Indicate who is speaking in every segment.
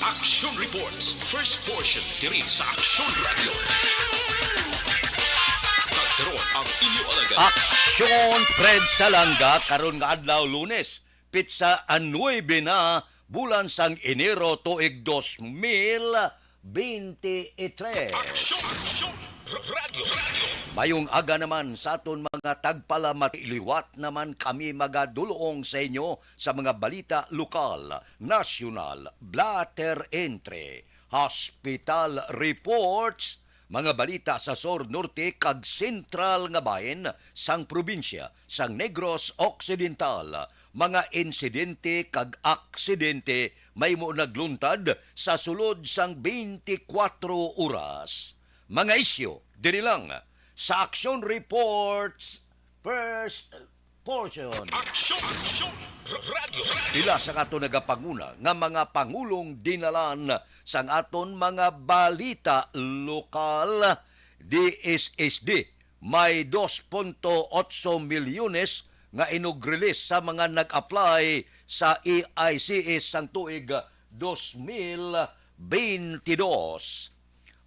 Speaker 1: Action Reports, first portion diri sa Action Radio. Kagkaroon ang inyo alagad.
Speaker 2: Aksyon Fred Salanga karon nga adlaw Lunes, pitsa 9 na bulan sang Enero tuig 2023.
Speaker 1: Action Radio.
Speaker 2: Mayong aga naman sa aton mga tagpalamat, iliwat naman kami magadulong sa inyo sa mga balita lokal, nasyonal, blatter entre, hospital reports, mga balita sa Sur Norte kag sentral nga bahin sang probinsya sang Negros Occidental, mga insidente kag aksidente may mo nagluntad sa sulod sang 24 oras. Mga isyo, diri lang sa Action Reports first portion.
Speaker 1: Action Radio.
Speaker 2: Pila sa ato nagapanguna nga mga pangulong dinalan sang aton mga balita lokal. DSSD may 2.8 milyones nga inugrilis sa mga nag-apply sa EICS sang tuig 2022.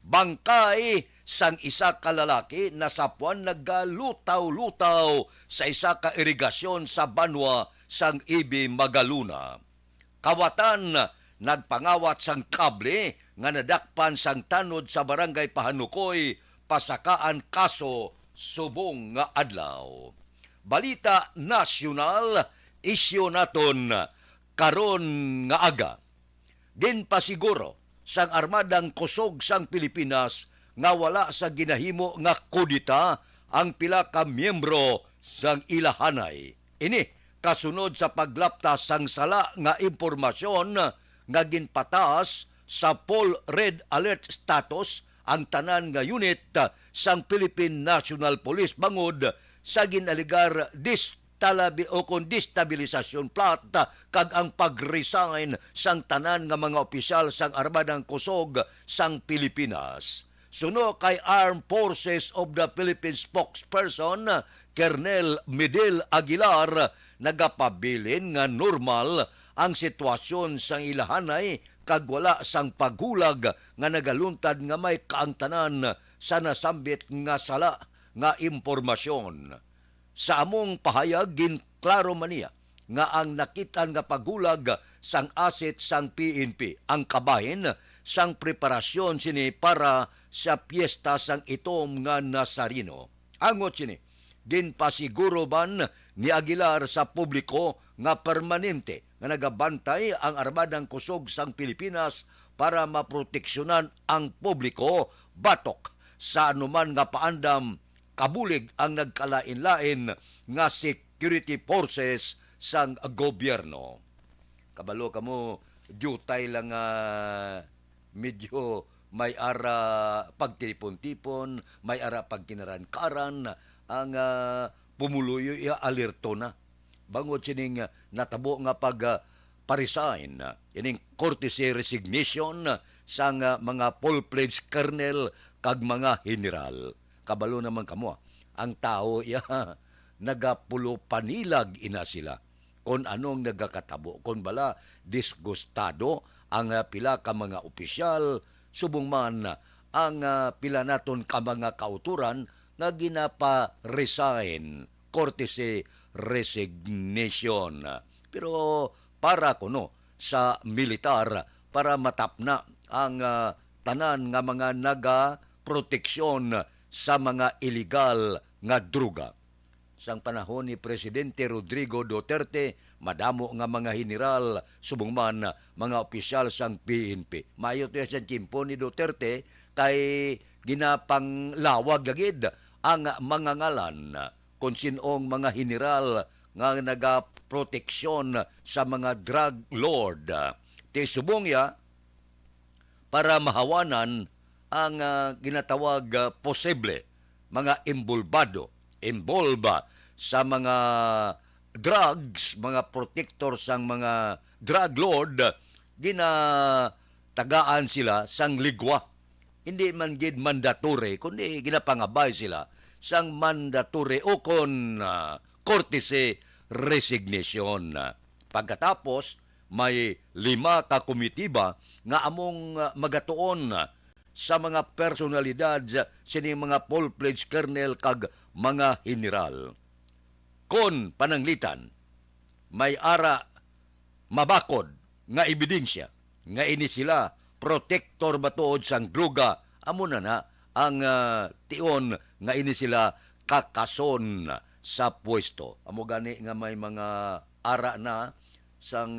Speaker 2: Bangkay sang isa ka lalaki na sapuan naggalutaw-lutaw sa isa ka irigasyon sa Banwa sang Ibi Magaluna. Kawatan nagpangawat sang kable nga nadakpan sang tanod sa barangay Pahanukoy, pasakaan kaso subong nga adlaw. Balita nasyonal, isyu naton karon nga aga. Ginpasiguro sang armadang kusog sang Pilipinas nga wala sa ginahimo nga kudita ang pila ka miyembro sang ilahanay. Ini kasunod sa paglaptas sang sala nga impormasyon nga ginpataas sa Paul Red Alert status ang tanan nga unit sang Philippine National Police bangod sa ginaligar destabilisasyon plot kag ang pag-resign sang tanan nga mga opisyal sang armadang kusog sang Pilipinas. Suno kay Armed Forces of the Philippines spokesperson Colonel Medel Aguilar, nagapabilin nga normal ang sitwasyon sang ilahanay kag wala sang paghulag nga nagaluntad nga may kaangtanan sa nasambit nga sala nga impormasyon. Sa among pahayag ginklaro man niya nga ang nakitan nga paghulag sang asset sang PNP ang kabahin sang preparasyon sini para sa piyesta sang itom nga Nazareno. Angot sini ginpasiguro ban ni Aguilar sa publiko nga permanente nga nagabantay ang armadang kusog sang Pilipinas para maproteksyonan ang publiko batok sa anuman nga paandam kabulig ang nagkalain-lain nga security forces sang gobyerno. Kabalo kamo, jutay lang medyo may ara pagtipon-tipon, may ara pagkinaran-karan, ang pumuluyo alerto na. Bangod sining natabo nga pag-resign, ining courtesy resignation sang mga full-fledged colonel kag mga general. Kabalo naman kamo, ang tao nagapulo panilag ina sila kung anong nagakatabo. Kung bala disgustado ang pila ka mga opisyal, subong man ang pila naton ka mga kauturan nga ginapa-resign, courtesy resignation. Pero para kuno sa militar, para matapna ang tanan nga mga naga-proteksyon sa mga illegal nga druga. Sang panahon ni Presidente Rodrigo Duterte, madamo nga mga general, subong man mga opisyal sang PNP. Mayo to sa timpo ni Duterte kay ginapanglawag gagid ang mga ngalan kung sinong mga general nga nagaproteksyon sa mga drug lord. Ti subong ya para mahawanan ang ginatawag posible mga involva sa mga drugs, mga protector sang mga drug lord, ginatagaan sila sang ligwa. Hindi man gid mandatory, kundi ginapangabay sila sang mandatory o kon courtesy resignation. Pagkatapos, may 5 ka komitiba nga among magatuon sa mga personalidad sini mga full-fledged colonel kag mga general. Kon pananglitan, may ara mabakod nga ebidensya nga ini sila protector batuod sang druga, amo na ang tion nga ini sila kakason sa pwesto. Amo gani nga may mga ara na sang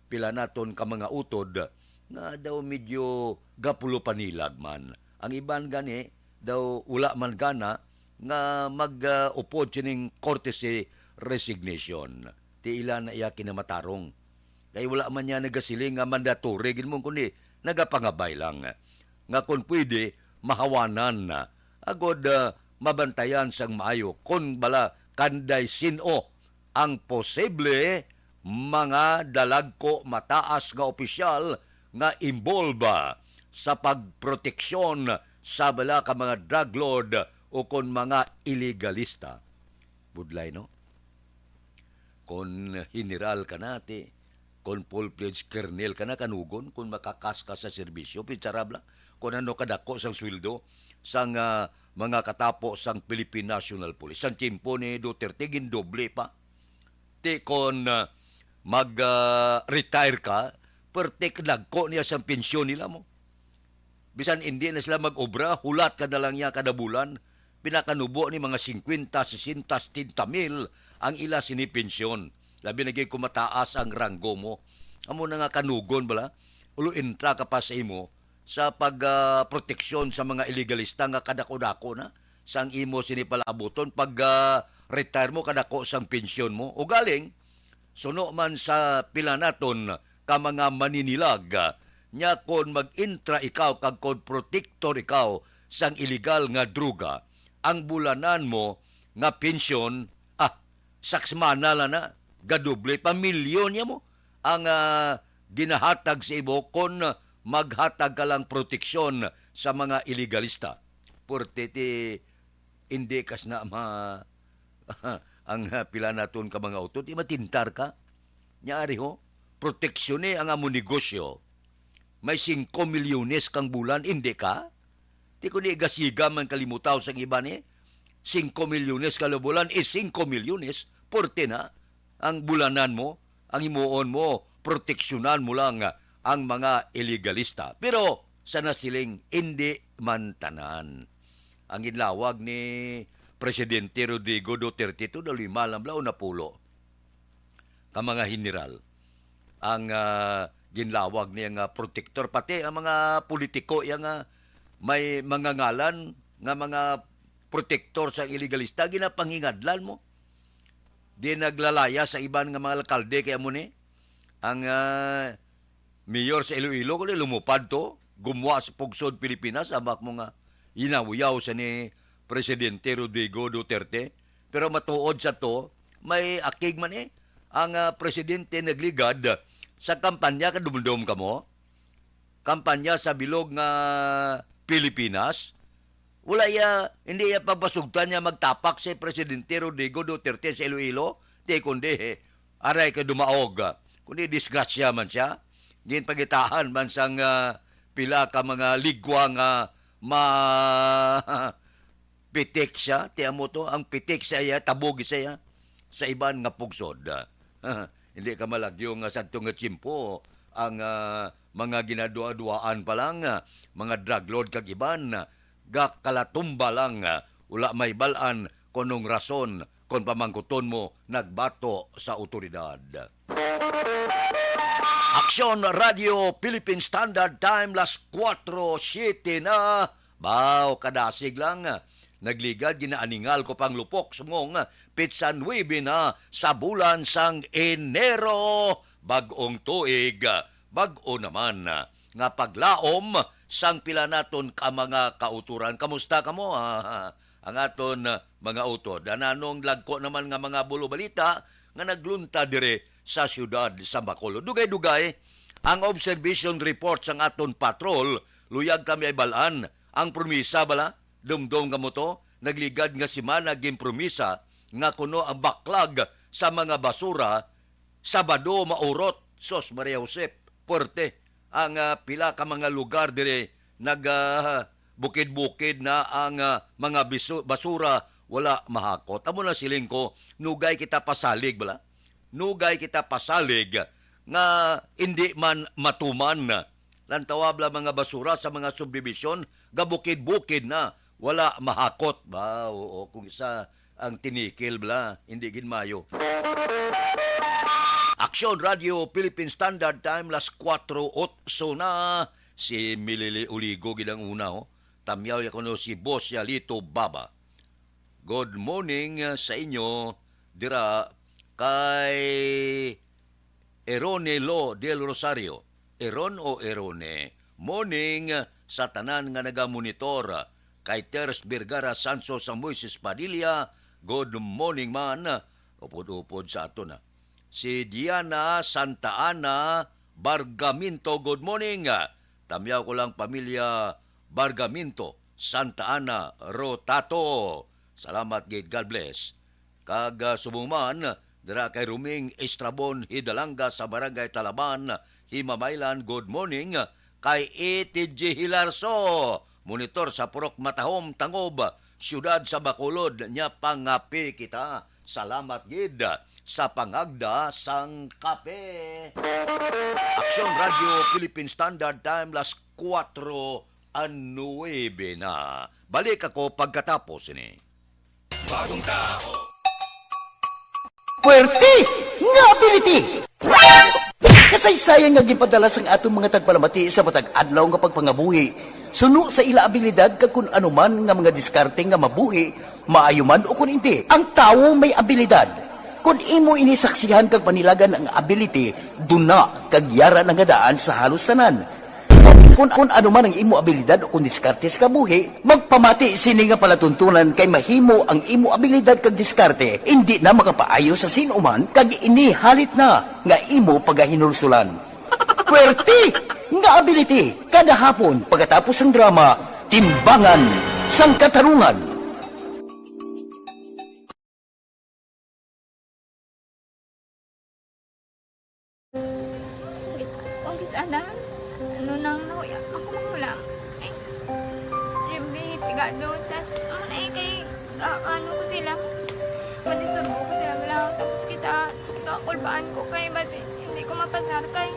Speaker 2: pila naton ka mga utod na daw medyo gapulo panilag man. Ang iban gani daw ula man gana nga mag-upod sining courtesy resignation. Ti ila na iya kinamatarong. Kaya wala man niya nagasiling nga mandatory gin mo kundi nagapangabay lang. Nga kung pwede mahawanan na agod mabantayan sang maayo kung bala kanday sino ang posible mga dalagko mataas nga opisyal nga imbolba sa pagproteksyon sa bala ka mga drug lord o kon mga illegalista. Budlay, no? Kon general ka nati, kon full-fledged colonel ka na kanugon, kon makakas ka sa serbisyo, pitsarabla, kon ano kadako sang sweldo, sang mga katapo sang Philippine National Police. Sang timpo ni Duterte, gindoble pa. Ti kon mag-retire ka, pertek lagko niya sang pensyon nila mo. Bisan hindi na sila mag-obra, hulat ka na lang niya kada bulan, pinakanubo ni mga 50, 60, 70 mil ang ila sinipensyon. Labi naging kumataas ang ranggo mo. Amo na nga kanugon bala, ulo intra ka pa sa imo sa pagproteksyon sa mga illegalista nga kadako-dako na sang imo sinipalabuton pag retire mo kadako sang pensyon mo. O galing, suno man sa pila naton ka mga maninilag nya kon mag-intra ikaw kag kon protector ikaw sang illegal nga druga, ang bulanan mo nga pensyon, saksmana la na, gadoble, pamilyon niya mo ang ginahatag sa ibo kon maghatag ka lang proteksyon sa mga illegalista. Portete, hindi kas na ang pila naton ka mga utot, matintar ka. Nyari ho, proteksyon ang amo negosyo. May 5 milyones kang bulan, hindi ka? Di ko ni gasiga man kalimutaw sa iba ni. 5 milyones kalabulan is 5 milyones. Porte na ang bulanan mo, ang imuon mo, proteksyonan mo lang ang mga illegalista. Pero sana siling hindi man tanan. Ang inlawag ni Presidente Rodrigo Duterte ito, dalima lang o napulo. Ka mga general. Ang ginlawag niya nga protector, pati ang mga politiko yang may mga ngalan nga mga protektor sa illegalista, ginapangingadlan mo. Di naglalaya sa iban nga mga alkalde kaya mo ni. Ang mayor sa Iloilo, kung lumupad to, gumawa sa Pugsod, Pilipinas, amak mo nga inawiyaw sa ni Presidente Rodrigo Duterte. Pero matuod sa to, may akig man ang presidente nagligad sa kampanya, kadumdum ka mo, kampanya sa bilog nga Pilipinas, wala hindi pabasugtan niya magtapak si Presidente Rodrigo Duterte sa Iloilo, di kundi aray ka dumaog, kundi disgrasya man siya, din pagitahan man sang pila ka mga ligwa nga pitik siya, tiyan mo to, ang pitik siya, tabog siya sa iban nga pugsod. Hindi ka malagyo nga sa nga tsimpo ang mga ginadua-duaan pa lang, mga drug lord kag iban, gakalatumba lang, wala may balan konong rason kon pamangkuton mo nagbato sa otoridad. Aksyon Radio Philippine Standard Time, las 4:07 na. Baw, kadasig lang. Nagligad, ginaaningal ko pang lupok sumong pitsan 9 na sa bulan sang Enero. Bagong tuig, bago naman nga paglaom sang pila naton ka mga kauturan. Kamusta ka mo? Ang aton mga utod. Ananong lagko naman nga mga bulo balita nga naglunta dire sa syudad sa Bacolod. Dugay-dugay ang observation report sang aton patrol. Luyag kami ay balaan. Ang promisa bala, dumdum ka mo to, nagligad nga simana gimpromisa nga kuno ang baklag sa mga basura, Sabado maurot Sos Maria Josep, Puerte, ang pila ka mga lugar dire bukid-bukid na ang mga basura wala mahakot. Amo na siling ko, nugay kita pasalig bala. Nugay kita pasalig nga hindi man matuman. Lantawab la mga basura sa mga subdivision, gabukid-bukid na wala mahakot ba. Oo, kung isa ang tinikil bala, hindi ginmayo. Aksyon Radio Philippine Standard Time las 4:08 na si Milili Uligo gidang una Tamyaw ya kuno si Boss Yalito Baba. Good morning sa inyo dira kay Erone Lo del Rosario. Eron o Erone. Morning sa tanan nga nagamonitor kay Teres Vergara Sanso sa Moises Padilla. Good morning man. Upod-upod sa ato na. Si Diana Santa Ana Bargaminto, good morning. Tamyaw ko lang pamilya Bargaminto, Santa Ana, Rotato. Salamat, gid, God bless. Kag subungman, dira kay Ruming Estrabon, Hidalanga sa Barangay Talaban, Himamaylan, good morning. Kay ETG Hilarso, monitor sa Purok Matahom, Tangob, siyudad sa Bacolod, nya pangapi kita. Salamat, gid, sa pangagda sang kape. Aksyon Radio Philippine Standard Time las 4:09 na. Balik ako pagkatapos ini.
Speaker 1: Bagong tao.
Speaker 3: Puwerte nga ability! Kasaysayan nga gipadala sang atong mga tagpalamati sa matag adlaw nga pagpangabuhi. Suno sa ila abilidad kag kun anuman nga mga diskarte nga mabuhi, maayo man o kun hindi. Ang tawo may abilidad. Kung imo inisaksihan kag panilagan ang ability, duna kag yara nga daan sa halos tanan. Kung ano man ang imo abilidad o kung diskarte sa kabuhi, magpamati sini nga palatuntunan kay mahimo ang imo abilidad kag diskarte, hindi na makapaayo sa sinuman kag ini halit na nga imo pagahinulsulan. Puwerte nga ability, kada hapon pagkatapos ng drama, Timbangan sang Katarungan.
Speaker 4: Sana, ano nang nahuya, ako makulang. Ay, Jimmy, pigado, tas, kay, ano ko sila, madisurbo ko sila lang, tapos kita, kakulbaan ko kay, basi, hindi ko mapasar kay.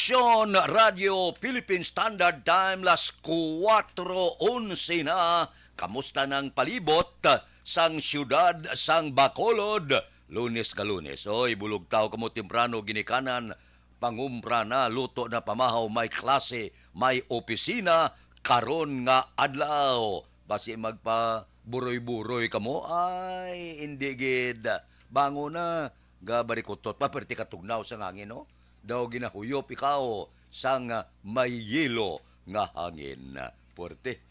Speaker 2: Aksyon Radio Philippine Standard Time las 4:11 na. Kamusta ng palibot sang siyudad sang Bacolod? Lunes ka Lunes. Oy, bulog tao kamo temprano ginikanan. Pangumpra na, luto na pamahaw, may klase, may opisina, karon nga adlaw. Basi magpa buroy-buroy kamo, ay hindi gid. Bango na, gabarikutot, paperti katugnaw sa hangin, no? Daw ginahuyop ikaw sang may yelo nga hangin. Puwerte,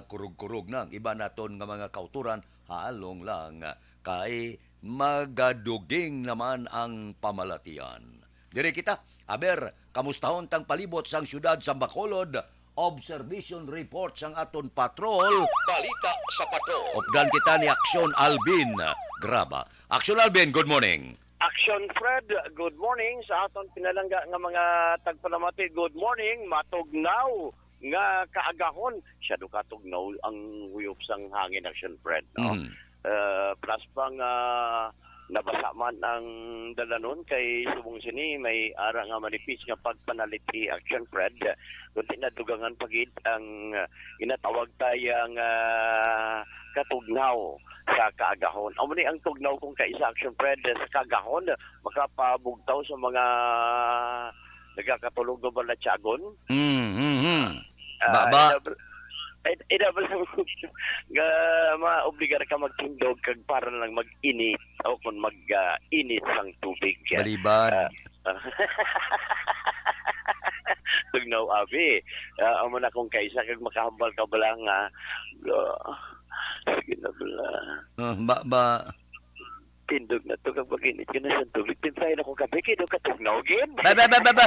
Speaker 2: kurug-kurug nang iba naton nga mga kauturan, halong lang kay magaduging naman ang pamalatian. Dire kita, aber, kamustahon tang palibot sang syudad sa Bacolod, observation report sang aton patrol,
Speaker 1: Balita sa patrol.
Speaker 2: opdan kita ni Aksyon Albin Graba. Aksyon Albin, good morning.
Speaker 5: Action Fred, good morning sa aton pinalangga nga mga tagpalamati. Good morning, matugnaw nga kaagahon. Siya do katugnaw ang huyop sang hangin, Action Fred. No? Plus pang nabasa man ang dalanon kay subong sini may ara nga manipis nga pagpanaliti, Action Fred. Kunti na dugangan pagid ang inatawag tayang katugnaw sa kaagahon. Amo ni ang tugnaw kung kaisa, Action Fred, sa kaagahon makapabugtaw sa mga nagkakatulog na balatsagon.
Speaker 2: Baba.
Speaker 5: Ida ba lang nga maobligar ka magtindog kag para lang mag-init o kung mag-init sang tubig.
Speaker 2: Baliban.
Speaker 5: Tugnaw abi. Amo na kung kaisa kag makahambal ka bala nga Ginabla.
Speaker 2: Ba,
Speaker 5: Tindog na to kapag init ka na sa tubig. Tinsayin ako kape, kino ka tugnawgin.
Speaker 2: ba.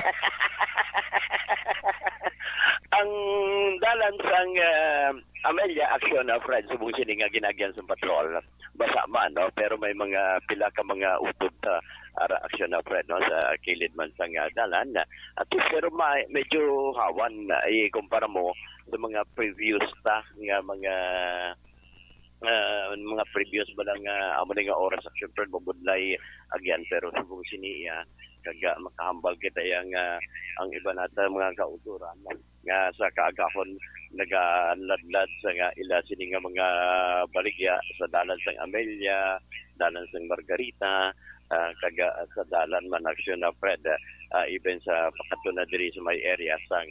Speaker 5: Ang dalan sang Amelia Action na Fred, subong sini nga ginagyan sa patrol. Basa man, no? Pero may mga pila ka mga utod sa ara Action na Fred, no? Sa kilid man sang dalan. At pero medyo hawan na ikumpara mo sa mga previous ta nga mga previous ba lang amo nga oras Action Fred mabudlay agyan pero subong siniya kaga makahambal kita yang ang iba nata mga kauturan nga sa kaagahon nagaladlad sa nga ila sini nga mga baligya sa dalan sang Amelia, dalan sang Margarita, kaga sa dalan man Action na Fred, even sa pakatuna diri sa may area sang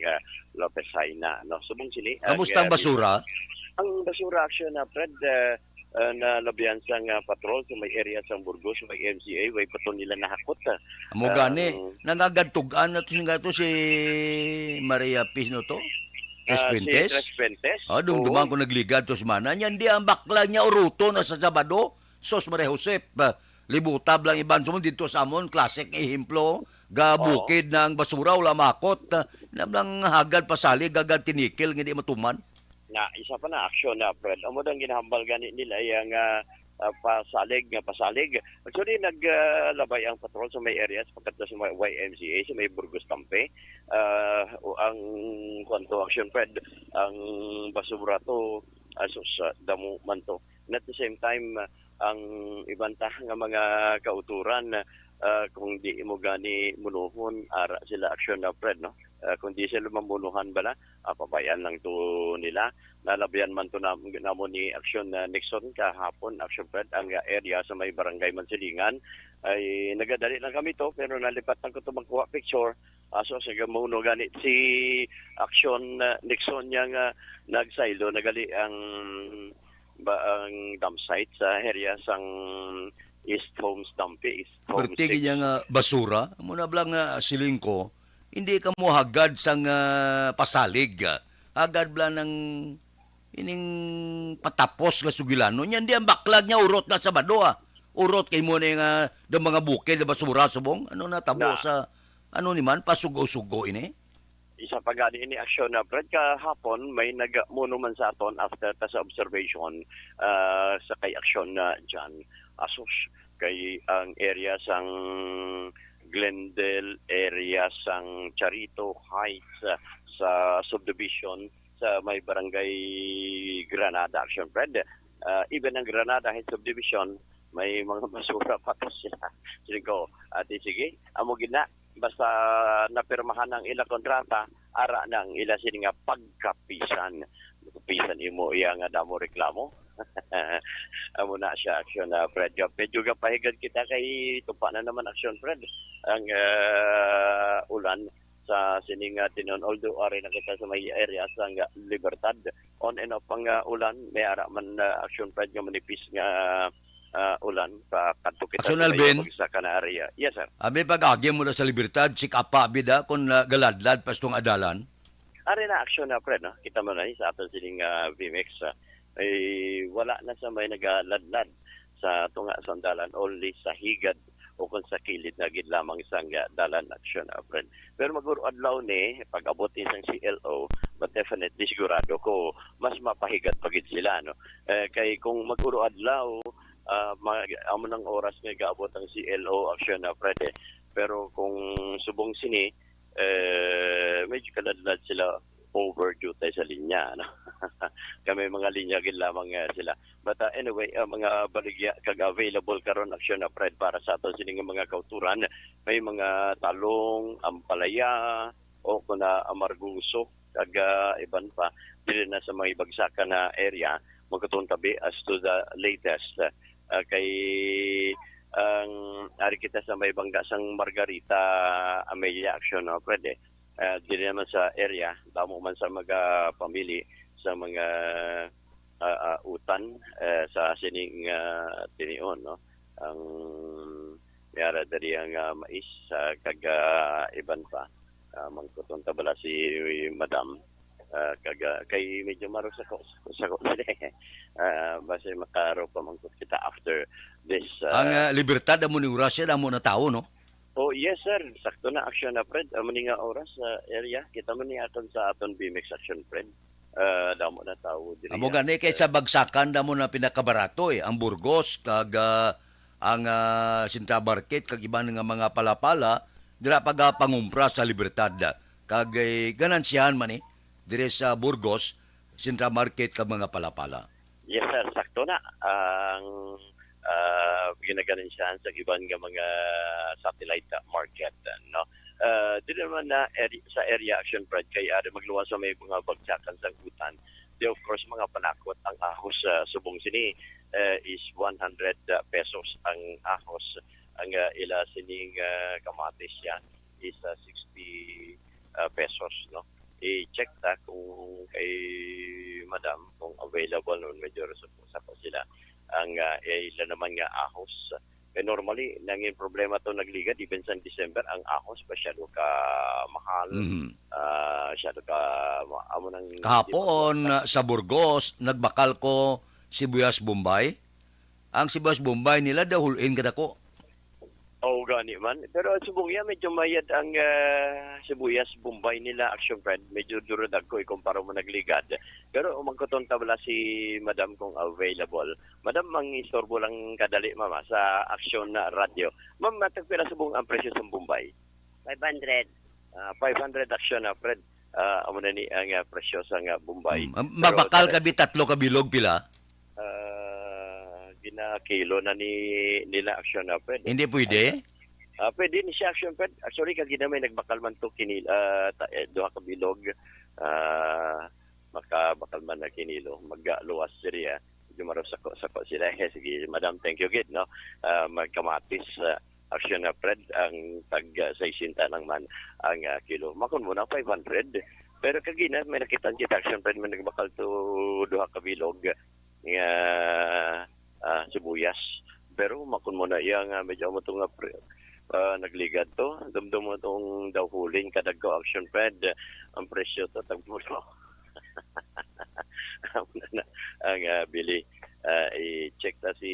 Speaker 5: Lopez Haina, no subong sini
Speaker 2: kamusta ang basura?
Speaker 5: Ang basura Action na Fred na labihan sang patrol sa may area sang Burgos, may MCA, way pato nila nahakot.
Speaker 2: Amo gani, nangagadtugan na to si Maria Pino to? Tres Puentes?
Speaker 5: Si Tres Puentes.
Speaker 2: Dumduman ko nagligad to si Mana. Yan di ang bakla niya uruto na sa Sabado. Sos Maria Josep. Libutab lang iban sumon dito sa amon. Klasik ehimplo. Gabukid ng basura wala makot. Namlang hagad pasalig, agad tinikil, hindi matuman.
Speaker 5: Na isa pa na Action na Fred. Amo dang ginahambal gani nila yang pasalig. Actually naglabay ang patrol sa may areas pagkat sa may YMCA sa may Burgos Tampe. Ang kwanto Action Fred ang basura to sa damo man to. And at the same time ang ibang nga mga kauturan kung di mo gani munuhon ara sila Action na Fred, no? Kung di sila mamunuhan bala, pabayaan lang to nila. Nalabihan man to namo ni Action Nixon kahapon, Action Fred, ang area sa may barangay Mansilingan. Ay nagadali lang kami to, pero nalipat lang ko to magkuha picture. So sige muno ganit si Action Nixon yang nagsaylo, nagali ang dam site sa area sang East Homes Dampi, East Homes
Speaker 2: Pertigi niya nga basura. Muna blang silingko. Hindi ka mo hagad sang pasalig. Hagad bla ng ining patapos nga sugilano. Yan di ang baklag niya urot na sa Sabado. Urot kay mo na yung mga bukid na basura subong. Ano na tabo sa ano ni man pasugo-sugo ini.
Speaker 5: Isa pa gani ini Action na Fred kahapon may nagmuno man sa aton after ta sa observation sa kay Action na dyan. Asos kay ang area sang Glendale area sang Charito Heights sa subdivision sa may barangay Granada Action Fred. Even ang Granada Heights subdivision may mga basura pa to sila. Sige ko, sige, amo gina basta napirmahan ng ila kontrata ara nang ila sini nga pagkapisan. Pisan imo iya nga damo reklamo. Amo na siya Action na Fred. Medyo pahigad kita kay tupa na naman Action Fred. Ang ulan sa sining tinon. Although ari na kita sa may area sa Libertad. On and off ang ulan. May ara man Action Fred nga manipis nga ulan. Kadto kita
Speaker 2: Action Alvin?
Speaker 5: sa kana area. Yes sir.
Speaker 2: Abi pag-agi mo na sa Libertad, sikapa bida kung galadlad pastong adalan.
Speaker 5: Ari na Action na Fred. No? Kita mo na sa aton sining VMX. Wala na sa may nagaladlad sa tunga sandalan only sa higad o kung sa kilid na gid lamang isang dalan Action na Fred. Pero maguro adlaw ni pag-abot ni sang CLO, but definitely sigurado ko mas mapahigad pagid sila no. Kay kung maguro adlaw amo ng oras nga gaabot ang CLO Action na Fred. Pero kung subong sini medyo kaladlad sila overdue tayo sa linya. No? Kami mga linya gid lamang sila. But anyway, mga baligya kag-available karon Action na Fred para sa ato sining mga kauturan. May mga talong, ampalaya, o kuna amarguso, kag iban pa. Dili na sa mga bagsakan na area. Magkatong tabi as to the latest. Kay ang ari kita sa may bangga sang Margarita Amelia Action na Fred. Dili naman sa area, damo man sa mga pamili sa mga utan sa sining tinion, no? Ang yara dari ang mais kag iban pa mangkutong tabala si Madam Kay medyo maro sa ko base makaro pa man ko kita after this.
Speaker 2: Ang libertad amo ni Russia amo na tao, no?
Speaker 5: Oh, yes sir, sakto na action na Fred. Amo ni nga oras sa area kita man ni aton sa aton BMX action Fred. Damo na tao diri.
Speaker 2: Amo gani kay sa bagsakan damo na pinakabarato ang Burgos kag ang Sintra Market kag iban nga mga palapala dira pangumpra sa libertad. Kag ganansyahan man dire sa Burgos, Sintra Market kag mga palapala.
Speaker 5: Yes sir, sakto na ang ginagalinsahan sa iban nga mga satellite market, no. Di naman na sa area action Fred kay ari magluwas sa may mga bagsakan sa utan. Di of course mga panakot ang ahos sa subong sini is 100 pesos ang ahos. Ang ila sining kamatis yan is 60 pesos, no. I-check ta kung kay madam kung available nun medyo sa po sila ang ila naman nga ahos. Normally nanging problema to nagliga even sa December ang ahos masyado ka mahal. Masyado ka amo nang
Speaker 2: Kahapon sa Burgos nagbakal ko sibuyas Bombay. Ang sibuyas Bombay nila dahulin kada ko.
Speaker 5: Oo, gani man. Pero subong yan, medyo mayad ang sibuyas Bombay nila, Action Friend. Medyo duradag ko, ikumpara mo nagligad. Pero umangkoton tabla si Madam kung available. Madam, mang istorbo lang kadali, mama, sa Action na radio. Ma'am, matagpila subong ang presyo sa Bombay?
Speaker 6: 500.
Speaker 5: 500 Action na, Fred. Amo na ni ang presyo sa Bombay.
Speaker 2: Mabakal kabi tatlo kabilog pila.
Speaker 5: Ginakilo na nila Action na Fred.
Speaker 2: Hindi pwede?
Speaker 5: Pwede ni siya Action Fred. Actually, kagina may nagbakal man to duha ka bilog. Makabakal man na kinilo. Magluwas siya. Jumaro sa sila. Sige, madam, thank you gid, no? Magkamatis Action na Fred ang tag 60 lang man ang kilo. Makon mo na 500. Pero kagina may nakita kita Action Fred man nagbakal to duha ka bilog. Sibuyas. Pero makon mo na iyang medyo mo itong nagligad to. Dumdum mo itong daw huling kadagko Action Fred. Ang presyo to tagmulo. ang bili. I-check na si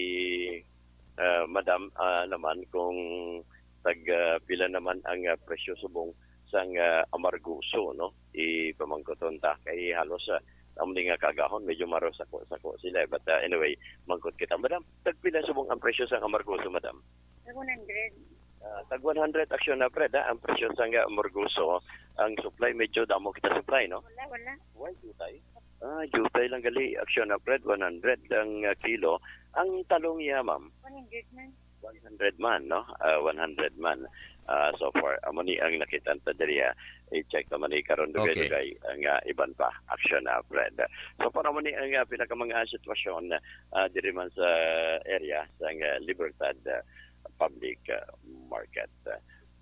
Speaker 5: Madam naman kung pila naman ang presyo subong sang Amarguso, no? Ipamangkoton ta kay halos amli nga kagahon medyo maro sako sila but anyway mangkot kita madam tagpila subong ang presyo sa Amargoso madam
Speaker 6: 100.
Speaker 5: tag 100 Action na Fred ang presyo sa Amargoso ang supply medyo damo kita supply no
Speaker 6: Wala.
Speaker 5: why jutay jutay lang gali Action na Fred 100 ang kilo ang talong ya ma'am
Speaker 6: 100 man.
Speaker 5: 100 man, no? 100 man so far. Amo ni ang nakita ta diri i-check naman ni karon dugay ang iban pa action na Fred. So para mo ni ang pinaka mga sitwasyon diri man sa area sa Libertad Public Market.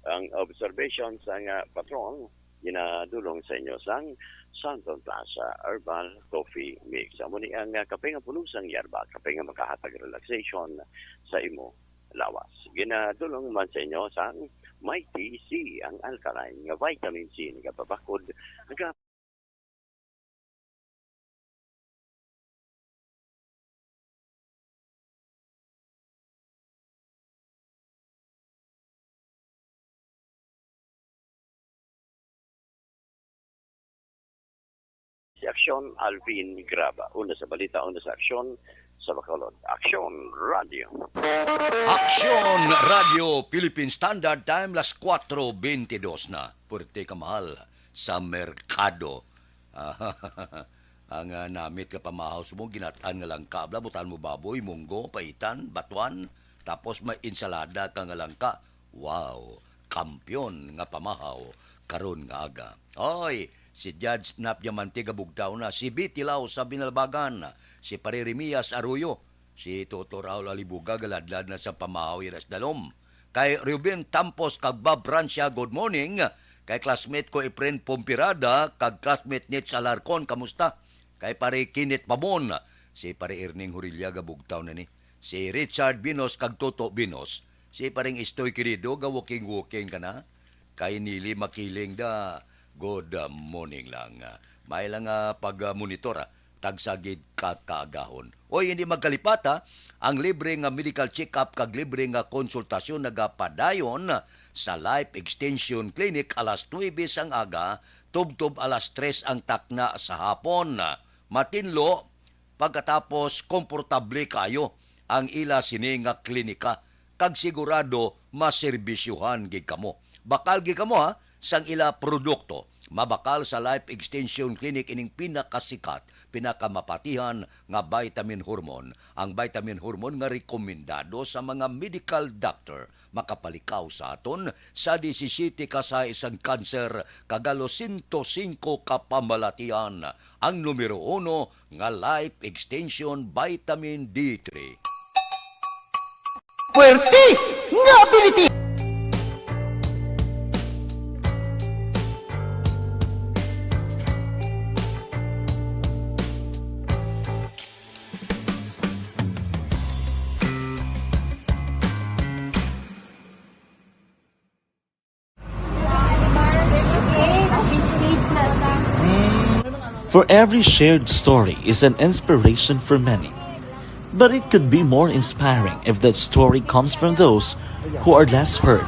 Speaker 5: Ang observation sa patron ginadulong sa inyo sang Santon Plaza Herbal Coffee Mix. Amo ni ang kape nga pulusang yerba, kape nga makahatag relaxation sa imo lawas. Ginadulong man sa inyo sa Mighty C, ang alkaline nga vitamin C nga babakod nga si Action Alvin Graba. Una sa balita, una sa aksyon sa Bacolod. Action Radio.
Speaker 2: Action Radio Philippine Standard Time las 4:22 na. Purte ka mahal sa merkado. Ang namit ka pamahaw mo ginataan nga lang kabla butan mo baboy, munggo, paitan, batuan, tapos may insalada ka nga lang ka. Wow, kampyon nga pamahaw karon nga aga. Oy, si Judge Snap Diamante gabugtaw na, si Bitilaw sa Binalbagan, si Paririmias Arroyo, si Toto Raul Alibuga galadlad na sa pamahaw iras dalom. Kay Ruben Tampos kag Bob Francia, good morning. Kay classmate ko Efren Pompirada kag classmate Nitz Alarcon, kamusta? Kay pare Kinit Pamon, si pare Erning Hurilya gabugtaw na ni. Si Richard Binos kag Toto Binos, si paring Istoy Querido gawuking-wuking ka na. Kay Nili Makiling da, good morning lang. May lang pag-monitor tagsagid kaagahon. Oy, hindi magkalipata, ang libre nga medical check-up kag libre nga konsultasyon nagapadayon sa Life Extension Clinic alas 9 sang aga, tubtob alas 3 ang takna sa hapon. Matinlo, pagkatapos komportable kayo ang ila sini nga klinika kag sigurado maserbisyuhan gid kamo. Bakal gid kamo sang ila produkto. Mabakal sa Life Extension Clinic ining pinakasikat, pinakamapatihan nga vitamin hormone. Ang vitamin hormone nga rekomendado sa mga medical doctor. Makapalikaw sa aton sa 17 ka sa isang kanser kagalo 105 ka pamalatian. Ang numero 1 nga Life Extension Vitamin D3.
Speaker 3: Puwerte nga ability!
Speaker 7: For every shared story is an inspiration for many. But it could be more inspiring if that story comes from those who are less heard.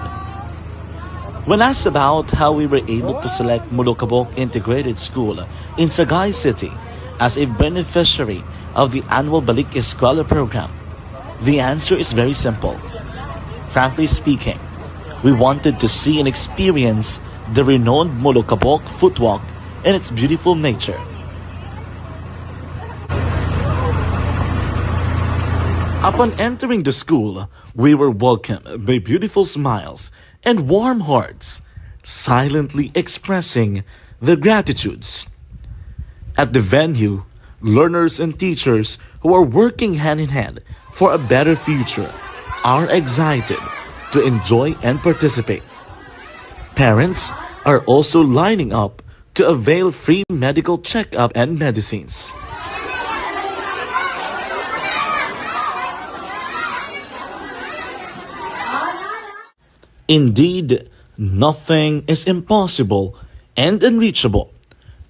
Speaker 7: When asked about how we were able to select Mulukabok Integrated School in Sagay City as a beneficiary of the annual Balik Eskwela program, the answer is very simple. Frankly speaking, we wanted to see and experience the renowned Mulukabok footwalk and its beautiful nature. Upon entering the school, we were welcomed by beautiful smiles and warm hearts, silently expressing their gratitudes. At the venue, learners and teachers who are working hand in hand for a better future are excited to enjoy and participate. Parents are also lining up to avail free medical checkup and medicines. Indeed, nothing is impossible and unreachable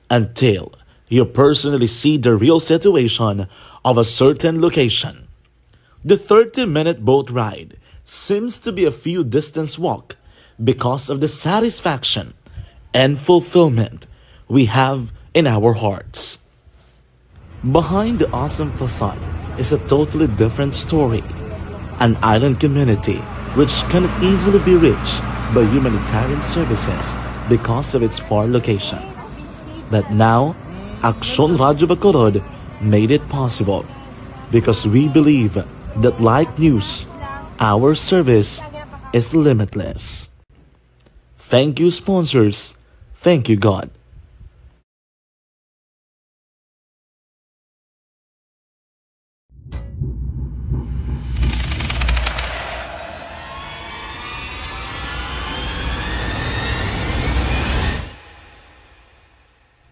Speaker 7: until you personally see the real situation of a certain location. The 30-minute boat ride seems to be a few distance walk because of the satisfaction and fulfillment we have in our hearts. Behind the awesome facade is a totally different story, an island community which cannot easily be reached by humanitarian services because of its far location. But now, Aksyon Radio Bacolod made it possible because we believe that like news, our service is limitless. Thank you, sponsors. Thank you, God.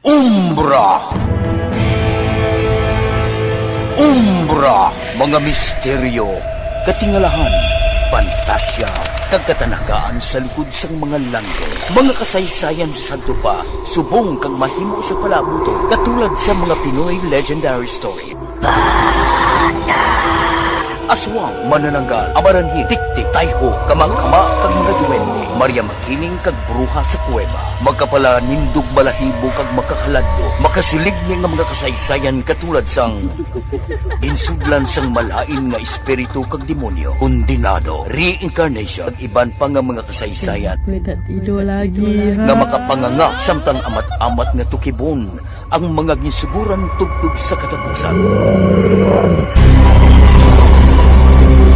Speaker 3: Umbra! Umbra! Mga misteryo, katingalahan, pantasya, kagkatanagaan sa likod sang mga langgo. Mga kasaysayan sa dupa, subong kag mahimo sa palabuto, katulad sa mga Pinoy legendary story. Aswang, manananggal, amaranhi, tiktik, tayho, kamang-kama, kag mga duwende, Maria Makining kag bruha sa kuweba, magkapala nindog balahibo kag makahaladlo, makasilig niya nga mga kasaysayan katulad sang insudlan sang malain nga espiritu kag demonyo, kondinado, reincarnation, kag iban pa nga mga kasaysayan nga makapanganga samtang amat-amat nga tukibon ang mga ginsuguran tugtog sa katapusan.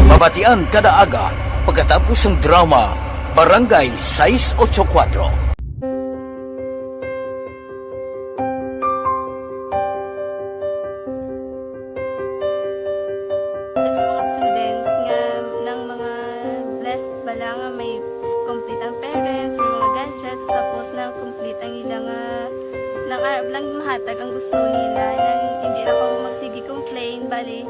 Speaker 3: Mabatian kada aga pagkatapos ng drama Barangay 684.
Speaker 8: Sa mga students nga ng mga blessed bala nga may complete ang parents, may mga gadgets, tapos na complete ang ilang nang arab lang mahatag ang gusto nila nang hindi na ako magsigi complain bali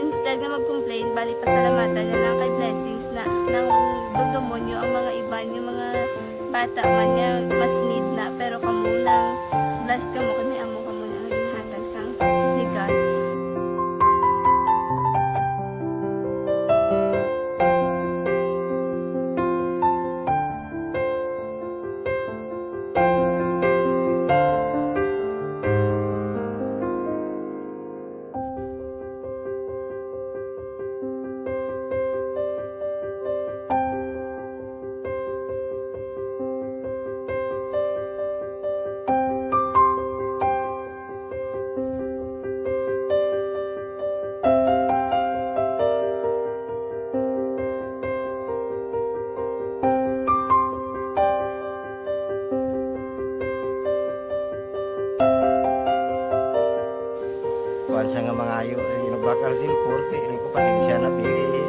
Speaker 8: instead na mag-complain, bali pasalamatan na lang kay blessings na nang dudumonyo ang mga iba yung mga bata man niya mas need na pero kamo lang last ka mo kay may amo ka mo na ginhatag sang ligat.
Speaker 9: Kuan sa nga mga ayo sige bakal silpon ti ini ko pasensya na pili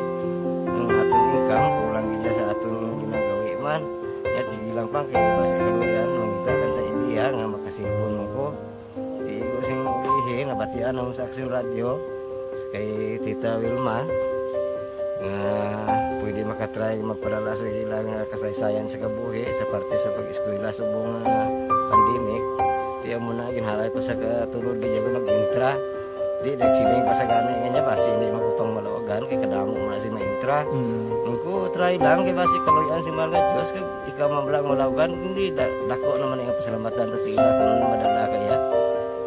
Speaker 9: ang atong income kulang gid sa atong ginagawi man ya sige lang pang kay basi kaluyan mangita kan ta ideya nga makasilpon mo ko ti ko sing ulihi nabatian ang sa Aksyon Radio kay Tita Wilma nga pwede makatry magpadala sa ilang kasaysayan sa kabuhi sa parte sa pag-eskwela subong pandemic ti amo na ginharay ko sa katulod gid ko nag-intra. Di nagsiling pa sa gani nga niya basi hindi magupang malawagan kay kadamo mo na si maintra. Ingko try lang kay basi kaluyan si Malga Diyos kay ikaw mablang malawagan hindi dako naman ang pasalamatan ta sa ila kung madala kaya.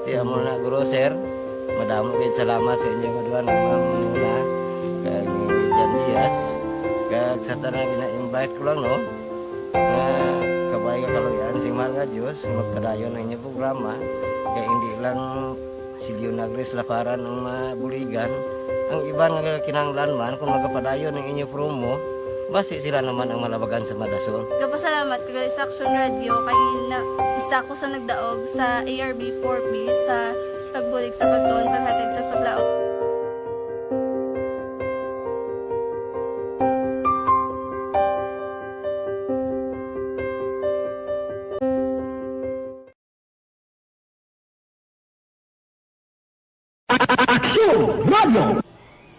Speaker 9: Ti amo na guro sir. Madamo gid salamat sa inyo nga duha Ma'am Muna kag Jan Diaz kag sa tanan gina-invite ko lang no. Kabay ka kaluyan si Malga Diyos magpadayon ang inyong programa kay hindi lang si Leonagres laparan ng mabuligan. Ang iba nga kinanglan man kung magapadayon ng inyo promo, basi sila naman ang malabagan sa Madasol.
Speaker 8: Nagpasalamat ko sa Aksyon Radio kay na isa ko sa nagdaog sa ARB 4B sa pagbulig sa pagtuon paghatag sa paglaom.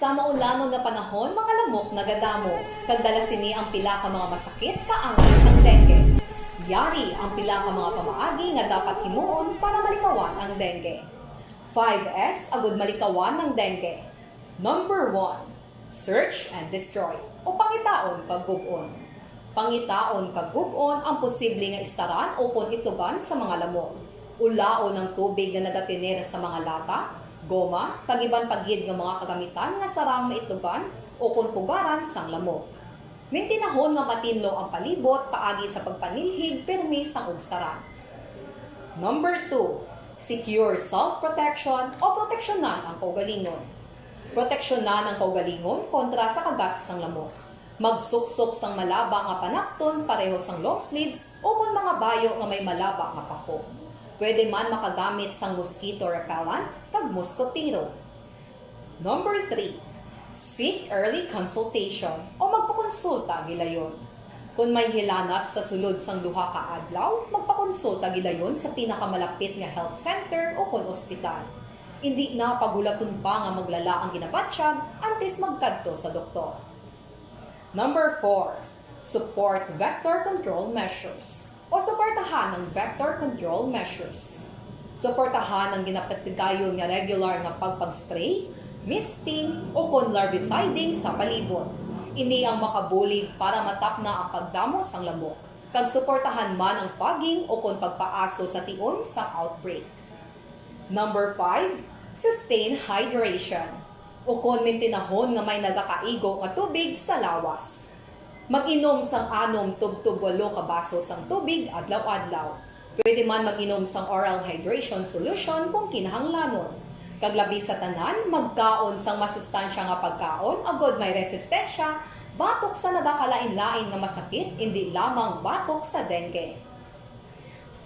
Speaker 10: Sa maulanon na panahon, mga lamok nagadamo, kagdala sini ang pila ka mga masakit kaangay sang dengue. Yari ang pila ka mga pamaagi nga dapat himuon para malikawan ang dengue. 5S agud malikawan ng dengue. Number 1, search and destroy o pangitaon kag gub-on. Pangitaon kag gub-on ang posible nga istaran o pon itugan sa mga lamok. Ulaon ng tubig na nagatinera sa mga lata, goma, kagiban pagid ng mga kagamitan nga sarang maitugan o kung pugaran sang lamok. Mintinahon nga matinlo ang palibot paagi sa pagpanilhig permi sang ugsaran. Number 2, secure self-protection o proteksyonan ang kaugalingon. Proteksyonan ang kaugalingon kontra sa kagat sang lamok. Magsuksok sang malaba nga panakton pareho sang long sleeves o kung mga bayo nga may malaba nga pako. Pwede man makagamit sang mosquito repellent kag mosquitero. Number 3, seek early consultation o magpakonsulta gilayon. Kung may hilanat sa sulod sang duha ka adlaw, magpakonsulta gilayon sa pinakamalapit nga health center o kon ospital. Hindi na pagulaton pa nga maglala ang ginabatsyag antes magkadto sa doktor. Number 4, support vector control measures o suportahan ng vector control measures. Suportahan ang ginapatigayon nga regular nga pagpag-spray, misting o kon larviciding sa palibot. Ini ang makabulig para matapna ang pagdamo sang lamok. Kag suportahan man ang fogging o kon pagpaaso sa tion sa outbreak. Number 5, sustain hydration o kon mintinahon nga may nagakaigo nga tubig sa lawas. Mag-inom sang 6 tub 8 ka baso sang tubig adlaw-adlaw. Pwede man mag-inom sang oral hydration solution kung kinahanglanon. Kaglabi sa tanan, magkaon sang masustansya nga pagkaon agod may resistensya, batok sa nagakalain-lain nga masakit, hindi lamang batok sa dengue.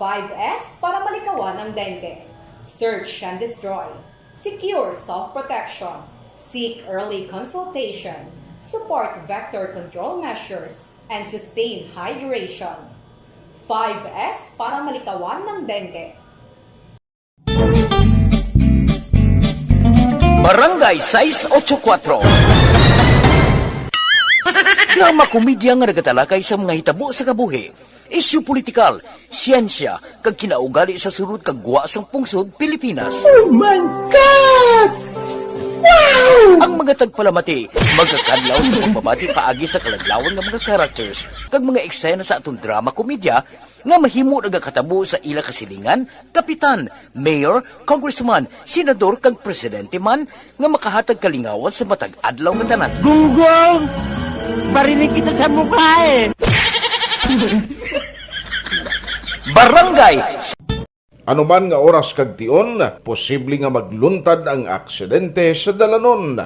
Speaker 10: 5S para malikawan ang dengue. Search and destroy. Secure self-protection. Seek early consultation. Support vector control measures, and sustain hydration. 5S para malikawan ng dengue.
Speaker 3: Barangay 684 Drama komedya nga nagatalakay sa mga hitabo sa kabuhi isyu politikal, siyensya, kag kinaugali sa sunod kag guwa sang pungsod Pilipinas. Ang mga tagpalamati, magkakadlaw sa pagbabati paagi sa kalaglawan ng mga characters kag mga eksena sa atong drama komedya nga mahimo nagakatabo sa ila kasilingan, kapitan, mayor, congressman, senador kag presidente man nga makahatag kalingawan sa matag adlaw nga tanan.
Speaker 9: Gunggong! Barinig kita sa mukha eh!
Speaker 3: Barangay
Speaker 11: Anuman nga oras kag tion, posible nga magluntad ang aksidente sa dalanon.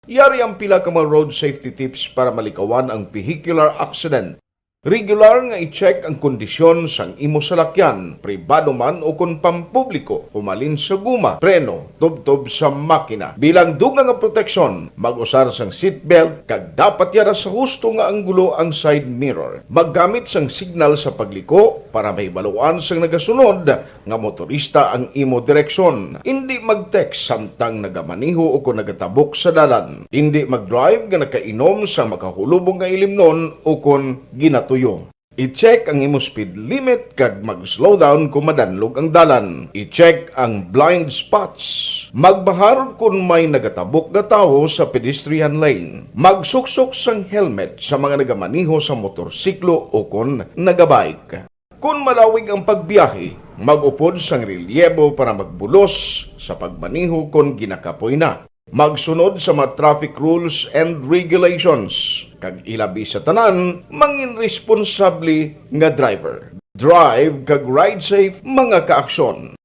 Speaker 11: Yari ang pila ka mga road safety tips para malikawan ang vehicular accident. Regular nga i-check ang kondisyon sang imo salakyan, pribado man o kung pampubliko, pumalin sa guma, preno, tubtob sa makina. Bilang dugang nga proteksyon, mag-usar sang seatbelt, kag dapat yara sa husto nga anggulo ang side mirror. Maggamit sang signal sa pagliko para may baluan sang nagasunod nga motorista ang imo direksyon. Hindi mag-text samtang nagamaniho o kung nagatabok sa dalan. Hindi mag-drive nga nakainom sa makahulubong nga ilimnon o kung ginatuyo. I-check ang imo speed limit kag mag-slow down kung madanlog ang dalan. I-check ang blind spots. Magbahar kung may nagatabok nga tawo sa pedestrian lane. Magsuksok sang helmet sa mga nagamaniho sa motorsiklo o kung nagabike. Kung malawig ang pagbiyahe, mag-upod sang relyebo para magbulos sa pagmaniho kung ginakapoy na. Magsunod sa mga traffic rules and regulations. Kag ilabi sa tanan, mangin responsable nga driver. Drive kag ride safe mga kaaksyon.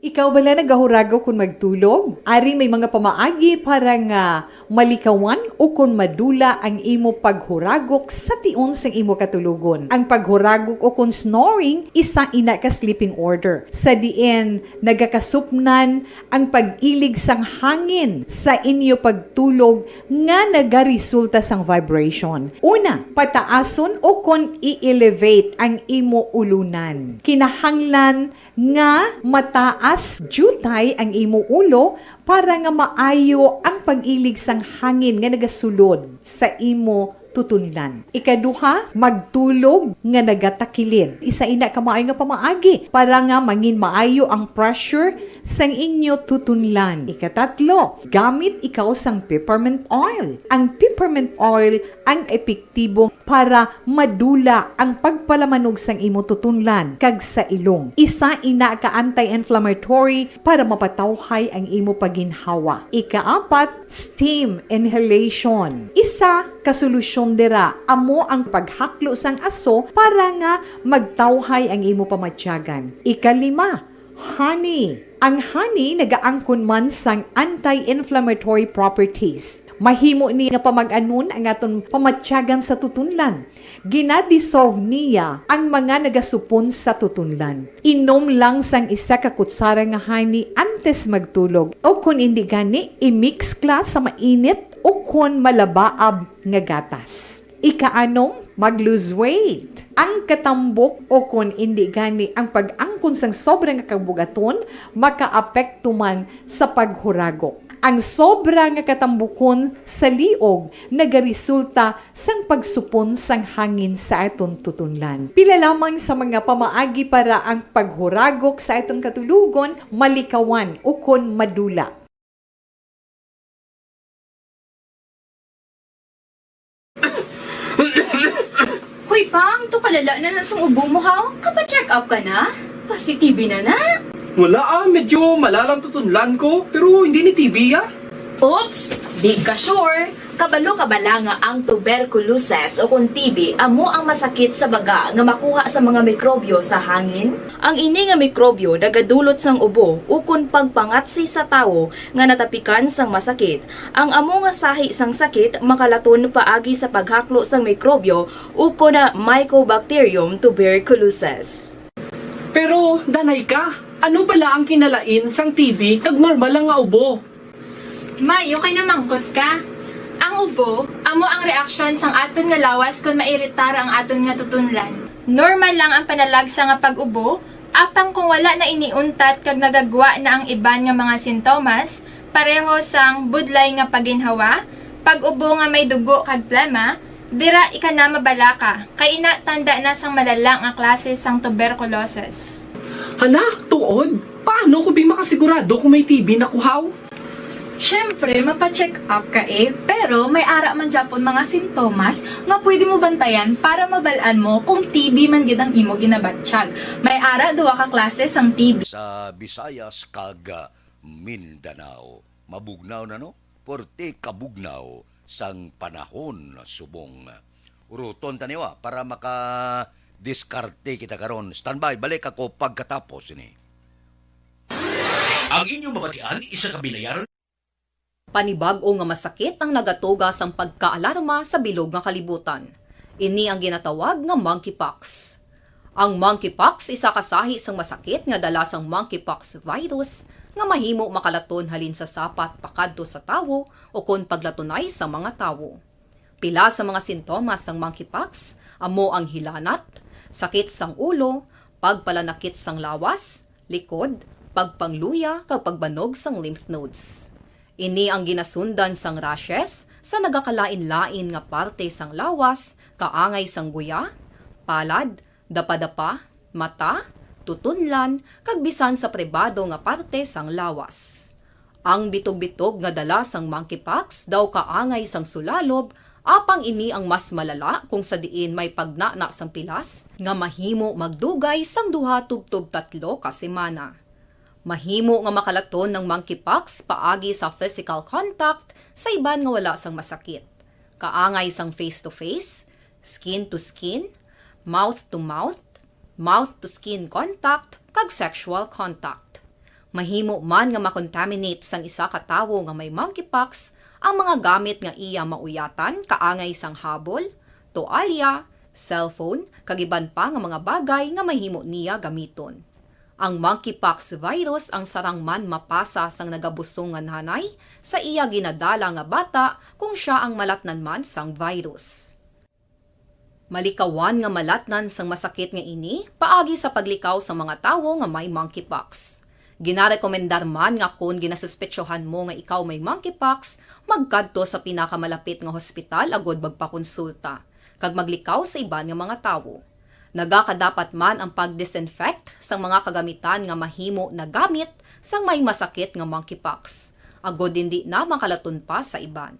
Speaker 12: Ikaw bala nagahurago kung magtulog? Ari may mga pamaagi para nga malikawan o kung madula ang imo paghuragok sa tion sang imo katulugon. Ang paghuragok o kung snoring, isa ina ka sleeping order. Sa diin, nagakasupnan ang pag-ilig sang hangin sa inyo pagtulog nga nagaresulta sang vibration. Una, pataason o kung i-elevate ang imo ulunan. Kinahanglan nga mataas jutay ang imo ulo para nga maayo ang pag-ilig sang hangin nga nagasulod sa imo tutunlan. Ikaduha, magtulog nga nagatakilid. Isa ina ka maayo nga pamaagi para nga mangin maayo ang pressure sang inyo tutunlan. Ikatatlo, gamit ikaw sang peppermint oil. Ang peppermint oil ang epektibo para madula ang pagpalamanog sang imo tutunlan kag sa ilong. Isa ina ka anti-inflammatory para mapatawhay ang imo paginhawa. Ikaapat, steam inhalation. Isa ka solusyon dira amo ang paghaklo sang aso para nga magtawhay ang imo pamatyagan. Ikalima, honey. Ang honey nagaangkon man sang anti-inflammatory properties. Mahimo ni nga pamag-anon ang aton pamatyagan sa tutunlan. Ginadissolve niya ang mga nagasupon sa tutunlan. Inom lang sang isa ka kutsara nga honey antes magtulog. O kung hindi gani, i-mix class sa mainit o kung malabaab nga gatas. Ikaanom, mag-lose weight. Ang katambok o kung hindi gani ang pag-angkon sang sobrang kabugaton, makaapekto man sa paghuragok. Ang sobra nga katambukon sa liog nagaresulta sang pagsupon sang hangin sa aton tutunlan. Pila lamang sa mga pamaagi para ang paghuragok sa aton katulugon malikawan o kon madula.
Speaker 4: Hoy, Pang, to kalala na sa ubo mo, ha? Kapa-check up ka na? Positive na na?
Speaker 13: Wala medyo malalang tutunlan ko, pero hindi ni TB
Speaker 14: Oops! Di ka sure. Kabalo-kabala nga ang tuberculosis o kung TB amo ang masakit sa baga nga makuha sa mga mikrobyo sa hangin. Ang ini nga mikrobyo nagadulot sang ubo o kung pagpangatsi sa tawo nga natapikan sang masakit. Ang amo nga sahi sang sakit makalaton paagi sa paghaklo sang mikrobyo o kung na Mycobacterium tuberculosis.
Speaker 13: Pero, danay ka, ano bala ang kinalain sang TB kag normal lang nga ubo?
Speaker 8: Mayo kay namangkot ka. Ang ubo, amo ang reaksyon sang aton nga lawas kung mairitar ang aton nga tutunlan. Normal lang ang panalagsa nga pag-ubo, apang kung wala na iniuntat kag nagagwa na ang iban nga mga sintomas, pareho sang budlay nga paginhawa, pag-ubo nga may dugo kag plema, dira ika na mabalaka, kay ina tanda na sang malalang ang klase sang tuberculosis.
Speaker 13: Hala, tuod? Paano ko makasigurado kung may TB na kuhaw?
Speaker 14: Siyempre, mapacheck up ka pero may ara man Japon mga sintomas nga pwede mo bantayan para mabalaan mo kung TB man gid ang imo ginabatsyag. May ara duwa ka klase sang TB.
Speaker 2: Sa Visayas kag Mindanao, mabugnaw na no? Porte kabugnaw sang panahon subong. Uruton taniwa para maka-diskarte kita karon. Standby, balik ako pagkatapos ini.
Speaker 1: Ang inyong mabatian, isa ka binayaran.
Speaker 10: Panibag-o nga masakit ang nagatuga sang pagkaalarma sa bilog nga kalibutan. Ini ang ginatawag nga monkeypox. Ang monkeypox isa kasahi sang masakit nga dala sang monkeypox virus nga mahimo makalaton halin sa sapat pakadto sa tawo o kon paglatunay sa mga tawo. Pila sa mga sintomas sang monkeypox amo ang hilanat, sakit sang ulo, pagpalanakit sang lawas, likod, pagpangluya kag pagbanog sang lymph nodes. Ini ang ginasundan sang rashes sa nagakalain-lain nga parte sang lawas, kaangay sang guya, palad, dapa-dapa, mata, tutunlan, kag bisan sa pribado nga parte sang lawas. Ang bitog-bitog nga dala sang monkeypox daw kaangay sang sulalob, apang ini ang mas malala kung sa diin may pagnana sang pilas nga mahimo magdugay sang 2 tubtob 3 ka semana. Mahimo nga makalaton ng monkeypox paagi sa physical contact sa iban nga wala sang masakit. Kaangay sang face-to-face, skin-to-skin, mouth-to-mouth, mouth-to-skin contact, kag sexual contact. Mahimo man nga makontaminate sang isa ka tawo nga may monkeypox ang mga gamit nga iya mauyatan kaangay sang habol, toalya, cellphone, kag iban pa nga mga bagay nga mahimo niya gamiton. Ang monkeypox virus ang sarang man mapasa sang nagabusong nga nanay sa iya ginadala nga bata kung siya ang malatnan man sang virus. Malikawan nga malatnan sang masakit nga ini paagi sa paglikaw sa mga tawo nga may monkeypox. Ginarekomendar man nga kung ginasuspetsyohan mo nga ikaw may monkeypox, magkadto sa pinakamalapit nga hospital agod magpakonsulta, kag maglikaw sa iban nga mga tawo. Nagakadapat man ang pag-disinfect sa mga kagamitan nga mahimo na gamit sang may masakit nga monkeypox, agod hindi na makalaton pa sa iban.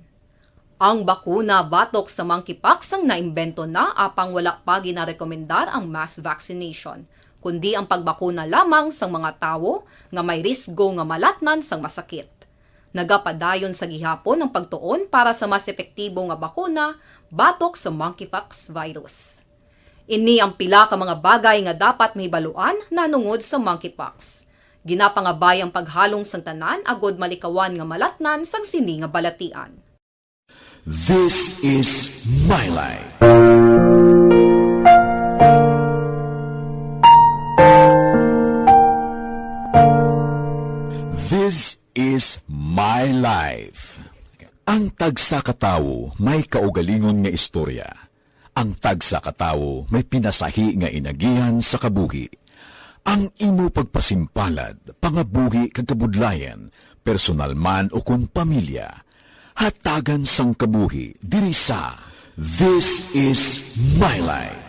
Speaker 10: Ang bakuna batok sa monkeypox ang naimbento na apang wala pa ginarekomendar ang mass vaccination, kundi ang pagbakuna lamang sa mga tawo nga may risgo nga malatnan sang masakit. Nagapadayon sa gihapon ang pagtuon para sa mas epektibo nga bakuna batok sa monkeypox virus. Ini ang pila ka mga bagay nga dapat mahibaluan nanungod sa monkeypox. Ginapangabay ang paghalong sang tanan agod malikawan nga malatnan sang sini nga balatian.
Speaker 1: This is my life. This is my life. Ang tagsa ka tawo may kaugalingon nga istorya. Ang tagsa ka tawo may pinasahi nga inagihan sa kabuhi. Ang imo pagpasimpalad, pangabuhi kag kabudlayan, personal man o kun pamilya, hatagan sang kabuhi diri sa This is my life.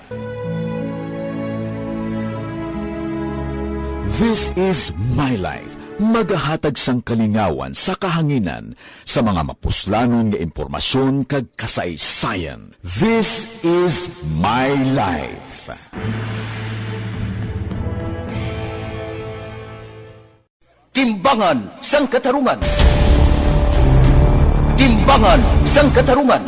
Speaker 1: This is my life. Magahatag sang kalingawan sa kahanginan sa mga mapuslanon nga impormasyon kag kasaysayan. This is my life.
Speaker 3: Timbangan sang katarungan. Timbangan sang katarungan.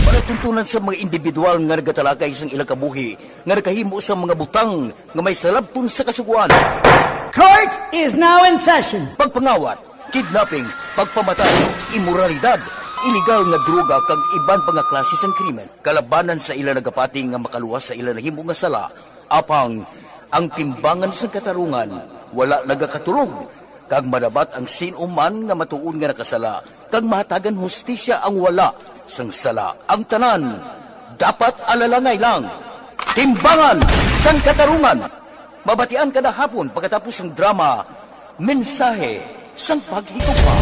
Speaker 3: Panatuntunan sa mga individual nga nagatalakay sang ilang kabuhi nga nakahimo sa mga butang nga may salabton sa kasuguan.
Speaker 15: Court is now in session.
Speaker 3: Pagpangawat, kidnapping, pagpamatay, imoralidad, iligal nga droga kag iban pa nga klase sang krimen. Kalabanan sa ilang nagapating nga makaluwas sa ilang nahimo nga sala, apang ang timbangan sa katarungan wala nagakatulog kag madabat ang sinuman nga matuon nga nakasala, kag mahatagan hustisya ang wala sang sala. Ang tanan, dapat alalangay lang. Timbangan sang katarungan. Mabatian kada hapon pagkatapos ng drama, mensahe sang paghitupa.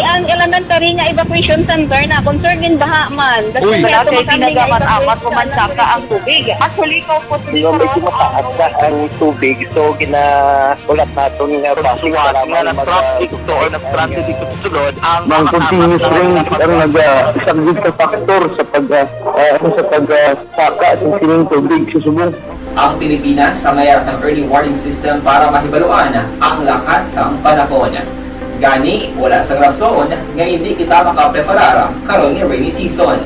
Speaker 6: Ang elementary nga evacuation center na concerned din baha man.
Speaker 1: Uy.
Speaker 6: Kaya pinagaman-amat pumansaka ang tubig. Actually, ko po
Speaker 5: Medyo mataas na ang tubig. So, ginaulat natin nga pasuwag nga ng traffic to or nag-traffic dito sa sulod. Ang continuous rain ang nag-isang sa factor sa pagsaka ng sining tubig sa subong.
Speaker 16: Ang Pilipinas sa mayroon sa early warning system para mahibaluan ang lakat sa panahon. Gani, wala sa rason nga hindi kita makapreparar karon ni rainy season.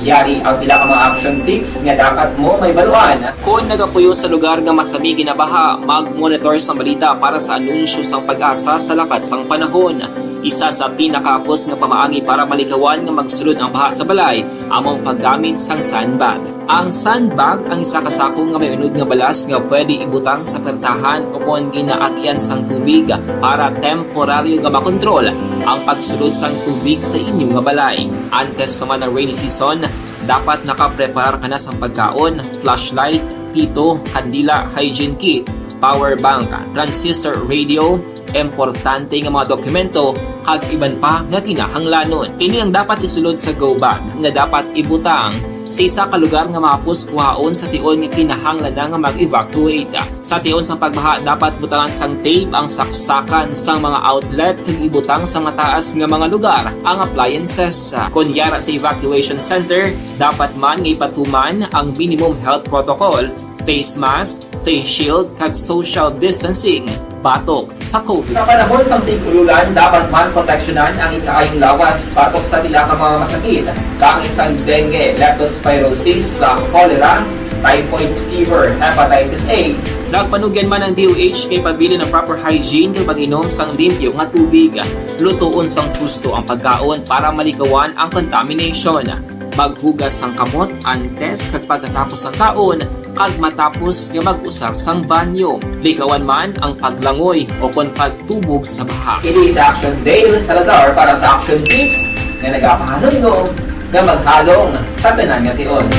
Speaker 16: Yari ang pila ka mga action tips nga dapat mo may baluan. Kung nagapuyo sa lugar nga masabi ginabaha, mag-monitor sa balita para sa anunsyo sang pag-asa sa lakat sang panahon. Isa sa pinakapos nga pamaagi para malikawan nga magsulod ang baha sa balay, among paggamit sang sandbag. Ang sandbag ang isa ka sako nga may unod nga balas nga pwede ibutang sa pertahan o kung ginaagyan sang tubig para temporaryo nga makontrol ang pagsulod sang tubig sa inyong nga balay. Antes naman ng rainy season, dapat nakapreparar ka na sang pagkaon, flashlight, pito, kandila, hygiene kit, power bank, transistor radio, importante nga mga dokumento kag iban pa nga kinahanglanon. Ini ang dapat isulod sa go bag nga dapat ibutang sa isa ka lugar nga mapus kuhaon sa tion nga kinahanglan nga mag-evacuate. Sa tion sa pagbaha dapat butangan sang tape ang saksakan sang mga outlet kag ibutang sa mataas nga mga lugar ang appliances. Kunyara sa evacuation center, dapat man nga ipatuman ang minimum health protocol, face mask, face shield kag social distancing. Batok sa COVID. Sa panahon sa tig-ululan, dapat man proteksyonan ang ikaayong lawas batok sa pila ka mga masakit. Kang isang dengue, leptospirosis, cholera, typhoid fever, hepatitis A. Nagpanugyan man ang DOH kay pabili ng proper hygiene kay pag-inom sang limpyo nga tubig. Lutuon sang gusto ang pagkaon para malikawan ang contamination. Maghugas sang kamot antes kag pagkatapos ang kaon kag matapos nga mag-usar sang banyo. Likawan man ang paglangoy o kon pagtubog sa baha. Kini sa Action Dale Salazar para sa Action Tips nga nagapahanundong nga maghalong sa tanan nga tion.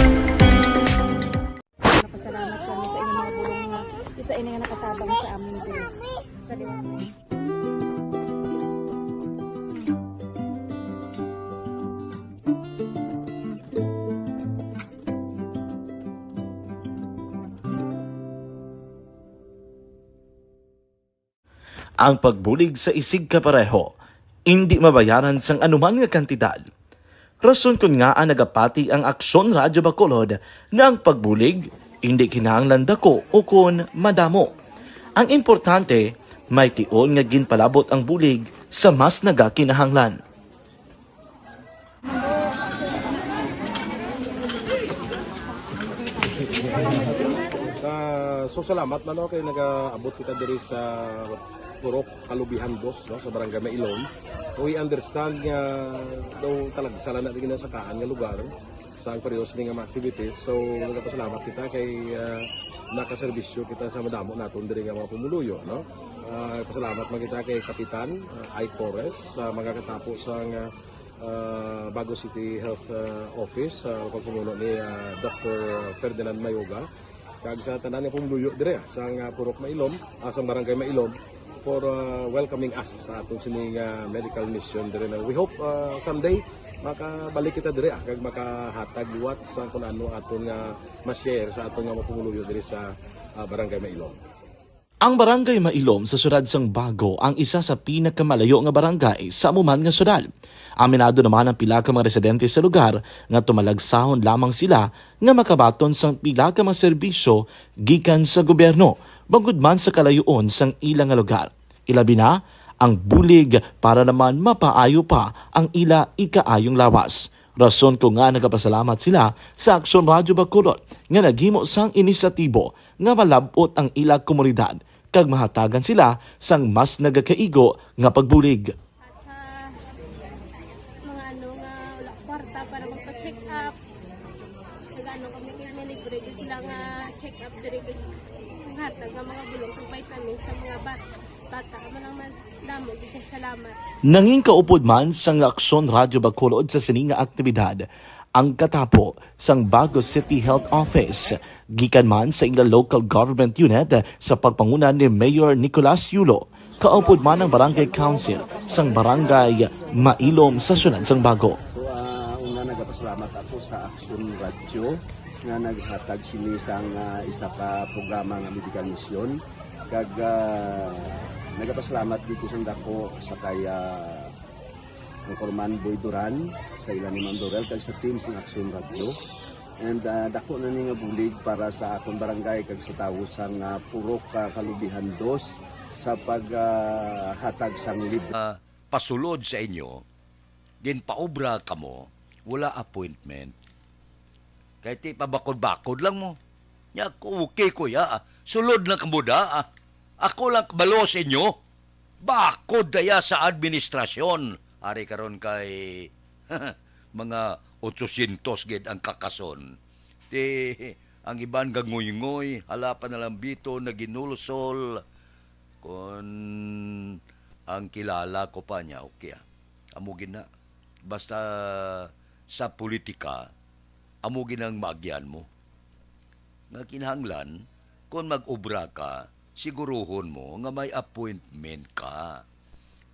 Speaker 6: Napasalamat kami sa inyong mga bulong nga isa ini nga nakatabang sa amin din. Sa diwang.
Speaker 7: Ang pagbulig sa isig kapareho, hindi mabayaran sang anuman nga kantidad. Rason kun nga nagapati ang Aksyon Radyo Bacolod nga ang pagbulig, hindi kinahanglan dako o kun madamo. Ang importante, may tion nga ginpalabot ang bulig sa mas nagakinahanglan.
Speaker 17: So salamat man kay nagaabot kita diri sa Purok Kalubihan Boss sa Barangay Mailom. We understand nga daw talaga sala na din sa kaan nga lugar sa periyos ni nga activities. So nagapasalamat kita kay nakaserbisyo kita sa madamo naton diri nga mga pumuluyo, no. Pasalamat man kita kay Kapitan I. Torres sa magkakatapos sang Bago City Health Office sa pagpumuno ni Dr. Ferdinand Mayoga kag sa tanan nga pumuluyo dire sa Purok Mailom, sa Barangay Mailom for welcoming us sa atong sining medical mission dire. We hope someday makabalik kita dire kag makahatag liwat sa kun ano aton nga ma-share sa atong nga mapumuluyo dire sa Barangay Mailom.
Speaker 7: Ang Barangay Mailom sa syudad sang Bago ang isa sa pinakamalayo nga barangay sa amuman nga syudad. Aminado naman ang pila ka mga residente sa lugar nga tumalagsahon lamang sila nga makabaton sang pila ka mga serbisyo gikan sa gobyerno bangod man sa kalayuon sang ilang nga lugar. Ilabi na ang bulig para naman mapaayo pa ang ila ikaayong lawas. Rason ko nga nagapasalamat sila sa Aksyon Radyo Bacolod nga naghimo sang inisyatibo nga malabot ang ila komunidad kag mahatagan sila sang mas nagakaigo nga pagbulig.
Speaker 8: Mga ano nga wala kwarta para magpa-check up. Kag ano kami libre sila nga check up mga bulong kung vitamin sa mga bata. Manang damo, di salamat.
Speaker 7: Nanging kaupod man sang Aksyon Radyo Bacolod sa sininga aktibidad ang katapo sang Bago City Health Office gikan man sa ila local government unit sa pagpanguna ni Mayor Nicolas Yulo. Kaupod man ang Barangay Council sang Barangay Mailom sa syudad sang Bago.
Speaker 18: So una nagapasalamat ako sa Aksyon Radyo nga naghatag sini sang isa ka programa nga medical mission kag nagapasalamat dito sa dako sa kaya ang Corman Boy Duran sa ilan ni Ma'am Dorel kag sa team sa Aksyon Radio and dako na ni nga bulig para sa akong barangay kag sa tawo sang Purok Kalubihan 2 sa paghatag sang libre.
Speaker 2: Pasulod sa inyo, din paobra ka mo, wala appointment. Kahit pabakod-bakod lang mo. Ya, okay kuya, sulod na kamuda. Ako lang kabalo sa inyo. Bakod daya sa administrasyon. Ari karon kay mga 800 gid ang kakason. Ang iban gangoy-ngoy, hala pa na lang bito na ginulsol. Kung ang kilala ko pa niya, okay amugin na. Basta sa politika, amugin ang maagyan mo. Nga kinahanglan, kung mag-obra ka, siguruhon mo nga may appointment ka.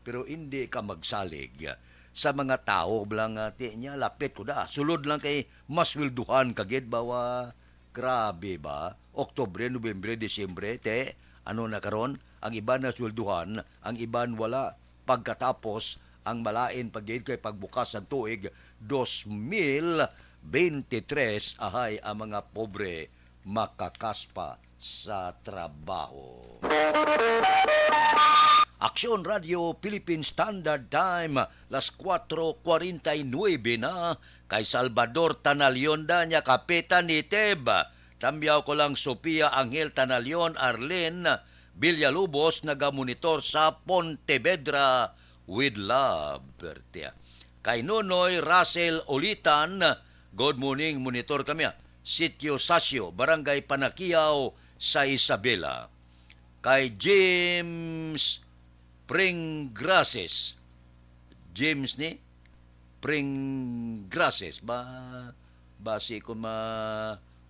Speaker 2: Pero hindi ka magsalig sa mga tao blang niya, lapit ko da. Sulod lang kay mas wilduhan kagid bawa. Grabe ba? Oktubre, Nobyembre, Disyembre, ano na karon? Ang iban na swelduhan, ang iban wala. Pagkatapos, ang malain pagigid kay pagbukas ng tuig, 2023, ahay ang mga pobre makakaspa sa trabaho. Aksyon Radio Philippine Standard Time, las 4:49 na, kay Salvador Tanalion da niya kapitan ni Teb. Tamyaw ko lang Sofia Angel Tanalion, Arlene Villalobos, nagamonitor sa Pontevedra with love. Kay Nonoy Russell Ulitan, good morning, monitor kami. Sitio Sasio, Barangay Panakiaw sa Isabela. Kay James Pringgrases. James ni Pringgrases. Basi ko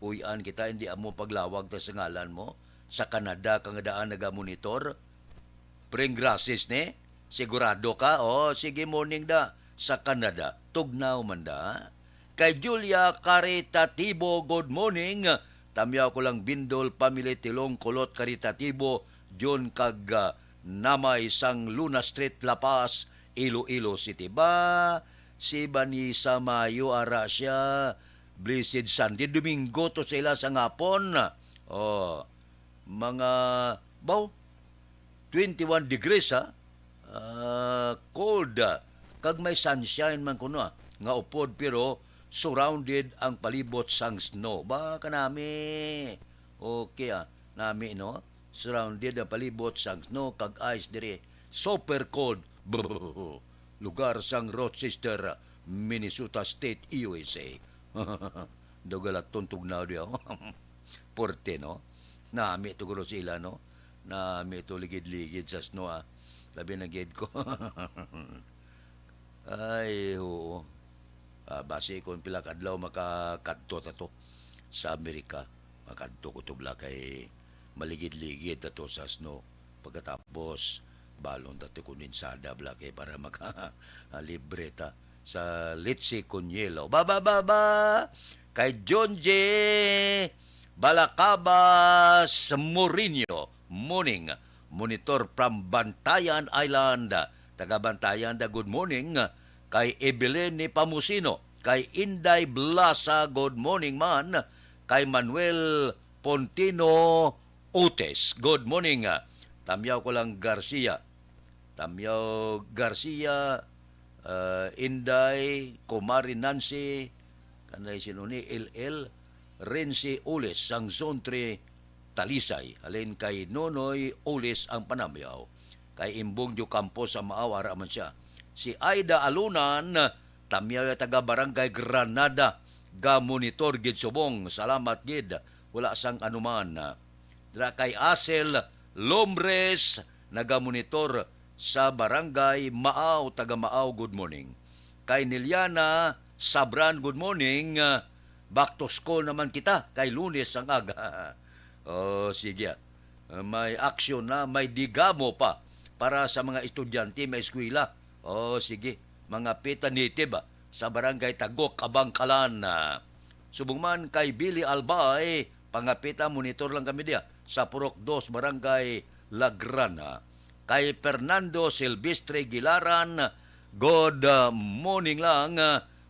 Speaker 2: uyan kita, hindi amo paglawag ta sa ngalan mo. Sa Canada kang daan nagamonitor. Pringgrases ni? Sigurado ka? Sige morning da. Sa Canada. Tugnaw man da. Kay Julia Caritatibo, good morning. Tamyaw ko lang Bindol, Family Tilong, Kulot, Caritatibo, John kag Namay, sang Luna Street, La Paz, Iloilo City. Si Banisa Mayo, ara siya, Blessed Sunday, Domingo to sila sa ngapon. Mga 21 degrees cold kag may sunshine man kuno nga upod pero surrounded ang palibot sang snow kanami okay nami no surrounded ang palibot sang snow kag ice dire super cold lugar sang Rochester, Minnesota State, USA. Dogalaton tugnaw diyo. Porte no nami to guro sila no nami to ligid-ligid sa snow labi na gid ko. Ay oo base kon pila kadlaw makakadto tato sa Amerika makadto ko tubla kay maligid-ligid tato sa snow pagkatapos balon tato kondensada bla kay para maka libre ta sa Litsi Cunyelo. Kay John J. Balacabas Morinho, morning. Monitor from Bantayan Island. Taga Bantayan, good morning. Kay Evelyn ni Pamusino. Kay Inday Blasa, good morning man. Kay Manuel Pontino Utes, good morning. Tamyaw ko lang Garcia. Inday, Kumari Nancy, kanay sinuni, LL, Renzi Ules, sang Zone 3, Talisay. Alin kay Nonoy Ules ang Panamyaw. Kay Imbong Dio Campos sa Maawara man siya. Si Aida Alunan, tamyaw taga Barangay Granada, ga monitor gid subong. Salamat gid. Wala sang anuman. dira kay Asel Lombres, nagamonitor sa barangay Maaw, taga Maaw, good morning. Kay Niliana Sabran, good morning. Back to school naman kita, kay Lunes ang aga. Oh, sige. May aksyon na, may digamo pa para sa mga estudyante, may eskwela. Oh, sige. Mga pita native sa barangay Tagok, Kabangkalan. Subong man kay Billy Albay, pangapita, monitor lang kami diya sa Purok 2, barangay Lagrana. Kay Fernando Silvestre Gilaran, good morning lang.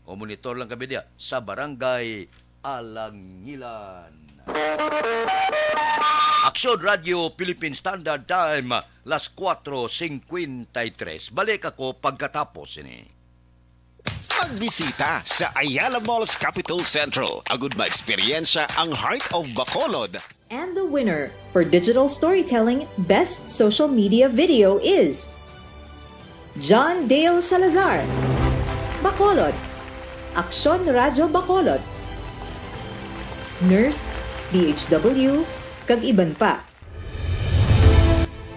Speaker 2: O monitor lang kami diya sa barangay Alangilan. Aksyon Radio Philippine Standard Time, las 4:53. Balik ako pagkatapos ini.
Speaker 19: Magbisita sa Ayala Malls Capital Central. Agud ma-eksperyensya ang Heart of Bacolod.
Speaker 10: And the winner for Digital Storytelling Best Social Media Video is John Dale Salazar, Bacolod, Aksyon Radio Bacolod, Nurse, DHW, kag iban pa.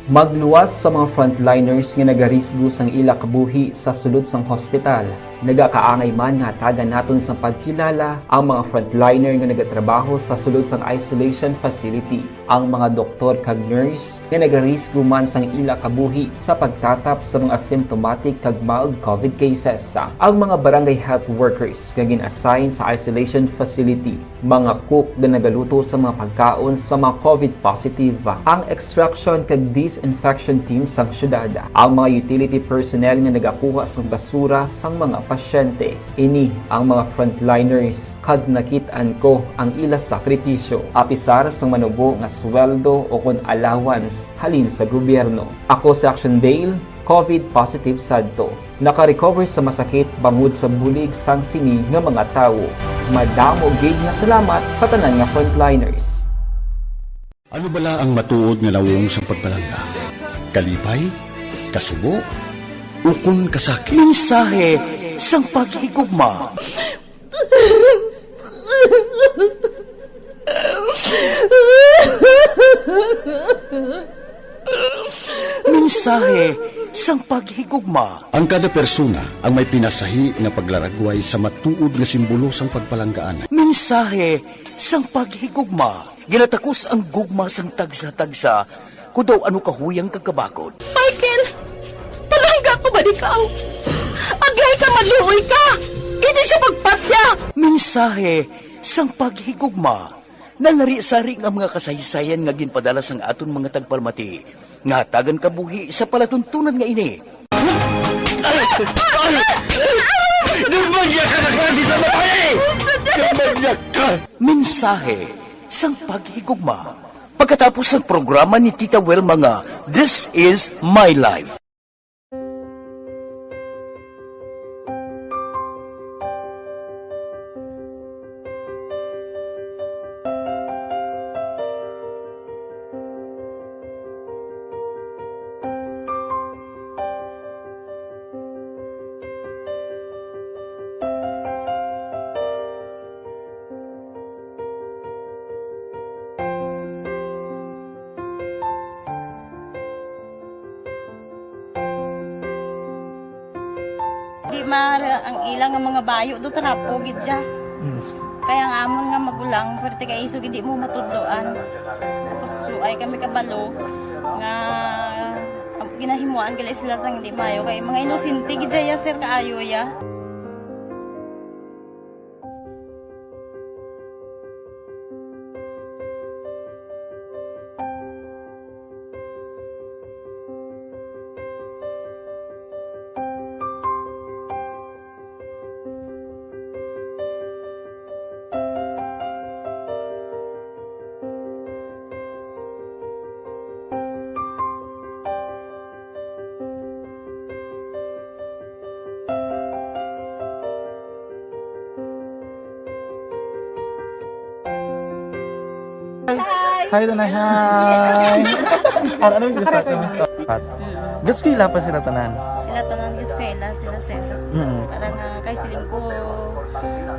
Speaker 20: Magluwas sa mga frontliners nga nagarisgo sang ila kabuhi sa sulod sang hospital. Nagakaangay man nga tagan naton sa pagkilala ang mga frontliner nga nagatrabaho sa sulod sang isolation facility. Ang mga doktor kag nurse nga nagarisgo man sang ila kabuhi sa pagtatap sa mga symptomatic kag mild COVID cases. Ang mga barangay health workers nga gin-assign sa isolation facility, mga cook nga nagaluto sa mga pagkaon sa mga COVID positive. Ang extraction kag disinfection team sang syudad, ang mga utility personnel nga nagakuha sang basura sang mga pasyente. Ini ang mga frontliners kad nakitaan ko ang ila sakripisyo apisar sang manubo nga sweldo o kun allowance halin sa gobyerno. Ako si Action Dale, COVID positive sadto. Naka-recover sa masakit bangod sa bulig sang sini nga mga tawo. Madamo gig na salamat sa tanan nga frontliners.
Speaker 21: Ano bala ang matuod nga lawong sa pagpalangga? Kalipay? Kasubo? Ukon kasakit?
Speaker 3: Mensahe sang paghigugma. Mensahe sang paghigugma.
Speaker 21: Ang kada persona ang may pinasahi nga paglaragway sa matuod nga simbolo sang pagpalanggaan.
Speaker 3: Mensahe sang paghigugma. Ginatakos ang gugma sang tagsa-tagsa kung daw ano kahuyang kagkabakod.
Speaker 22: Michael! Palangga ko ba ikaw? Agay ka, maluoy ka! Hindi siya pagpatya!
Speaker 3: Mensahe sang paghigugma. Nalari-sari ang mga kasaysayan nga ginpadala sang aton mga tagpalmati. Nga tagan kabuhi sa palatuntunan nga ini.
Speaker 22: Dumagya ka na klase sa babae!
Speaker 3: Dumagya ka! Mensahe sang paghigugma. Pagkatapos ng programa ni Tita Welma nga, This is My Life.
Speaker 8: Di mara ang ilang nga mga bayo do trapo gid siya. Kaya nga amon nga magulang perti kay isog hindi mo matudloan. Tapos ay kami kabalo nga ginahimuan gali sila sang hindi mayo kay mga inosente gid ya sir kaayo ya.
Speaker 23: Hi, Tanay. Hi. Ano yung gusto?
Speaker 9: Gaspila pa sila tanan.
Speaker 8: Sila tanan eskwela, sila sir. Parang kay siling ko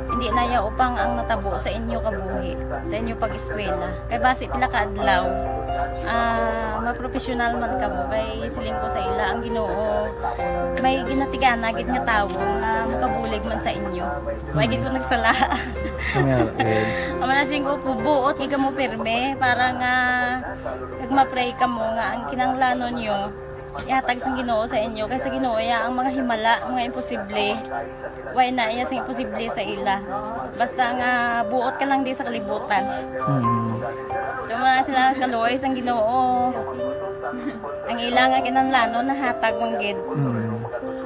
Speaker 8: hindi na ya upang ang natabo sa inyo kabuhi, sa inyo pag-eskwela. Kay base pila ka adlaw. Maprofessional man ka mo kay siling ko sa ila ang Ginoo. May ginatigana gid nga tawo nga makabulig man sa inyo. Way gid ko nagsala. Amanasing ko pubuot nga mo pirme para nga kag ma-pray ka mo nga ang kinanglanon nyo ihatag sang Ginoo sa inyo kay sa Ginoo ya ang mga himala, mga imposible. Way na iya sing imposible sa ila. Basta nga buot ka lang di sa kalibutan. Tuma sila kaluoy sang Ginoo. Ang ila nga kinanglanon nahatag mong gid.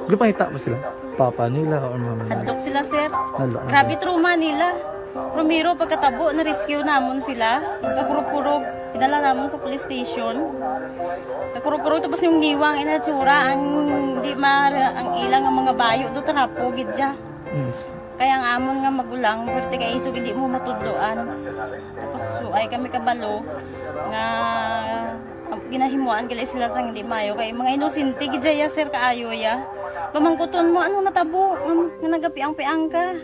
Speaker 9: Gipangita ba sila? Papa nila o mama nila?
Speaker 8: Hadlok sila sir.
Speaker 9: Hadlok.
Speaker 8: Grabe trauma nila. Primero pagkatabo na-rescue namon sila. Pagkakurog-kurog, idala namon sa police station. Pagkurog-kurog tapos yung giwang inatsura ang di ang ilang nga mga bayo do trapo gidya. Kaya ang amon nga magulang, pwede ka isog hindi mo matudloan. Tapos ay kami kabalo nga ginahimuan gali sila sang hindi mayo kay mga inosente gidya sir kaayo ya. Pamangkuton mo ano natabo nga nagapiang-piang ka.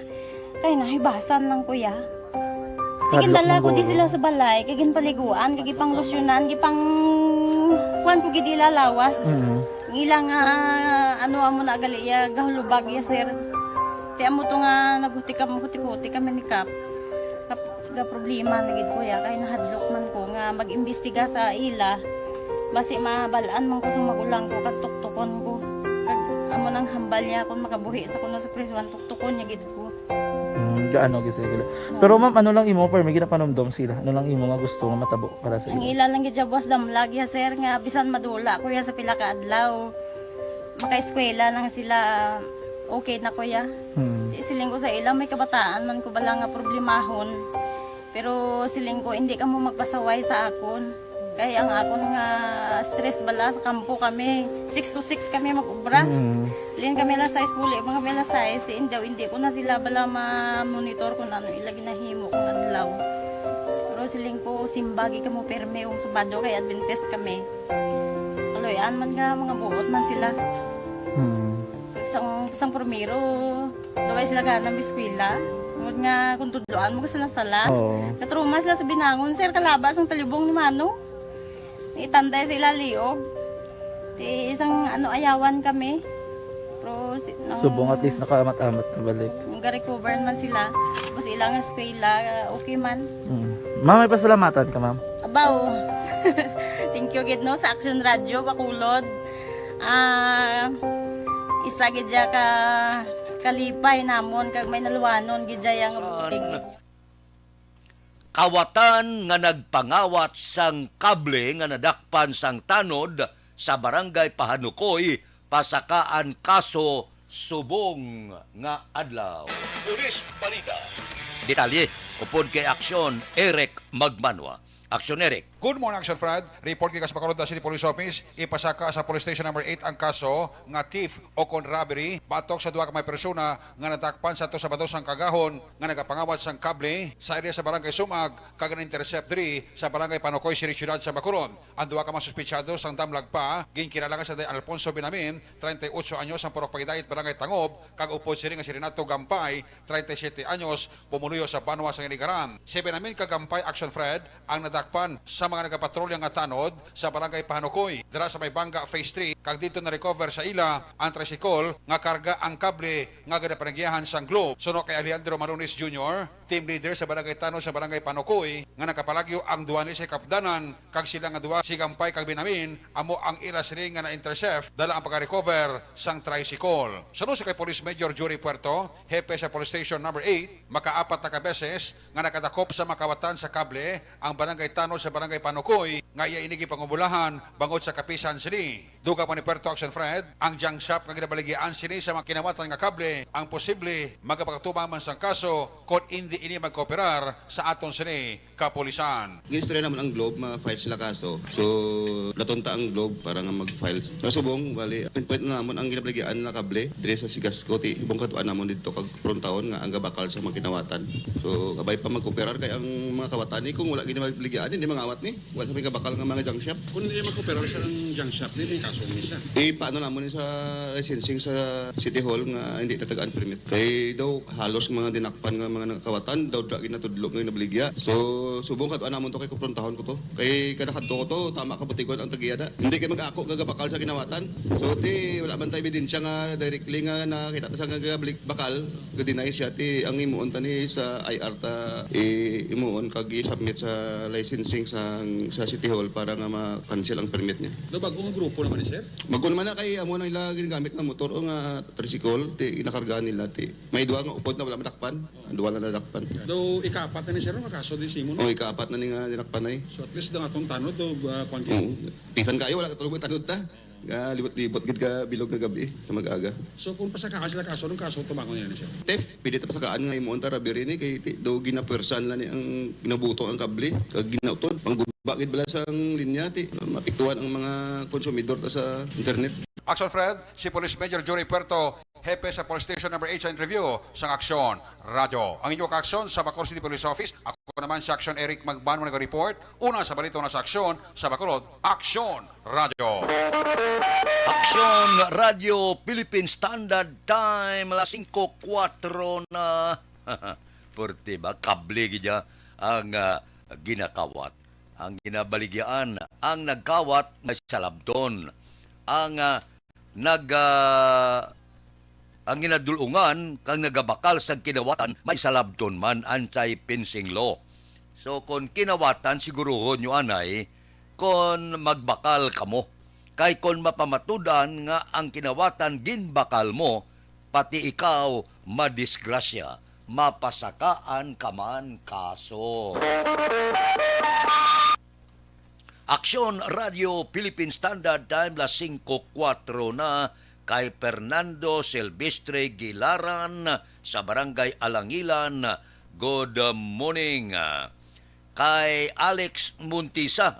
Speaker 8: Kay nahibasan lang kuya. Kagindala ko di sila sa balay, kagin paliguan, kagi pang losyunan, kagi pang kuan ko gid ilalawas. Ilang ano amo na gali ya gahulubag ya sir. Kaya mo to nga naguti kami ni Kap. Ga problema na gid kuya kay nahadlok man ko nga mag-imbestiga sa ila. Basi mabalaan man ko sa magulang ko kag tuktukon ko. Kag amo nang hambal niya kun makabuhi sa kuno sa prison tuktukon niya gid ko.
Speaker 9: Gaano gid sila. Pero ma'am, ano lang imo per may ginapanomdom sila? Ano lang imo nga gusto nga matabo para sa
Speaker 8: Ang
Speaker 9: ila?
Speaker 8: ila lang gid jabwas damlag ya sir nga bisan madula kuya sa pila ka adlaw. Maka-eskwela lang sila okay na kuya. Siling ko sa ila may kabataan man ko bala nga problemahon. Pero siling ko hindi ka mo magpasaway sa akon. Kaya ang akon nga stress bala sa kampo kami. 6 to 6 kami mag-ubra. Liyan kami la size puli, mga kami la size. Hindi ko na sila bala ma-monitor kung ano ila ginahimo kung adlaw. Pero siling ko simbagi ka mo perme yung subado kay Adventist kami. Kaloyan man nga mga buot man sila. Isang primero, daway sila ka ng biskwila. Ngod nga kung tudloan mo sila sala. Katruma sila sa binangon. Sir, kalabas ang talibong ni Mano. Itanday sa ila liog. Isang ayawan kami. Pero
Speaker 9: Subong at least nakaamat-amat na balik.
Speaker 8: Ga-recover man sila. Tapos ilang eskwela, okay man.
Speaker 9: Ma'am, may pasalamatan ka ma'am?
Speaker 8: Abaw. Thank you gid no sa Action Radio Bacolod. Isa gid ka kalipay namon kag may naluwanon gid yang
Speaker 2: kawatan nga nagpangawat sang kable nga nadakpan sang tanod sa barangay Pahanukoy, pasakaan kaso subong nga adlaw. Pulis Balita. Detalye, upod kay Aksyon, Eric Magmanwa. Aksyon, Eric.
Speaker 11: Good morning, Action Fred. Report kay Bacolod City Police Office. Ipasaka sa Police Station number 8 ang kaso nga thief o kon robbery. Batok sa duha ka may persona nga natakpan sa sa bato sang kagahon nga nagapangawat sang kable sa area sa barangay Sumag kag na-intercept diri sa barangay Panukoy, Ciudad sa Bacolod. Ang duha ka masuspitsado sang damlag pa ginkinala sa Alfonso Binamin, 38 anyos ang purok pagidait barangay Tangob kag upod siri nga si Renato Gampay, 37 anyos pumuluyo sa Banwa sa Iligaran. Si Binamin kag Gampay, Action Fred, ang nadakpan sa mga nagapatrolya nga tanod sa barangay Pahanukoy. Dira sa may Banga Phase 3, kag dito na-recover sa ila ang tricycle nga karga ang kable nga ganapanagyahan sang globe. Suno kay Alejandro Marones Jr., team leader sa barangay Tanod sa barangay Panukoy, nga nakapalagyo ang duwa ni sa kapdanan, kag sila nga duwa si Gampay kag Binamin, amo ang ilas ring nga na-intercept, dala ang pagka-recover sang tricycle. Suno sa kay Police Major Jury Puerto, hepe sa Police Station number 8, makaapat na kabeses nga nakadakop sa makawatan sa kable ang barangay Tanod sa barangay Panukoy nga iya inigi pangubulahan bangot sa kapisan sini. Duga pa ni Puerto Action Fred, ang junk shop nga ginabaligyan sini sa mga kinawatan nga kable ang posible magapagtubang man sang kaso kung hindi ini magkooperar sa aton sini kapulisan.
Speaker 23: Ginistorya naman ang Globe, ma-file sila kaso. So,
Speaker 4: patunta ang Globe para nga mag-file. Nasubong, bali, pinpoint na namon ang ginabaligyan na kable, dire sa Sigasco, ti ibong katuan namon dito kag prontaon nga ang gabakal sa mga kinawatan. So, kabay pa mag-cooperar kay ang mga kawatan ni, kung wala ginabaligyan, hindi mga awat ni, wala sa may gabakal nga mga junk shop.
Speaker 11: Kung hindi mag-cooperar siya ng junk shop, hindi may kaso niya.
Speaker 4: Paano namon sa licensing sa City Hall nga hindi natagaan permit. Kay daw halos mga dinakpan nga mga nakawatan, daw ginatudlog nga nabaligya. So, subong katuan namon to kay kuprontahon ko to. Kay kada kadto ko to, tama ka putikon ang tagiyada. Hindi kay mag-ako gagabakal sa kinawatan. So ti wala man tay ebidensya nga directly nga nakita ta sa bakal, ga-deny siya ti ang imuon tani sa IR ta imuon kag i-submit sa licensing sa City Hall para nga ma-cancel ang permit niya.
Speaker 11: Do bagong grupo naman ni sir?
Speaker 4: Magkon man na kay amo na ila ginagamit nga motor o nga tricycle ti inakargaan nila ti. May duwa nga upod na wala madakpan, duwa na nadakpan.
Speaker 11: Do ikaapat na ni sir nga kaso di Simon.
Speaker 4: O ikaapat na ni nga dinakpan ay.
Speaker 11: So at least nga atong tanod do kwan
Speaker 4: Pisan kayo wala katulog tanod ta. Libot-libot gid ka bilog nga gabi sa mag-aga.
Speaker 11: So kung pasaka sila kaso nung kaso tumangon nila siya.
Speaker 4: Tef, pwede ta pasakaan nga imo ta rabiri ni kay do ginapersan la ni ang ginabuto ang kable kag ginautod pangguba gid bala sang linya ti mapiktuhan ang mga konsumidor ta sa internet.
Speaker 11: Action Fred, si Police Major Jory Puerto, Hepe sa Police Station number 8 sa interview sa Aksyon Radyo. Ang inyong aksyon sa Bacolod City Police Office. Ako naman si Aksyon Eric Magban mo nag-report. Una sa balito na sa Aksyon sa Bacolod, Aksyon Radyo.
Speaker 2: Aksyon Radio Philippine Standard Time, alas 5:04 na. Porte ba, kable gidya ang ginakawat. Ang ginabaligyan, ang nagkawat na salabton. Ang ang ginadulungan kang nagabakal sa kinawatan may salabton man anti-fencing law. So kung kinawatan siguruhon nyo anay kung magbakal kamo. Kay kung mapamatudan nga ang kinawatan ginbakal mo, pati ikaw madisgrasya, mapasakaan ka man kaso. Aksyon Radio Philippine Standard Time, las 5:04 na, kay Fernando Silvestre Gilaran sa Barangay Alangilan. Good morning. Kay Alex Muntisa,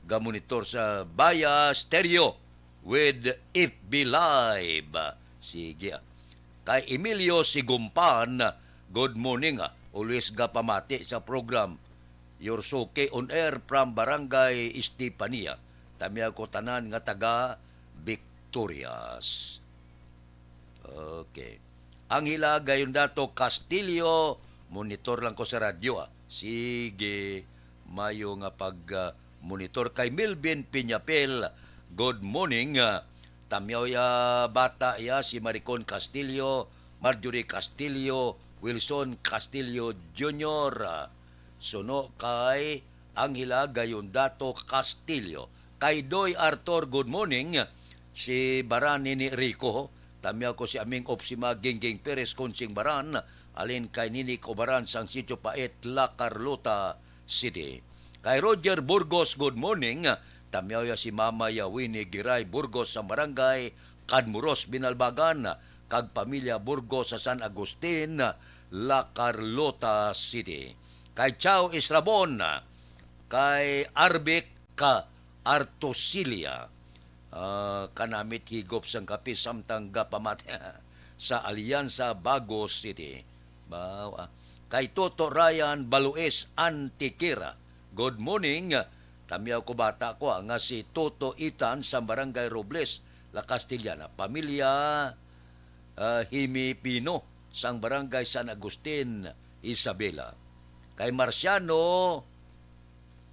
Speaker 2: gamonitor sa Baya Stereo with FB Live. Sige. Kay Emilio Sigumpan, good morning. Always gapamati sa program. Your Suke on air from Barangay Estepania. Tami ako tanan nga taga Victorias. Okay. Ang hilagay yung dato Castillo, monitor lang ko sa radyo. Sige, mayo nga pag-monitor kay Melvin Piñapel. Good morning. Tamyaw ya bata ya si Maricon Castillo, Marjorie Castillo, Wilson Castillo Jr. Suno kay Angela Gayondato Castillo. Kay Doy Arthur, good morning. Si Baran ni Rico, tamyaw ko si aming Opsima Gingging Perez Konsing Baran, alin kay Ninik Obaran sang Sitio Paet, La Carlota City. Kay Roger Burgos, good morning. Tamyaw ya si Mama Yawini Giray Burgos sa Barangay Kadmuros, Binalbagan, kag pamilya Burgos sa San Agustin, La Carlota City. Kay Chao Estrabon, kay Arbik ka Artosilia, kanamit higop sang kapi samtang gapamat sa Alianza Bago City. Kay Toto Ryan Balues Antikira, good morning. Tamiyaw ko bata ko nga si Toto Itan sa Barangay Robles, La Castillana. Pamilya Himi Pino sang Barangay San Agustin, Isabela. Kay Marciano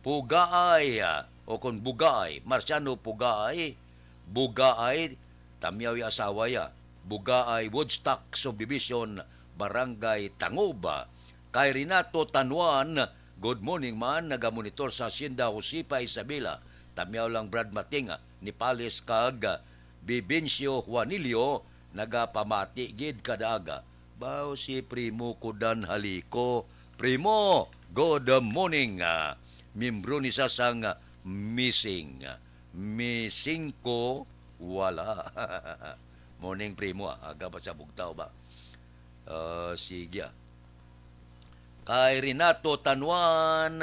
Speaker 2: Pugaay, o kung Bugaay, Marciano Pugaay, Bugaay, tamyaw yung asawa ya, Bugaay Woodstock Subdivision, Barangay Tangoba. Kay Renato Tanuan, good morning man, nagamonitor sa Hacienda Josipa, Isabela. Tamyaw lang Brad Matinga, ni Pales kag Bibencio Juanilio, nagapamati gid kadaaga. Bao si Primo Kudan Haliko. Primo, good morning. Membro ni sasang missing. Missing ko, wala. Morning, Primo. Aga ba sa bugtaw ba? Sige. Kay Renato Tanuan,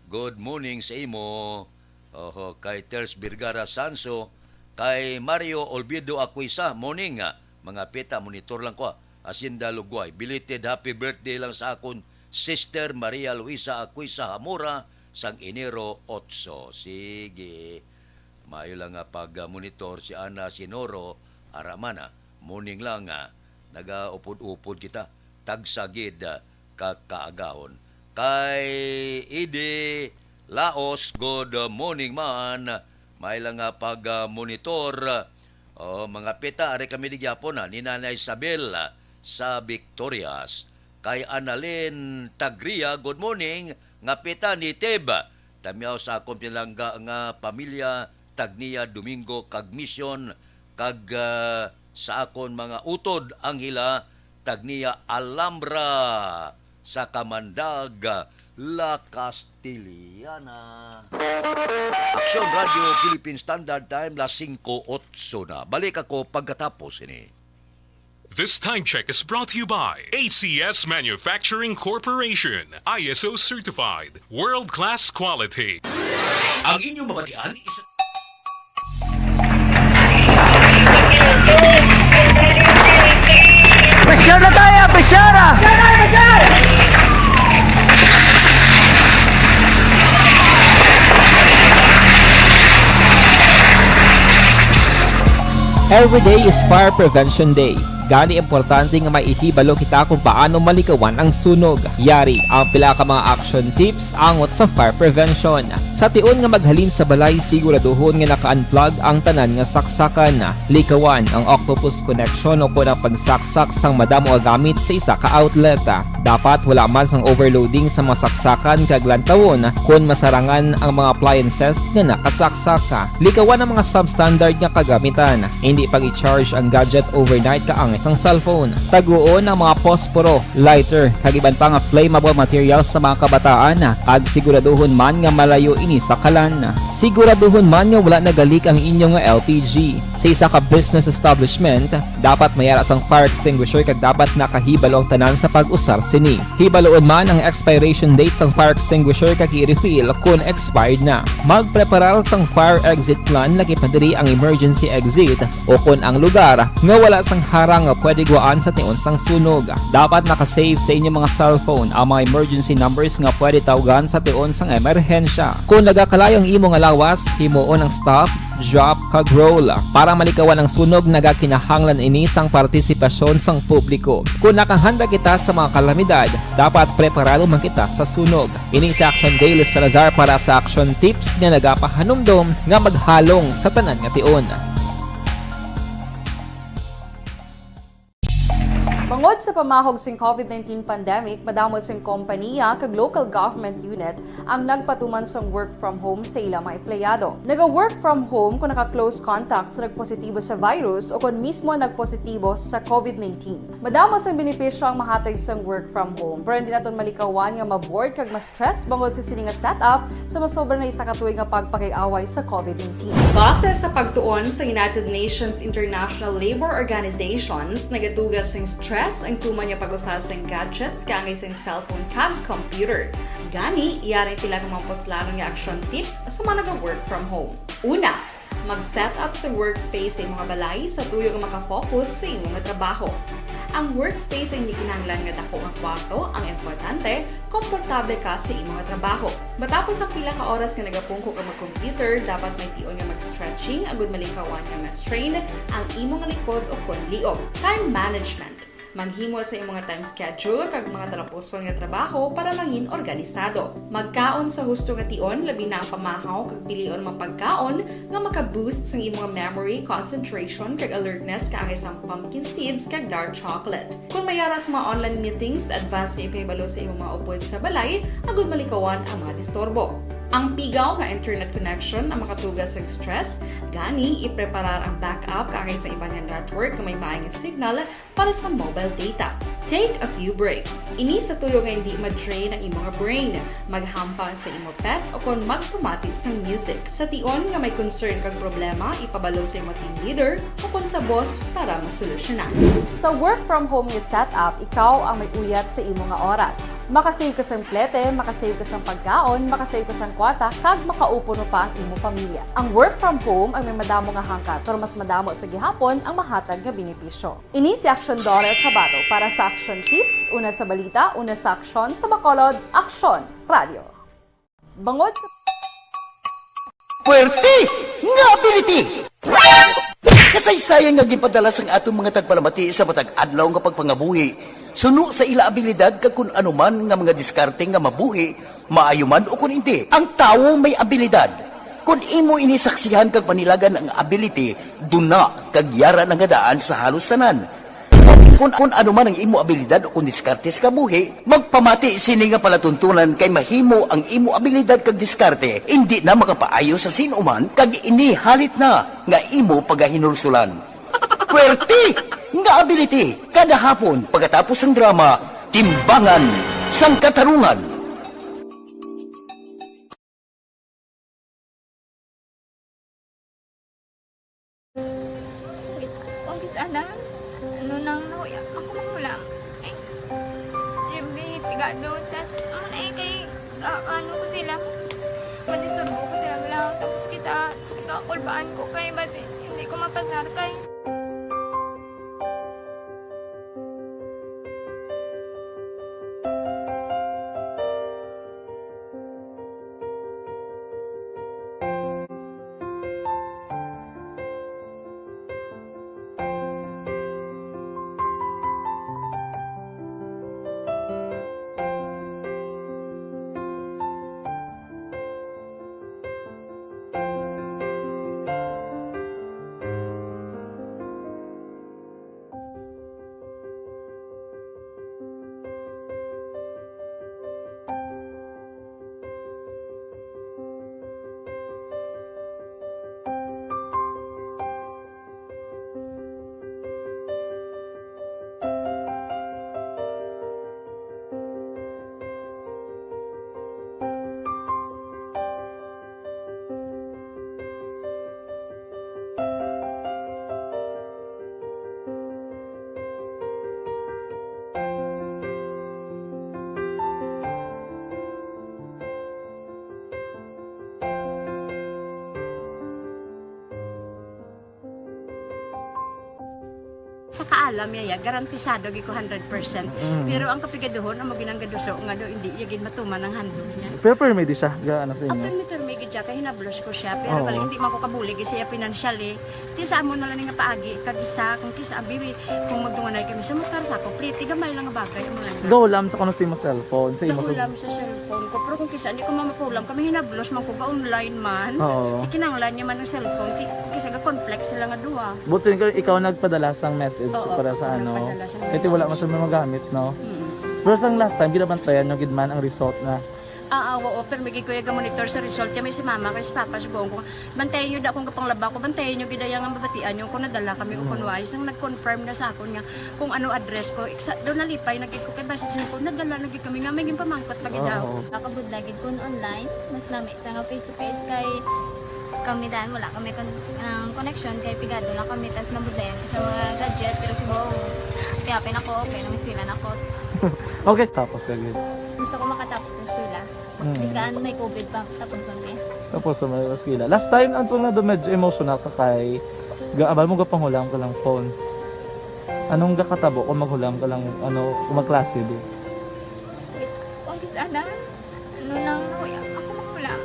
Speaker 2: good morning sa imo. Oho, kay Ters Vergara Sanso, kay Mario Olvido Aquisa, morning mga pita, monitor lang ko. Asinda Lugway, belated happy birthday lang sa akon Sister Maria Luisa Aquisa Hamura sang Enero 8. Sige, maayo lang pag-monitor si Ana Sinoro Aramana. Morning lang naga-upod-upod kita. Tagsagid kakaagahon. Kay Ide Laos, good morning man. May lang pag-monitor. Mga pita, ari kami di Gyapon ni Nanay Isabel sa Victorias. Kay Annalyn Tagria, good morning. Nga pita ni Teb. Tamiyaw sa akong pinalangga nga pamilya Tagnia Domingo kag mission kag sa akon mga utod ang hila Tagnia Alhambra sa Kamandag, La Castiliana. Aksyon Radio Philippine Standard Time, las 5:08 na. Balik ako pagkatapos ini.
Speaker 12: This time check is brought to you by ACS Manufacturing Corporation, ISO certified, world-class quality.
Speaker 1: Ang inyong mabatian is...
Speaker 15: Pressure na tayo! Pressure!
Speaker 20: Every day is Fire Prevention Day. Gani importante nga maihibalo kita kung paano malikawan ang sunog. Yari ang pila ka mga action tips angot sa fire prevention. Sa tion nga maghalin sa balay, siguraduhon nga naka-unplug ang tanan nga saksakan. Likawan ang octopus connection o kung ang pagsaksak sang madamo gamit sa isa ka outlet. Dapat wala man sang overloading sa mga saksakan kag lantawon kung masarangan ang mga appliances nga nakasaksaka. Likawan ang mga substandard nga kagamitan. Hindi pag i-charge ang gadget overnight kaang isang cellphone. Taguon ang mga posporo, lighter, kag iban pa nga flammable materials sa mga kabataan. Ag siguraduhon man nga malayo ini sa kalan. Siguraduhon man nga wala nagalik ang inyong LPG. Sa isa ka business establishment, dapat mayara sang fire extinguisher kag dapat nakahibalo ang tanan sa pag-usar sini. Hibaloon man ang expiration date sang fire extinguisher kag i-refill kung expired na. Magpreparar sang fire exit plan lagi pa diri ang emergency exit o kung ang lugar nga wala sang harang nga pwede guaan sa tion sang sunog. Dapat nakasave sa inyong mga cellphone ang mga emergency numbers nga pwede tawagan sa tion sang emerhensya. Kung nagakalayo ang imong alawas, himuon ang stop, drop, kag roll. Para malikawan ang sunog, nagakinahanglan ini sang partisipasyon sang publiko. Kung nakahanda kita sa mga kalamidad, dapat preparado man kita sa sunog. Ini sa Action Daily Salazar para sa action tips nga nagapahanumdom nga maghalong sa tanan nga tion.
Speaker 13: Bangod sa pamahog sing COVID-19 pandemic, madamo sing kompanya kag local government unit ang nagpatuman sang work from home sa ilang mga empleyado. Naga-work from home kung naka-close contact sa nagpositibo sa virus o kung mismo nagpositibo sa COVID-19. Madamo sang benepisyo ang mahatag sang work from home, pero hindi naton malikawan nga maboard kag ma-stress bangod sa sini nga setup sa masobra na isa ka tuig nga pagpakiaway sa COVID-19. Base sa pagtuon sa United Nations International Labour Organizations, nagatugas sing stress ang tuman niya pag-usar sa gadgets kangay sa cellphone kag computer. Gani, iyaring tila ng mga poslanong nga action tips sa mga nag-work from home. Una, mag-set up sa workspace sa mga balay sa tuyo nga makafocus sa imong trabaho. Ang workspace ay hindi kinahanglan nga dako ang kwarto, ang importante, komportable ka sa imong trabaho. Matapos ang pila ka oras nga nagapungko ka mag-computer, dapat may tion nga mag-stretching agud malikawan nga ma-strain ang imong likod o kon liog. Time management. Maghimo sa imong time schedule kag mga talapuson nga trabaho para mangin organisado. Magkaon sa husto nga tion, labi na ang pamahaw kag pilion mang pagkaon nga maka-boost sa imong memory, concentration kag alertness kaangay sang pumpkin seeds kag dark chocolate. Kung mayaras mga online meetings, advance na ipahibalo sa imong mga upod sa balay, agud malikawan ang mga disturbo. Ang pigaw nga internet connection ang makatugas sa stress, gani ipreparar ang backup kaangay sa ibang network na may maayong signal para sa mobile data. Take a few breaks. Ini sa tuyo nga hindi ma-drain ang imong brain. Maghampang sa imong pet o kung magpumatid sa music. Sa tion nga may concern kag problema, ipabalo sa imong team leader o kung sa boss para masolusyonan. Sa work from home nga setup, ikaw ang may uyat sa imong nga oras. Makasave ka sa plete, makasave ka sa pagkaon, makasave ka sa kwarta kag makaupo no pa ang imo pamilya. Ang work from home ay may madamo nga hangkat pero mas madamo sa gihapon ang mahatag nga benepisyo. Ini si Action Daughter Cabato para sa Action Tips, una sa balita, una sa aksyon sa Bacolod, Action Radio. Bangod sa
Speaker 3: Puwerte nga ability! Kasaysayan nga gipadala sang atong mga tagpalamati sa matag adlaw nga pagpangabuhi. Suno sa ila abilidad kag kun anuman nga mga diskarte nga mabuhi, maayo man o kun hindi. Ang tawo may abilidad. Kung imo inisaksihan kag panilagan ang ability, duna kag yara nga daan sa halos tanan. Kung ano man ang imo abilidad o kung diskarte sa kabuhi, magpamati sini nga palatuntunan kay mahimo ang imo abilidad kag diskarte, hindi na makapaayo sa sinuman kag ini halit na nga imo pagahinulsulan. Puwerte nga ability kada hapon pagkatapos ng drama, Timbangan sang Katarungan.
Speaker 5: Sana ano nang nahuya ako magulang ay siyempre pigado tas kay ano ko sila madisurbo ko sila lang tapos kita kakulbaan ko kay basi hindi ko mapasar kay
Speaker 14: sa kaalam yaya garantisado gi ko 100%. Pero ang kapigaduhon ang maginanggaduso nga do hindi yagid matuman ang handog niya.
Speaker 9: Pero permedi siya gaano sa inyo.
Speaker 14: Ang permedi siya kay hinablos ko siya pero bali hindi man ko kabulig siya financially. Ti sa amo na lang nga paagi kag isa kung kisa ang bibi kung magdunganay kami sa motor sa complete gamay lang nga bagay mo lang.
Speaker 9: Gawlam sa kuno sa imo cellphone, sa imo
Speaker 14: Gawlam sa cellphone ko pero kung kisa hindi ko mapulam kami hinablos man ko ga online man. Ikinanglan niya man ang cellphone ti kisa ga complex sila nga duha.
Speaker 9: But so, ikaw nagpadala sang message para sa ano. Kasi wala man siya magamit, no? Pero sang last time, ginabantayan nyo gidman ang result na.
Speaker 14: Oo, pero may kuya ga-monitor sa result. Kaya may si mama, kasi si papa, si buong ko. Bantayan nyo da kung kapanglaba ko, bantayan nyo gidayang ang babatian nyo kung nadala kami o kunwais. Nang nag-confirm na sa ako niya kung ano address ko. Doon nalipay, nagkik ko kay basis ko, nadala nagkik kami nga, may pamangkot lagi daw.
Speaker 5: Kakabud lagi kung online, mas nami sa nga face-to-face kay kami dahil wala kami connection kay pigado lang kami tas nabudlayan sa mga gadget pero si Bong piyapin ako okay na miskilan ako.
Speaker 9: Okay, tapos kagid.
Speaker 5: Gusto ko makatapos sa eskwela. Biskaan may COVID pa tapos ulit.
Speaker 9: Tapos sa may eskwela. Last time ang na do medyo emotional ka kay gaabal mo gapanghulam ka lang phone. Anong gakatabo kung maghulam ka lang ano kung magklase di?
Speaker 5: Kung sana ano nang nahuya ako maghulam.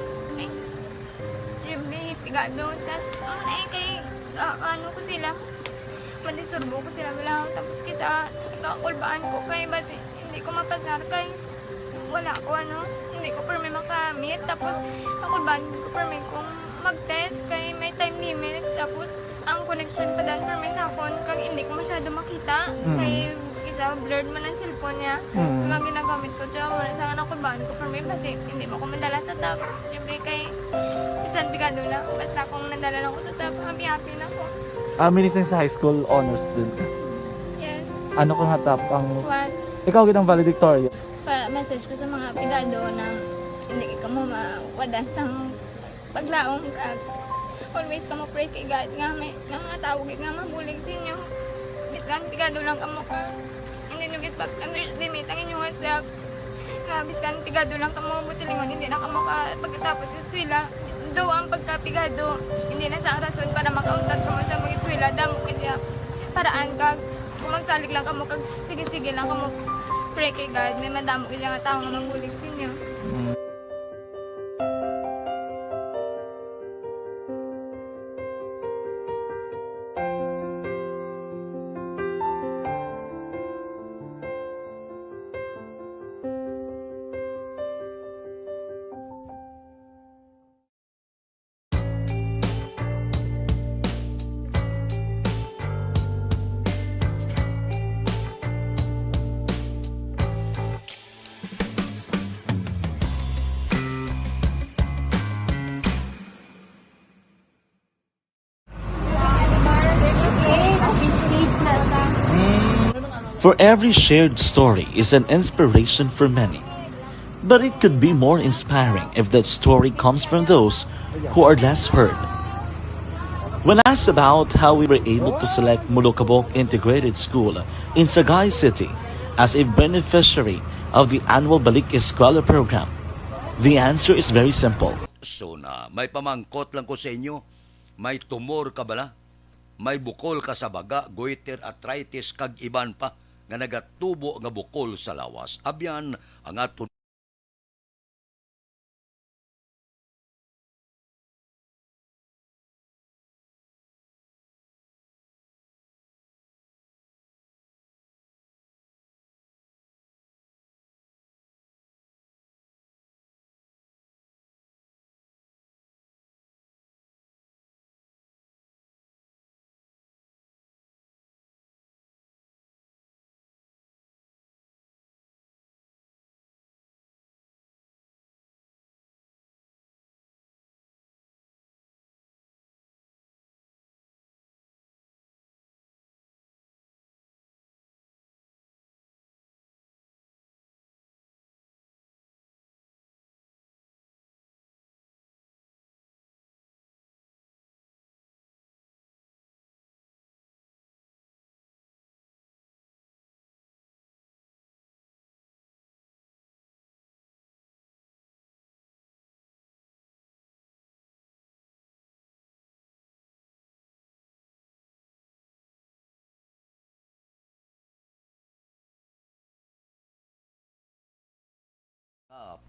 Speaker 5: Pigado, tas kay ano ko sila madisurbo ko sila lang tapos kita kakulbaan ko kay basi hindi ko mapasar kay wala ko ano hindi ko permi makamit tapos kakulbaan ko permi kung mag-test kay may time limit tapos ang connection pa dan permi sa phone kag hindi ko masyado makita kay isa blurred man ang cellphone niya nga ginagamit ko siya wala sa kakulbaan ko permi kasi hindi mo ko madala sa tab siyempre kay isang bigado na. Basta kung nadala lang ko sa top, happy na ako.
Speaker 9: Minising sa high school honors student ka?
Speaker 5: Yes.
Speaker 9: Ano kang hatap ang...
Speaker 5: One.
Speaker 9: Ikaw ginang valedictorian?
Speaker 5: Message ko sa mga pigado na hindi ka mo mawadan sa paglaong kag always ka mo pray kay God nga may mga tawag nga mabulig sa inyo. Biskan pigado lang ka mo ka. Hindi nyo git pag underestimate ang inyong self. nga biskan pigado lang kamo mo silingon hindi na kamo ka pagkatapos sa eskwela do ang pagkapigado hindi na sa rason para makauntat kamo sa mga eskwela damo kaya paraan kag kung magsalig lang kamo kag sige lang kamo pray kay God may madamo kaya nga tao nga mabulig sa inyo.
Speaker 7: For every shared story is an inspiration for many. But it could be more inspiring if that story comes from those who are less heard. When asked about how we were able to select Mulukabok Integrated School in Sagay City as a beneficiary of the annual Balik Eskwela program, the answer is very simple.
Speaker 2: So na, may pamangkot lang ko sa inyo, may tumor ka bala? May bukol ka sa baga, goiter, arthritis, kag iban pa, nga nagatubo nga bukol sa lawas. Abyan, ang aton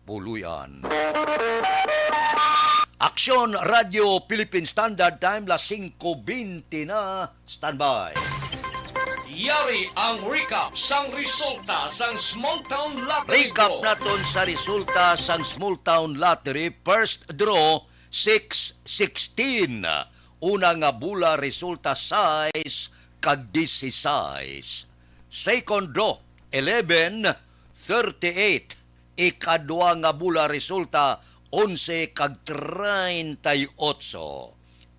Speaker 2: puluyan. Aksyon Radio Philippine Standard Time, las 5:20 na, standby.
Speaker 6: Yari ang recap sang resulta sang Small Town Lottery.
Speaker 2: Recap naton sa resulta sang Small Town Lottery. First draw, 6-16. Una nga bula, resulta 6 kag 16. Second draw, 11-38. Ikadua nga bula, resulta 11 kag 38.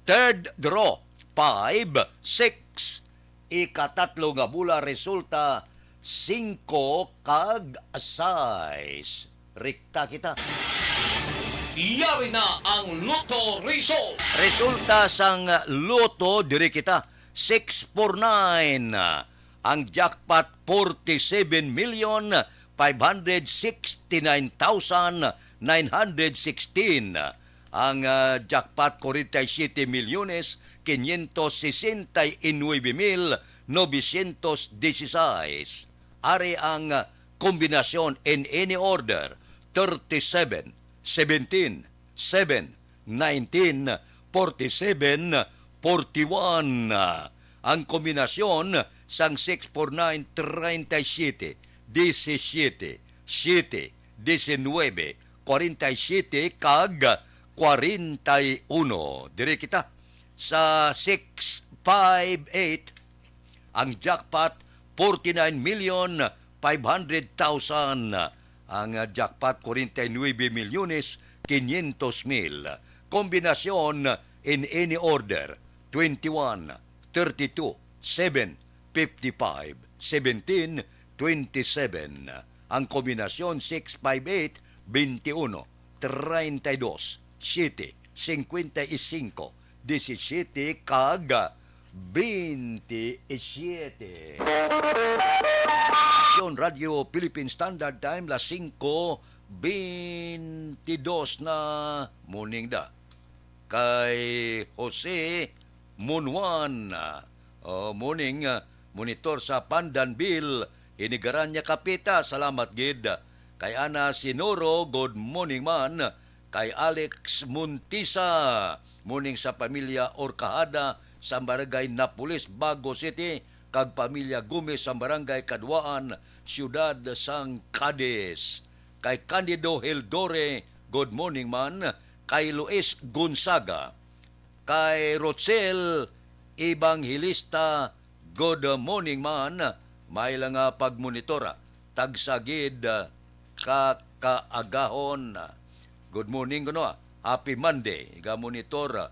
Speaker 2: Third draw, 5-6. Ikatatlo nga bula, resulta 5 kag 6. Rikta kita.
Speaker 6: Yari na ang Lotto result.
Speaker 2: Resulta sang Lotto, diri kita, 649. Ang jackpot, 47,569,916. Ang jackpot, 47 milyones 569,916. Ari ang kombinasyon in any order, 37, 17, 7, 19, 47, 41. Ang kombinasyon sang 649, 37, 17, 7, 19, 47 kag 41. Dire kita sa 658, ang jackpot 49,500,000. Ang jackpot 49,500,000. Kombinasyon in any order, 21, 32, 7, 55, 17, 27. Ang kombinasyon 658, 21, 32, 7, 55, 17 kag 27. Aksyon Radio Philippine Standard Time, las 5:22 na morning da. Kay Jose Munwan, morning, monitor sa Pandanbil, inigaran niya kapita, salamat gid. Kay Ana Sinoro, good morning man. Kay Alex Muntisa, morning sa pamilya Orcahada sa barangay Napolis, Bago City, kag pamilya Gomez sa barangay Kadwaan, Siyudad sang Cadiz. Kay Candido Hildore, good morning man. Kay Luis Gonzaga. Kay Rochelle Evangelista, good morning man. May lang pagmonitora. Tagsagid kaagahon. Good morning kuno. Happy Monday. Iga monitor.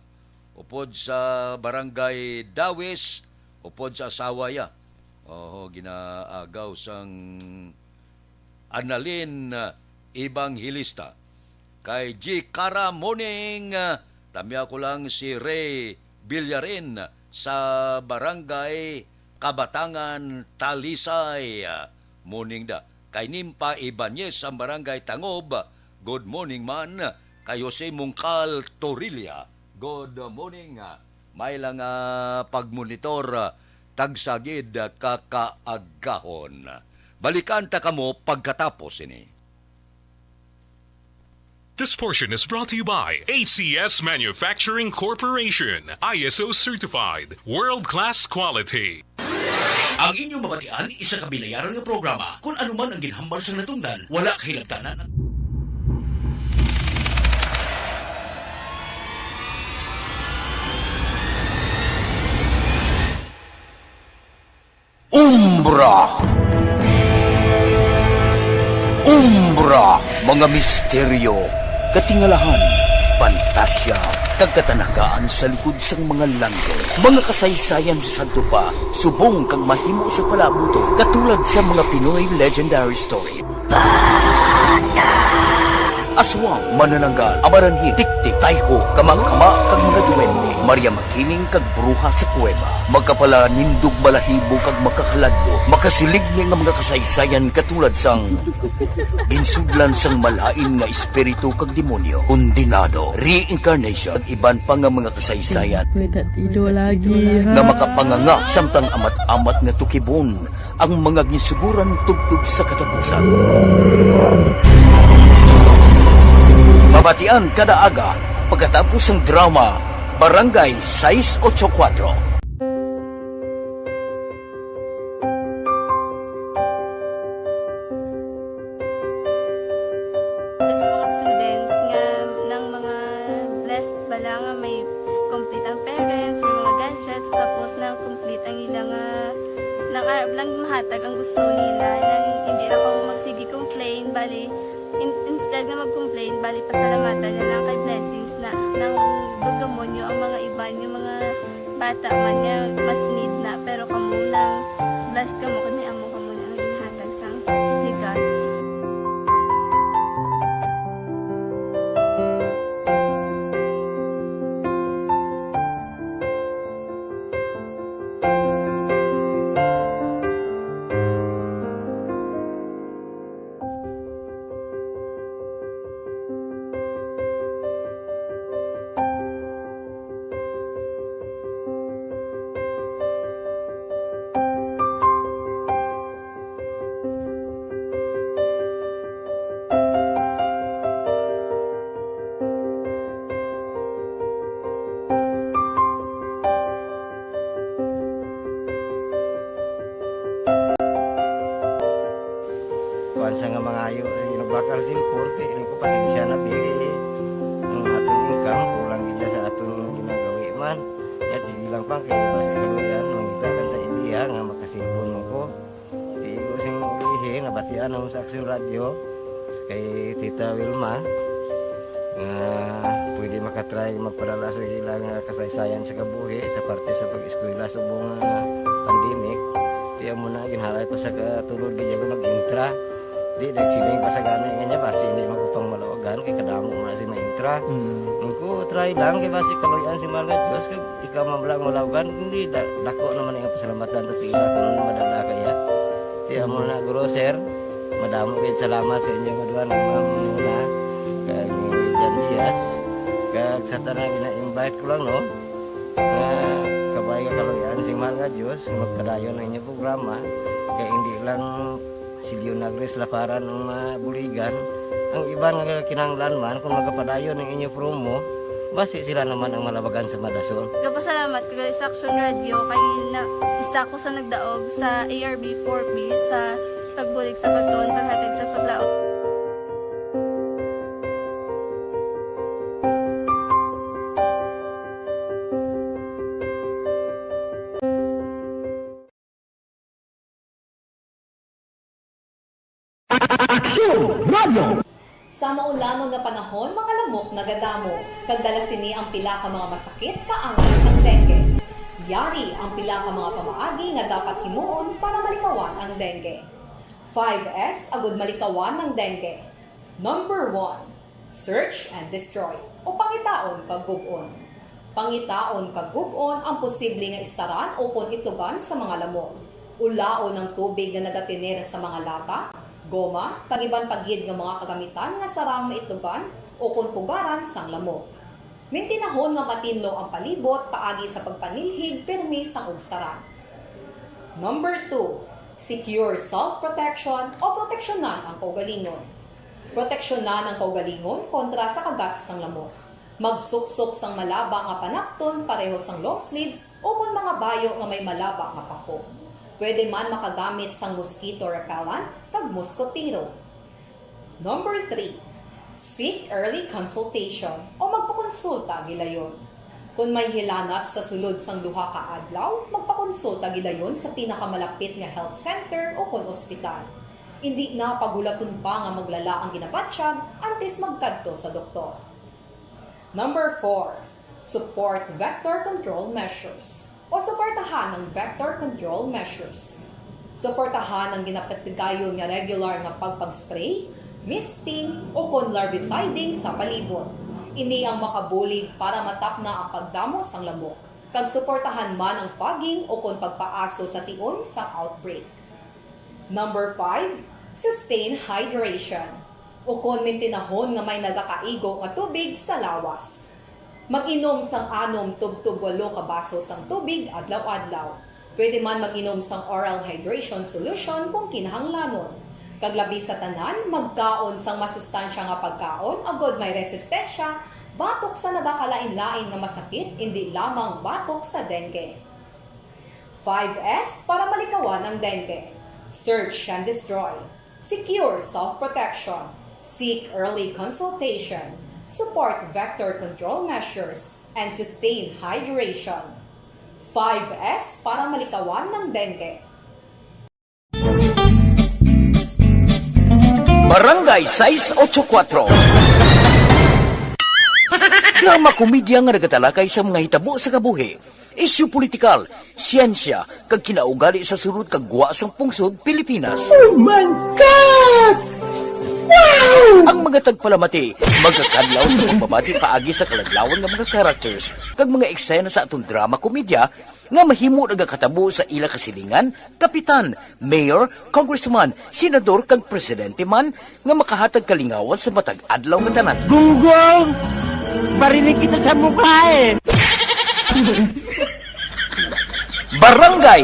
Speaker 2: Upod sa barangay Dawis, upod sa Sawaya. Ginaagaw sang Annalyn Evangelista. Kay G. Cara morning. Tamya ko lang si Ray Villarin sa barangay Kabatangan, Talisay. Morning da. Kay Nimpa Ibanez sa barangay Tangob. Good morning man. Kay Jose Mungkal Torilla. Good morning. May lang pagmonitor tagsagid kakaagahon. Balikan ta kamo pagkatapos ini.
Speaker 12: This portion is brought to you by ACS Manufacturing Corporation, ISO certified, world-class quality.
Speaker 16: Ang inyong mabatian, isa ka binayaran ng programa. Kung anuman ang ginhambal sa natungdan, wala kahilabtanan.
Speaker 3: Umbra, mga misteryo, katingalahan, pantasya, kagkatanagaan sa likod sang mga langit. Mga kasaysayan sa dupa, subong kag mahimo sa palabuto, katulad sa mga Pinoy legendary story. Aswang, manananggal, amaranhit, tiktik, tayho, kamang-kama, kag mga duwende, Maria Makining kag bruha sa kuweba, magkapala nindog balahibo kag makahaladlo, makasilig ni nga mga kasaysayan katulad sang ginsudlan sang malain nga espiritu kag demonyo, kondinado, reincarnation, kag iban pa nga mga kasaysayan nga makapanganga samtang amat-amat nga tukibon ang mga ginsuguran tugtog sa katapusan. Mabatian kada aga pagkatapos ng drama Barangay 684.
Speaker 8: Sa mga students nga ng mga blessed bala nga may complete ang parents, may mga gadgets, tapos na complete ang ilang ng arab lang mahatag ang gusto nila nang hindi na ako magsigi complain, bali instead na mag-complain, bali pasalamatan na lang kay blessings na nang dudumonyo ang mga iba yung mga bata man nga mas need na, pero kamo lang blessed kamo kami amo kamo na ang inhatag sang ni God.
Speaker 17: Sa nga mga ayo sa ginabakal silpor kay ini ko pasensya na pili ang atong income kulang gid sa atong ginagawi man at sige lang pang kay basta kaluyan mangita kan ta idea nga makasilpon mo ko di ko sing ihi nabatian ang sa Aksyon Radio kay Tita Wilma nga pwede makatry magpadala sa ilang kasaysayan sa kabuhi sa parte sa pag-eskwela subong pandemic tiya mo na ginhalay ko sa katulod di ko nag-intra. Di nagsiling pa sa gana nga basi hindi magupang malawagan kay kadamo man si maintra. Ningko try lang kay basi kaloyan si Malga Diyos kay ikaw mablang malawagan hindi dako naman ang pasalamatan ta sa ila kung madala kaya. pagbati amo na grocer. Madamo kay salamat sa inyo madua ng mamuna kay Jan Diaz. Kag sa tanan gina-invite ko lang no. Kabay ka kaloyan sing mahal nga Dios magpadayon ng inyong programa kay hindi lang si Leonagres Laparan ang mabuligan. Ang iba nga kinanglan man kung magpadayon ng inyong promo, basi sila naman ang malabagan sa Madasol.
Speaker 8: Kapasalamat ko sa Action Radio kay na isa ko sa nagdaog sa ARB 4B sa pagbulig sa pagtuon paghatag sa paglaom.
Speaker 15: Action Radio!
Speaker 10: Sa maulamang nga panahon, mga lamok nagadamo. Kagdala sini ang pila ka mga masakit kaangat sa dengue. Yari ang pila ka mga pamaagi nga dapat himuon para malikawan ang dengue. 5S agud malikawan ng dengue. Number 1, search and destroy o pangitaon kag gub-on. Pangitaon kag gub-on ang posible nga istaran o kon itlugan sa mga lamok. Ulaon ng tubig na nagatiner sa mga lata, goma, pagiban pagid nga mga kagamitan nga sarang maitlugan o kung pugaran sang lamok. Mintinahon nga matinlo ang palibot paagi sa pagpanilhig pirmi sang ugsaran. Number 2, secure self-protection o proteksyonan ang kaugalingon. Proteksyonan ang kaugalingon kontra sa kagat sang lamok. Magsuksok sang malaba nga panakton pareho sang long sleeves o kung mga bayo nga may malaba nga pako. Pwede man makagamit sang mosquito repellent kag mosquitero. Number 3, seek early consultation o magpakonsulta gilayon. Kung may hilanat sa sulod sang duha ka adlaw, magpakonsulta gilayon sa pinakamalapit nga health center o kon ospital. Hindi na pagulaton pa nga maglala ang ginabatsyag antes magkadto sa doktor. Number 4, support vector control measures o suportahan ng vector control measures. Suportahan ang ginapatigayon nga regular nga pagpag-spray, misting o kon larviciding sa palibot. Ini ang makabulig para matapna ang pagdamo sang lamok. Kag suportahan man ang fogging o kon pagpaaso sa tion sa outbreak. Number 5, sustain hydration o kon mintinahon nga may nagakaigo nga tubig sa lawas. Mag-inom sang 6 tub-tub 8 ka baso sang tubig adlaw-adlaw. Pwede man mag-inom sang oral hydration solution kung kinahanglanon. Kaglabi sa tanan, magkaon sang masustansya nga pagkaon, agod may resistensya, batok sa nagakalain-lain nga masakit, hindi lamang batok sa dengue. 5S para malikawan ang dengue. Search and destroy. Secure self-protection. Seek early consultation. Support vector control measures, and sustain hydration. 5S para malikawan ng dengue.
Speaker 3: Barangay 684 Drama komedya nga nagatalakay sa mga hitabo sa kabuhi, isyu politikal, siyensya, kag kinaugali sa sulod kag guwa sang pungsod Pilipinas.
Speaker 15: Oh my God! Wow!
Speaker 3: Ang mga tagpalamati, magkakadlaw sa pagbabati paagi sa kalaglawan ng mga characters kag mga eksena sa atong drama komedya nga mahimo nagakatabo sa ila kasilingan, kapitan, mayor, congressman, senador kag presidente man nga makahatag kalingawan sa matag adlaw nga tanan.
Speaker 15: Gunggong! Barinig kita sa mukha eh!
Speaker 3: Barangay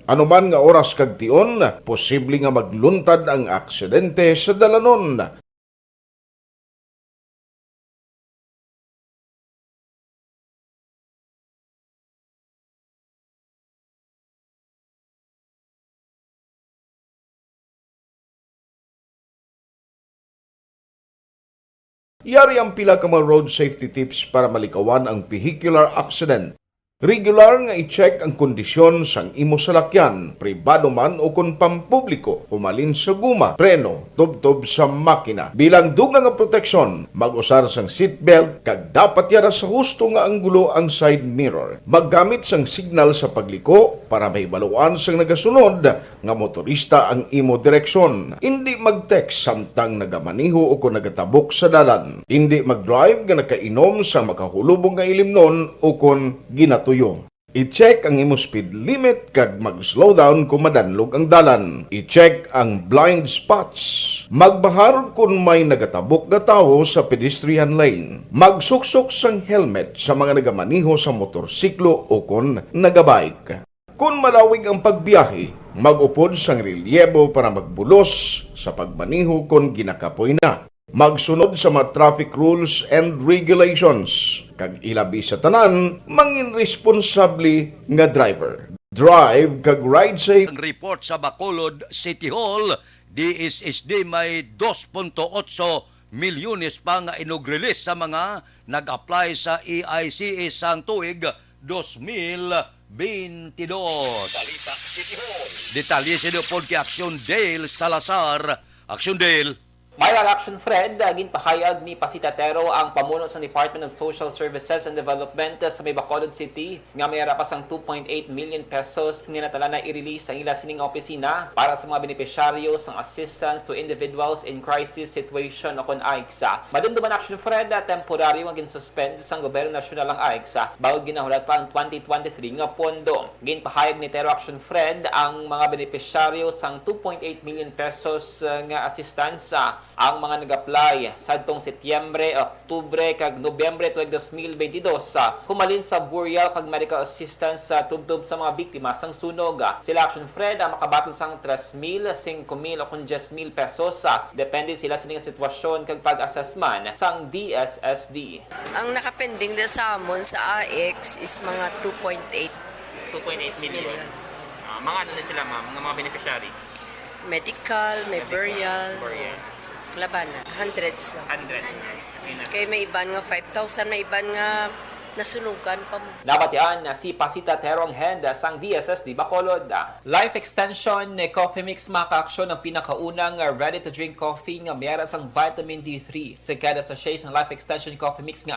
Speaker 18: Anuman nga oras kag tion, posible nga magluntad ang aksidente sa dalanon. Yari ang pila ka mga road safety tips para malikawan ang vehicular accident. Regular nga i-check ang kondisyon sang imo salakyan, pribado man o kung pampubliko, pumalin sa guma, preno, tubtob sa makina. Bilang dugang nga proteksyon, mag-usar sang seatbelt, kag dapat yara sa husto nga anggulo ang side mirror. Maggamit sang signal sa pagliko para mahibaluan sang nagasunod nga motorista ang imo direksyon. Hindi mag-text samtang nagamaniho o kung nagatabok sa dalan. Hindi mag-drive nga nakainom sa makahulubong nga ilimnon o kung ginatuyo. I-check ang imo speed limit kag mag-slow down kung madanlog ang dalan. I-check ang blind spots. Magbahar kung may nagatabok na tao sa pedestrian lane. Magsuksok sang helmet sa mga nagamaniho sa motorsiklo o kung nagabike. Kung malawig ang pagbiyahe, mag-upod sang relyebo para magbulos sa pagmaniho kung ginakapoy na. Magsunod sa mga traffic rules and regulations. Kag ilabi sa tanan, mangin responsable nga driver. Drive kag ride safe.
Speaker 2: Ang report sa Bacolod City Hall, DSSD may 2.8 milyones pa nga inug-release sa mga nag-apply sa EICE sang tuig 2022. Detalye sa pod kay Action Dale Salazar. Action Dale.
Speaker 19: Viral Action Fred, ginpahayag ni Pasitatero ang pamuno sa Department of Social Services and Development sa may Bacolod City nga may rapas ang 2.8 million pesos nga natala na i-release ang ila sining opisina para sa mga beneficiaryo sang assistance to individuals in crisis situation o kon AICSA. Madumduman Action Fred, temporaryo ang ginsuspend sa gobyerno nasyonal ang AICSA bago ginahulat pa ang 2023 nga pondo. Ginpahayag ni Tero Action Fred ang mga beneficiaryo sang 2.8 million pesos nga assistance ang mga nag-apply sadtong Setyembre, Oktubre kag Nobyembre tuig 2022 humalin sa burial kag medical assistance sa tubtob sa mga biktima sang sunog. Sila Action Fred ang makabatol sang 3,000, 5,000 o kung 10,000 pesos depende sila sa ning sitwasyon kag pag-assessment sang DSSD.
Speaker 21: Ang nakapending din sa amon sa AX is mga 2.8
Speaker 23: million. Mga ano na sila ma'am, mga beneficiary?
Speaker 21: Medical, may burial. Labanan, hundreds lang. Kaya may iban nga 5,000, may iban nga nasunugan pa mo.
Speaker 19: Nabatian na si Pasita Terong Hand sang DSSD Bacolod. Life Extension Coffee Mix maka-aksyon ang pinakaunang ready-to-drink coffee nga mayara sang vitamin D3. Sa kada sachet ng Life Extension Coffee Mix nga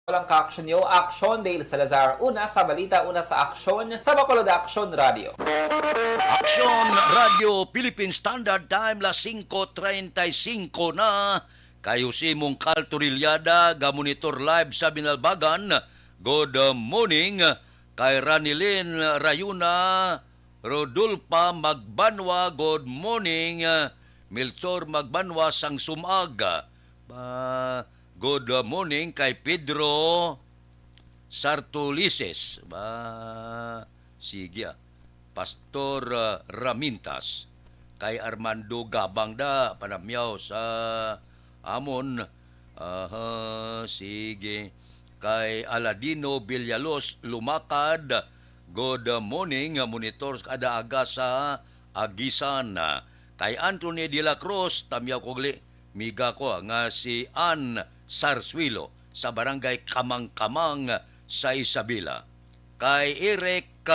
Speaker 19: walang ka-action nyo, Action Dale Salazar. Una sa balita, una sa aksyon sa Bacolod Action Radio.
Speaker 2: Action Radio Philippine Standard Time la 5:35 na. Kayo si mong Kalturilyada, ga-monitor live sa Binalbagan. Good morning. Kay Ranilin Rayuna, Rodulpa Magbanwa, good morning. Milchor Magbanwa sang Sumag. Good morning kay Pedro Sartulises. Sige. Pastor Ramintas. Kay Armando Gabangda, panamyaw sa Amon. Sige. Kay Aladino Villalos Lumakad. Good morning. Monitor kada aga sa Agisan. Kay Anthony de la Cruz, tamyaw kogli. Miga ko nga si Ann Sarswilo sa barangay Kamang-Kamang sa Isabela. Kay Eric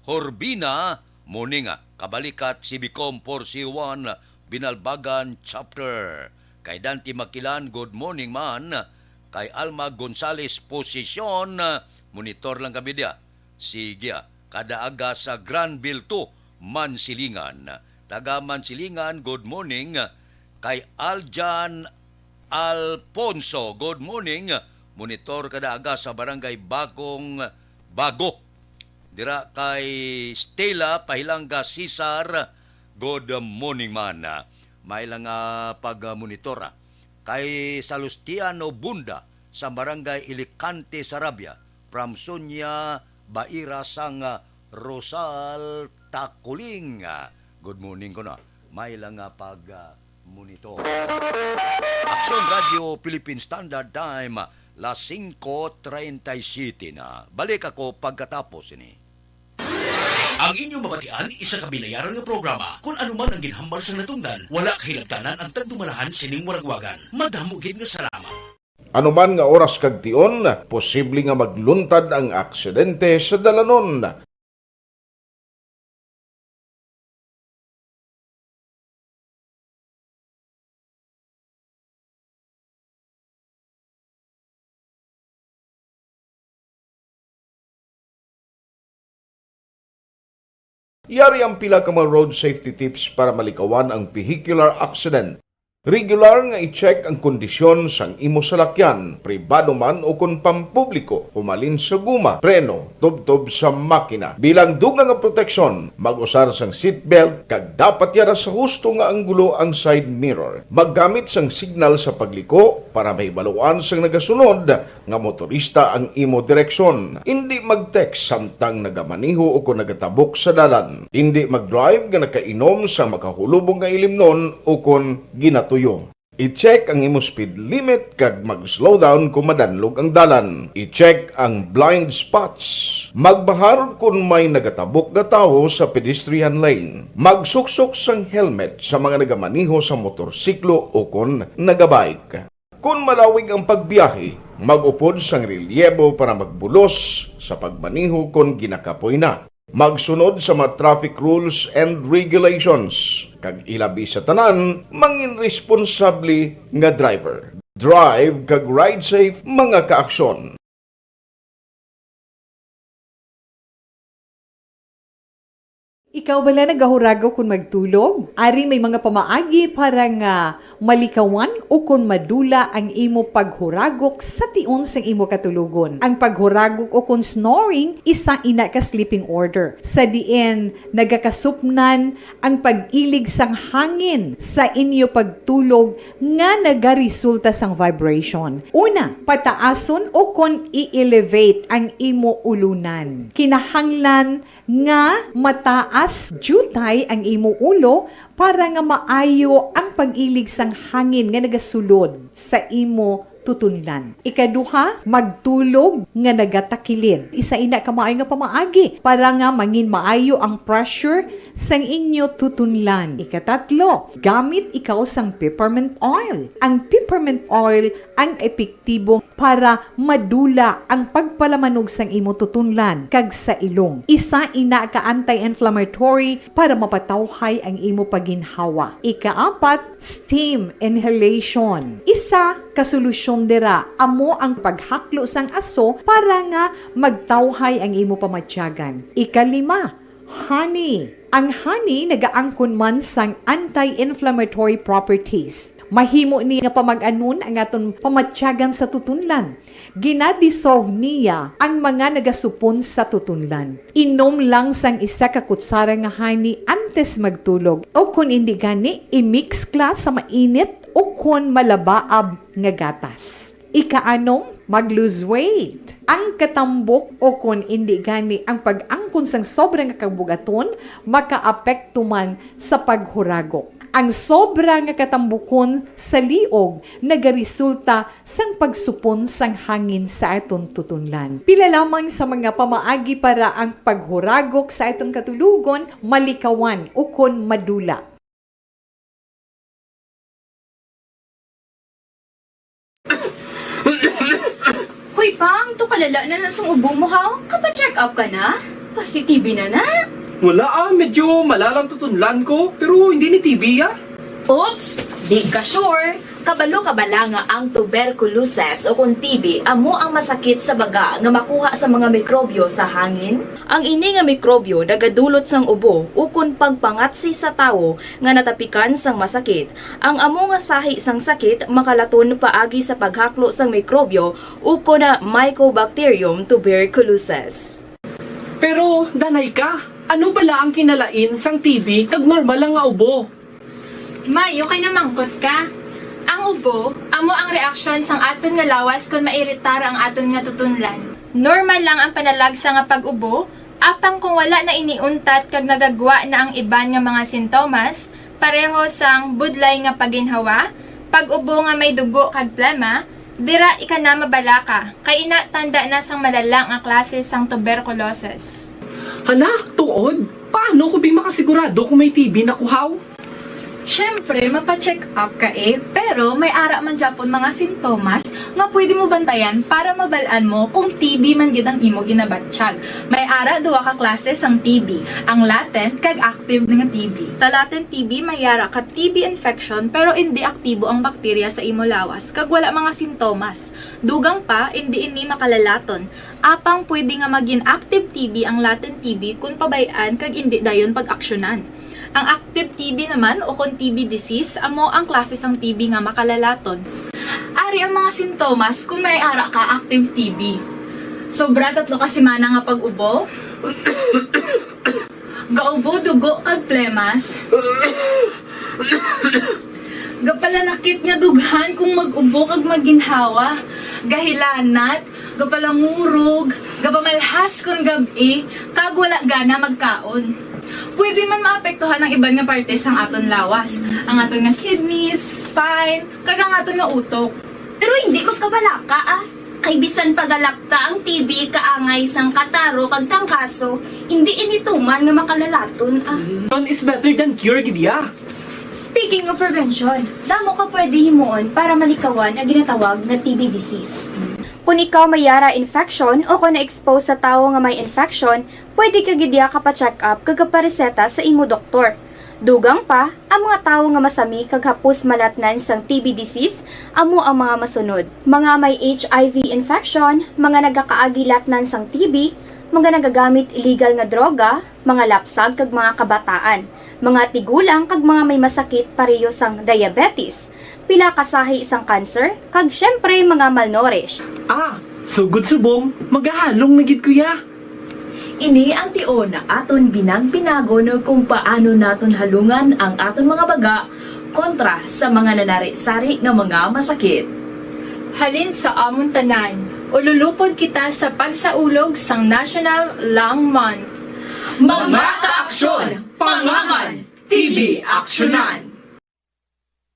Speaker 2: Horbina Moninga, kabalikat si Bicom 4C1 Binalbagan Chapter. Kay Dante Makilan, good morning man. Kay Alma Gonzales Posisyon, monitor lang kami dia. Sige, kada aga sa Granville 2 Mansilingan. Taga Mansilingan, good morning. Kay Aljan Alfonso, good morning. Monitor kada aga sa barangay Bagong Bago. Dira kay Stella Pahilanga Cesar, good morning man. May lang pag-monitor. Kay Salustiano Bunda sa barangay Ilicante, Sarabia, from Sonia Baira sang Rosal Takuling. Good morning ko na. May lang pag monitor. Action Radio Philippine Standard Time, las 5:37 na. Balik ako pagkatapos ini.
Speaker 16: Ang inyong mabatian, isa ka binayaran nga programa. Kung anuman ang ginhambal sa natungdan, wala kahilabtanan ang tagdumalahan sining waragwagan. Madamo gid nga salamat.
Speaker 18: Anuman nga oras kag tion, posible nga magluntad ang aksidente sa dalanon. Yari ang pila ka mga road safety tips para malikawan ang vehicular accident. Regular nga i-check ang kondisyon sang imo salakyan, pribado man o kung pampubliko, humalin sa guma, preno, tubtob sa makina. Bilang dugang nga proteksyon, mag-usar sang seatbelt, kag dapat yara sa husto nga anggulo ang side mirror. Maggamit sang signal sa pagliko para mahibaluan sang nagasunod nga motorista ang imo direksyon. Hindi mag-text samtang nagamaniho o kung nagatabok sa dalan. Hindi mag-drive nga nakainom sa makahulubong nga ilimnon o kung ginato. I-check ang imo speed limit kag mag-slow down kung madanlog ang dalan. I-check ang blind spots. Magbahar kung may nagatabok nga tawo sa pedestrian lane. Magsuksok sang helmet sa mga nagamaniho sa motorsiklo o kung nagabike. Kung malawig ang pagbiyahe, mag-upod sang relyebo para magbulos sa pagmaniho kung ginakapoy na. Magsunod sa mga traffic rules and regulations. Kag ilabi sa tanan, mangin responsable nga driver. Drive kag ride safe mga kaaksyon.
Speaker 4: Ikaw bala nagahuragaw kung magtulog? Ari may mga pamaagi para nga malikawan o kung madula ang imo paghuragok sa tion sang imo katulugon. Ang paghuragok o kung snoring, isa ina ka sleeping order. Sa diin, nagakasupnan ang pag-ilig sang hangin sa inyo pagtulog nga nagaresulta sang vibration. Una, pataason o kung i-elevate ang imo ulunan. Kinahanglan nga mataas jutay ang imo ulo para nga maayo ang pag-ilig sang hangin nga nagasulod sa imo tutunlan. Ikaduha, magtulog nga nagatakilid. Isa ina ka maayo nga pamaagi para nga mangin maayo ang pressure sang inyo tutunlan. Ikatatlo, gamit ikaw sang peppermint oil. Ang peppermint oil ang epektibo para madula ang pagpalamanog sang imo tutunlan kag sa ilong. Isa ina ka anti-inflammatory para mapatawhay ang imo paginhawa. Ikaapat, steam inhalation. Isa ka solusyon dira amo ang paghaklo sang aso para nga magtawhay ang imo pamatyagan. Ikalima, honey. Ang honey nagaangkon man sang anti-inflammatory properties. Mahimo ni nga pamag-anon ang aton pamatyagan sa tutunlan. Ginadissolve niya ang mga nagasupon sa tutunlan. Inom lang sang isa ka kutsara nga honey antes magtulog. O kung hindi gani, i-mix kla sa mainit o kung malabaab nga gatas. Ikaanong, mag-lose weight. Ang katambok o kung hindi gani ang pag-angkon sang sobrang kabugaton, maka-apekto man sa paghuragok. Ang sobra nga katambukon sa liog nagaresulta sang pagsupon sang hangin sa aton tutunlan. Pila lamang sa mga pamaagi para ang paghuragok sa aton katulugon malikawan o kon madula.
Speaker 11: Hoy Pang, to kalala na sa ubo mo ha? Kapa-check up ka na? Positive na na?
Speaker 22: Wala medyo malalang tutunlan ko, pero hindi ni TB
Speaker 11: Oops! Di ka sure. Kabalo kabala nga ang tuberculosis o kung TB amo ang masakit sa baga nga makuha sa mga mikrobyo sa hangin. Ang ini nga mikrobyo nagadulot sang ubo o kung pagpangatsi sa tawo nga natapikan sang masakit. Ang amo nga sahi sang sakit makalaton paagi sa paghaklo sang mikrobyo o kung na Mycobacterium tuberculosis.
Speaker 22: Pero, danay ka, ano bala ang kinalain sang TB kag normal lang nga ubo?
Speaker 24: May, okay na mangkot ka. Ang
Speaker 5: ubo, amo ang reaksyon sang aton nga lawas kung mairitar ang aton nga tutunlan. Normal lang ang panalagsa nga pag-ubo, apang kung wala na iniuntat kag nagagwa na ang iban nga mga sintomas, pareho sang budlay nga paginhawa, pag-ubo nga may dugo kag plema, dira ika na mabalaka, kay ina tanda na sang malalang nga klase sang tuberculosis.
Speaker 22: Hala, tuod? Paano ko makasigurado kung may TB na kuhaw?
Speaker 5: Siyempre, mapacheck up ka pero may ara man Japon mga sintomas nga pwede mo bantayan para mabalaan mo kung TB man gid ang imo ginabatsyag. May ara duwa ka klase sang TB, ang latent kag active nga TB. Ta latent TB may ara ka TB infection pero hindi aktibo ang bakterya sa imo lawas kag wala mga sintomas. Dugang pa hindi makalalaton. Apang pwede nga maging active TB ang latent TB kung pabayaan kag hindi dayon pag-aksyonan. Ang active TB naman o kung TB disease, amo ang klase sang TB nga makalalaton. Ari ang mga sintomas kung may ara ka active TB. Sobra 3 ka semana nga pag-ubo, gaubo, dugo, kag plemas, gapalanakit nga dughan kung mag-ubo kag maginhawa, gahilanat, gapalangurog, gapamalhas kung gabi, kag wala gana magkaon. Pwede man maapektuhan ang iban nga parte sang aton lawas, ang aton nga kidneys, spine, kag ang aton nga utok.
Speaker 1: Pero hindi ko kabalaka Kay bisan pagalakta ang TB kaangay sang kataro kag tangkaso, hindi inituman nga makalalaton
Speaker 22: Prevention is better than cure, gidya.
Speaker 1: Speaking of prevention, damo ka pwede himuon para malikawan ang ginatawag na TB disease. Kung ikaw may yara infection o kung na-expose sa tao nga may infection, pwede ka gidya ka pa-check up kag pareseta sa imo doktor. Dugang pa, ang mga tao nga masami kag hapos malatnan sang TB disease, amo ang mga masunod. Mga may HIV infection, mga nagakaagilatnan sang TB, mga nagagamit illegal nga droga, mga lapsag kag mga kabataan, mga tigulang kag mga may masakit pareho sang diabetes, pila kasahi isang cancer, kag syempre mga malnourished.
Speaker 22: Sugod subong, magahalong nagid kuya.
Speaker 11: Ini ang tion na aton binag-binago no kung paano naton halungan ang aton mga baga kontra sa mga nanari-sari nga mga masakit.
Speaker 5: Halin sa amon tanan, ululupod kita sa pagsaulog sang National Lung Month.
Speaker 11: Mga kaaksyon, pangaman, TB aksyonan.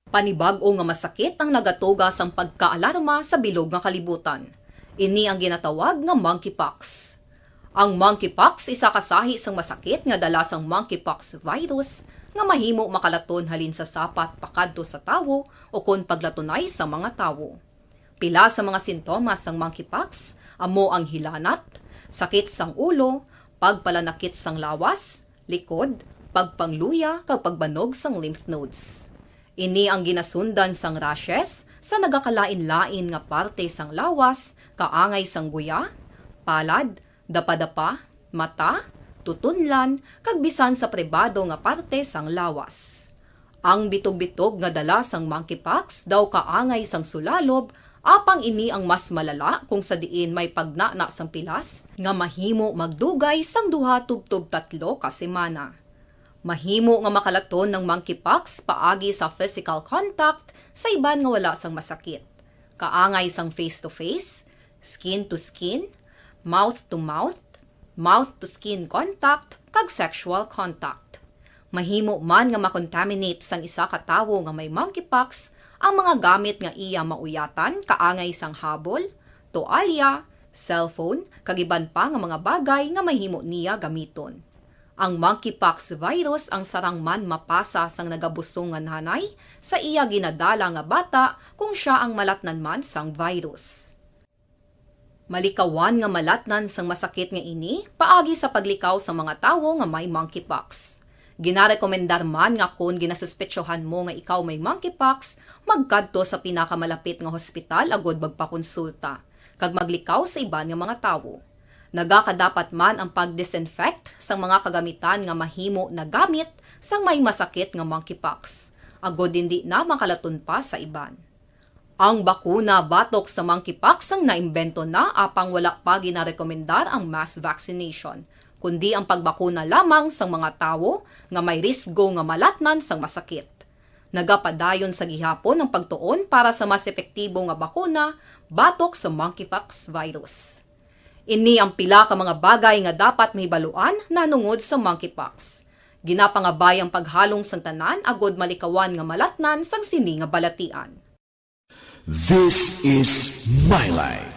Speaker 10: Panibag-o nga masakit ang nagatuga sang pagkaalarma sa bilog nga kalibutan. Ini ang ginatawag nga monkeypox. Ang monkeypox isa kasahi sang masakit nga dala sang monkeypox virus nga mahimo makalaton halin sa sapat pakadto sa tawo o kon paglatunay sa mga tawo. Pila sa mga sintomas sang monkeypox amo ang hilanat, sakit sang ulo, pagpalanakit sang lawas, likod, pagpangluya kag pagbanog sang lymph nodes. Ini ang ginasundan sang rashes sa nagakalain-lain nga parte sang lawas, kaangay sang guya, palad, dapadapa, mata, tutunlan, kag bisan sa pribado nga parte sang lawas. Ang bitog-bitog nga dala sang monkeypox daw kaangay sang sulalob, apang ini ang mas malala kung sa diin may pagnana sang pilas nga mahimo magdugay sang 2 tubtob 3 ka semana. Mahimo nga makalaton ng monkeypox paagi sa physical contact sa iban nga wala sang masakit. Kaangay sang face-to-face, skin-to-skin, mouth-to-mouth, mouth-to-skin contact, kag sexual contact. Mahimo man nga makontaminate sang isa ka tawo nga may monkeypox ang mga gamit nga iya mauyatan kaangay sang habol, toalya, cellphone, kag iban pa nga mga bagay nga mahimo niya gamiton. Ang monkeypox virus ang sarang man mapasa sang nagabusong nga nanay sa iya ginadala nga bata kung siya ang malatnan man sang virus. Malikawan nga malatnan sang masakit nga ini paagi sa paglikaw sa mga tawo nga may monkeypox. Ginarekomendar man nga kung ginasuspetsyohan mo nga ikaw may monkeypox, magkadto sa pinakamalapit nga hospital agod magpakonsulta, kag maglikaw sa iban nga mga tawo. Nagakadapat man ang pag-disinfect sa mga kagamitan nga mahimo na gamit sang may masakit nga monkeypox, agod hindi na makalaton pa sa iban. Ang bakuna batok sa monkeypox ang naimbento na apang wala pa ginarekomendar ang mass vaccination, kundi ang pagbakuna lamang sa mga tawo nga may risgo nga malatnan sang masakit. Nagapadayon sa gihapon ng pagtuon para sa mas epektibo nga bakuna batok sa monkeypox virus. Ini ang pila ka mga bagay nga dapat mahibaluan nanungod sa monkeypox. Ginapangabay ang paghalong sang tanan agod malikawan nga malatnan sang sini nga balatian.
Speaker 13: This is my life.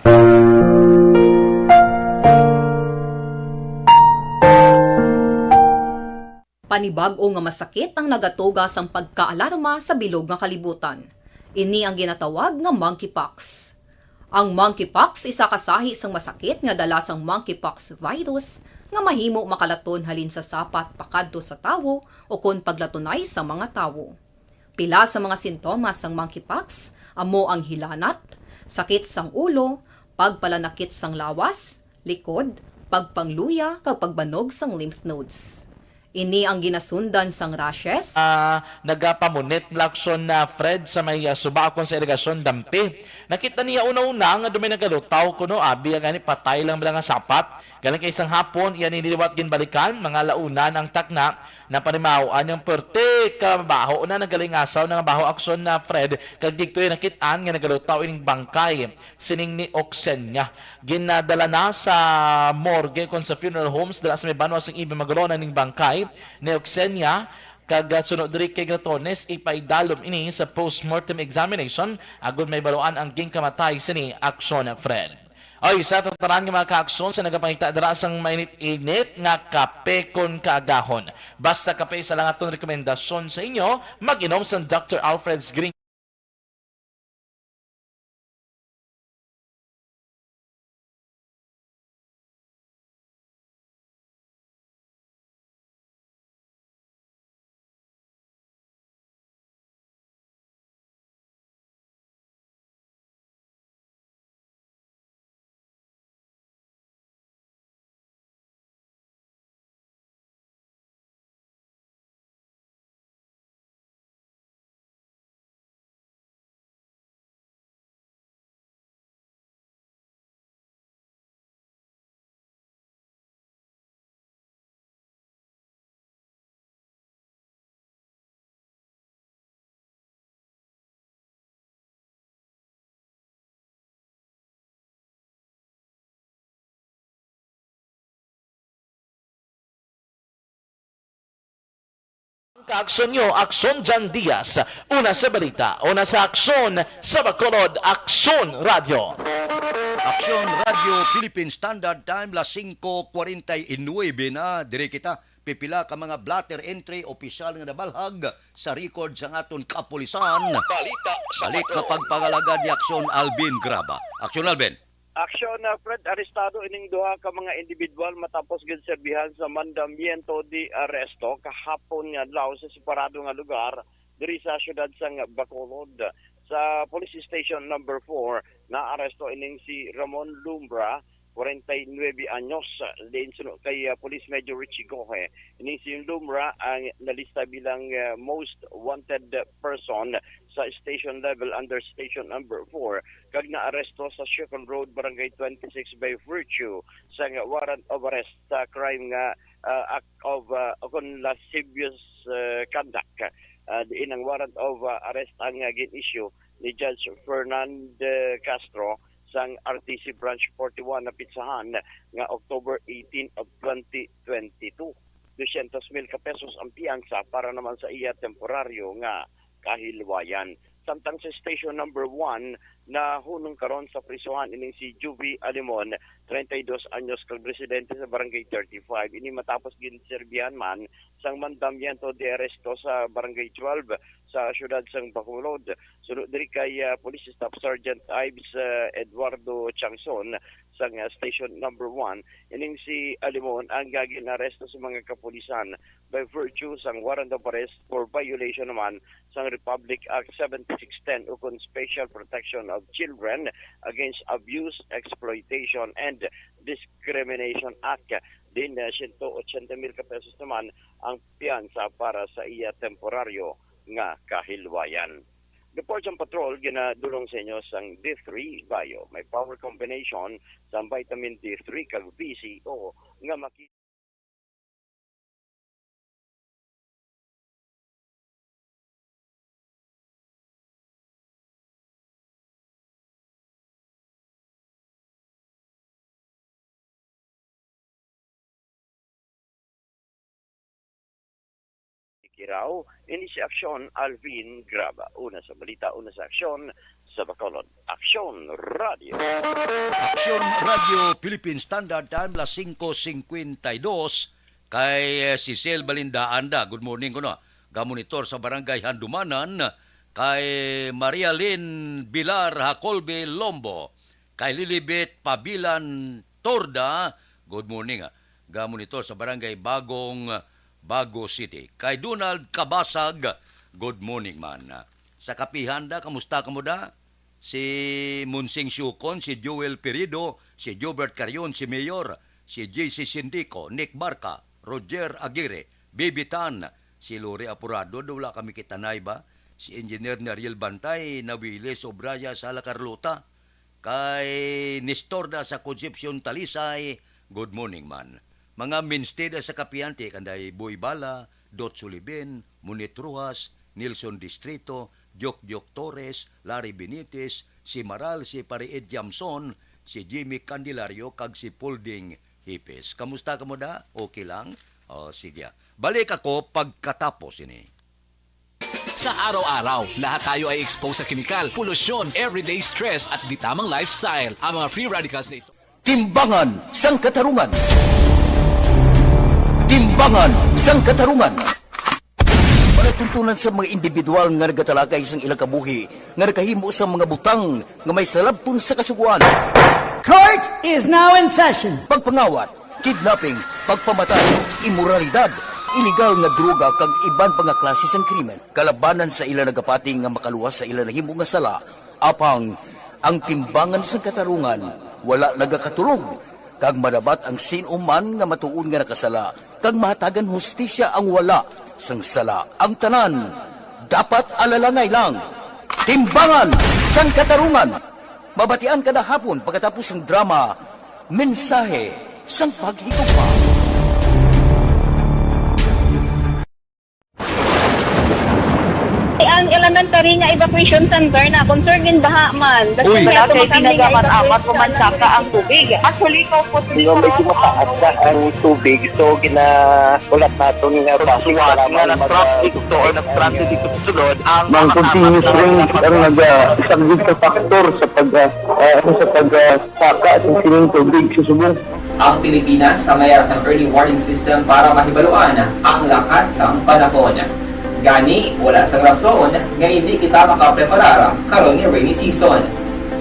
Speaker 10: Panibag-o nga masakit ang nagatuga sang pagkaalarma sa bilog nga kalibutan. Ini ang ginatawag nga monkeypox. Ang monkeypox isa kasahi sang masakit nga dala sang monkeypox virus nga mahimo makalaton halin sa sapat pakadto sa tawo o kon paglatunay sa mga tawo. Pila sa mga sintomas sang monkeypox amo ang hilanat, sakit sang ulo, pagpalanakit sang lawas, likod, pagpangluya kag pagbanog sang lymph nodes. Ini ang ginasundan sang rashes.
Speaker 14: Nagapamunit lakson na Fred sa may subakon sa irigasyon dampi. Nakita niya una-una nga dumi nagalutaw kuno abi gani patay lang nga sapat. Galing kay isang hapon iyan niliwat ginbalikan mga launan ang takna na panimawaan yung perte kabaho na nagaling asaw nga baho akson na Fred kag digtoy nakitaan nga nagalutaw ining bangkay sining ni Oksenya. Ginadala na sa morgue kon sa funeral homes dala sa may banwa sing ibe magalonan ning bangkay ni Oksenya kag sunod diri kay Gratones ipaidalom ini sa postmortem examination agud may baluan ang gingkamatay sini Akson Fred. Oy, sa tataran nga mga kaakson sa nagapangita dara sang mainit-init nga kape kon kaagahon. Basta kape sa lang aton rekomendasyon sa inyo, mag-inom sa Dr. Alfred's Green Kaakson nyo, Akson Jan Diaz. Una sa balita, una sa Akson sa Bacolod, Akson Radio.
Speaker 2: Aksyon Radio Philippine Standard Time las 5:49 na dire kita pipila ka mga blatter entry opisyal nga nabalhag sa record sa aton kapulisan. Balik na pagpangalagad ni Aksyon Alvin Graba. Aksyon Alvin.
Speaker 20: Aksyon na Fred, arestado ining duha ka mga individual matapos ginserbihan sa mandamiento di aresto kahapon nga adlaw sa separado nga lugar diri sa syudad sang Bacolod. Sa police station number 4 na aresto ining si Ramon Lumbra, 49 anyos, din sunod kay Police Major Richie Gohe. Ining si Lumbra ang nalista bilang most wanted person sa station level under station number 4 kag naaresto sa Second Road, Barangay 26 by virtue sa warrant of arrest sa crime nga act of lascivious conduct. Diin ang warrant of arrest ang gin-issue ni Judge Fernand Castro sang RTC Branch 41 na pitsahan nga October 18 of 2022. 200,000 ka pesos ang piyansa para naman sa iya temporaryo nga kahilwayan. Samtang sa station number 1 na hunong karon sa prisuhan ining si Juvie Alimon, 32 anyos kag residente sa Barangay 35. Ini matapos ginserbihan man sang mandamiento de aresto sa Barangay 12 sa syudad sang Bacolod. Sunod diri kay Police Staff Sergeant Ives Eduardo Changson sa station number 1. Ining si Alimon ang gaginaresto sa mga kapulisan by virtue sang warrant of arrest for violation naman sang Republic Act 7610 ukon Special Protection of Children Against Abuse, Exploitation, and Discrimination Act. Din 180,000 ka pesos naman ang piyansa para sa iya temporaryo nga kahilwayan. The Ports and Patrol ginadulong sa inyo sang D3 Bio. May power combination sa vitamin D3 kag VCO nga makita Kiraw, ini si Aksyon Alvin Graba. Una sa balita, una sa aksyon sa Bacolod. Aksyon Radio.
Speaker 2: Aksyon Radio Philippine Standard Time, las 5:52 kay Cecil Balinda Anda. Good morning ko no. Gamonitor sa Barangay Handumanan, kay Maria Lynn Bilar Hacolbe Lombo, kay Lilibet Pabilan Torda, good morning. Gamonitor sa Barangay Bago City. Kay Donald Kabasag, good morning man. Sa Kapihanda, kamusta ka mo da? Si Munsing Syukon, si Joel Perido, si Jobert Carion, si Mayor, si JC Sindico, Nick Barca, Roger Aguirre, Bibi Tan, si Lori Apurado, wala kami kitanay ba? Si Engineer Nariel Bantay, Nawiles Obraya sa La Carlota, kay Nistorda sa Concepcion Talisay, good morning man. Mga minsteda sa Kapiante, kanday Boy Bala, Dot Sulibin, Munit Ruas, Nilson Distrito, Jok Torres, Larry Benitez, si Maral, si Paried Jamson, si Jimmy Candelario, kag si Pulding Hipes. Kamusta ka mo da? Okay lang? O, sige. Balik ako pagkatapos ini.
Speaker 6: Sa araw-araw, lahat tayo ay exposed sa kemikal, polusyon, everyday stress at di tamang lifestyle. Ang mga free radicals na ito.
Speaker 3: Timbangan sang katarungan. Timbangan sang katarungan. Panatuntunan sa mga individual nga nagatalakay sang ilang kabuhi, nga nakahimo sa mga butang nga may salabton sa kasuguan.
Speaker 7: Court is now in session.
Speaker 3: Pagpangawat, kidnapping, pagpamatay, immoralidad, illegal nga droga kag iban pa nga klase sang krimen, kalabanan sa ilang nagapating nga makaluwas sa ilang nahimo nga sala, apang ang timbangan sa katarungan wala nagakatulog, kag madabat ang sinuman nga matuon nga nakasala, kag mahatagan hustisya ang wala sang sala. Ang tanan dapat alalangay lang. Timbangan sang katarungan. Mabatian kada hapon pagkatapos ng drama, mensahe sang paghigugma.
Speaker 9: Ang elementary nga evacuation center na concern in baha man.
Speaker 24: Uy, kasi tinagaman amat kumansaka ang tubig. Actually, ko po medyo mataas na ang tubig. So, ulat natin nga pasiwala nga ng traffic to or nag-transit dito sulod. Ang continuous rain ang nag-isagid sa faktor sa pagsaka at sining tubig sa subong.
Speaker 19: Ang Pilipinas sa mayroon sa early warning system para mahibaluan ang lakas ng panahon. Gani, wala sa rason nga hindi kita makapreparara karon ni rainy season.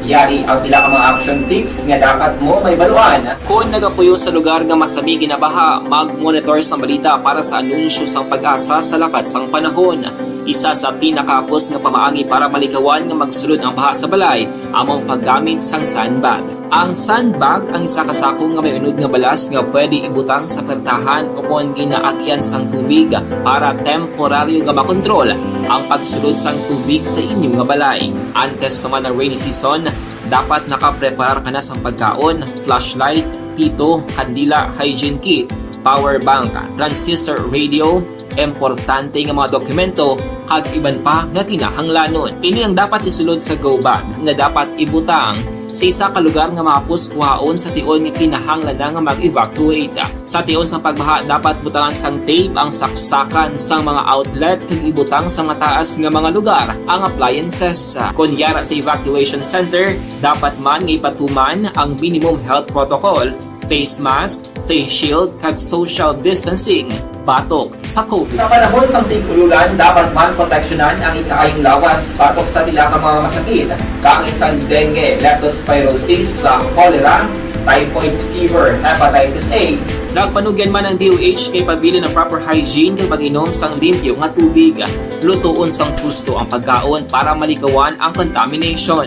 Speaker 19: Yari ang pila ka mga action tips nga dapat mo may baluan.
Speaker 25: Kung nagapuyo sa lugar nga masabi ginabaha, mag-monitor sa balita para sa anunsyo sang pag-asa sa lakat sang panahon. Isa sa pinakapos nga pamaagi para malikawan nga magsulod ang baha sa balay, among paggamit sang sandbag. Ang sandbag ang isa kasakong nga may unod nga balas nga pwede ibutang sa pertahan upon ginaagyan sang tubig para temporaryo nga makontrol ang pagsulod sang tubig sa inyong nga balay. Antes naman ng rainy season, dapat nakapreparar ka na sang pagkaon, flashlight, pito, kandila, hygiene kit, power bank, transistor radio, importante nga mga dokumento, kag iban pa nga kinahanglanon. Ini ang dapat isulod sa go bag nga dapat ibutang sa isa ka lugar nga mapus kuhaon sa tion nga kinahanglan nga mag-evacuate. Sa tion sa pagbaha, dapat butangan sang tape ang saksakan sang mga outlet kag ibutang sa mataas nga mga lugar ang appliances. Kunyara sa evacuation center, dapat man nga ipatuman ang minimum health protocol, face mask, face shield kag social distancing batok sa COVID.
Speaker 19: Sa panahon sa tingkululan, dapat man proteksyonan ang ikaayong lawas batok sa pila ka mga masakit, kang isang dengue, leptospirosis, cholera, typhoid fever, hepatitis A.
Speaker 25: Nagpanugyan man ang DOH kay pabili ng proper hygiene kay pag-inom sang limpyo nga tubig. Lutuon sang husto ang pagkaon para malikawan ang contamination.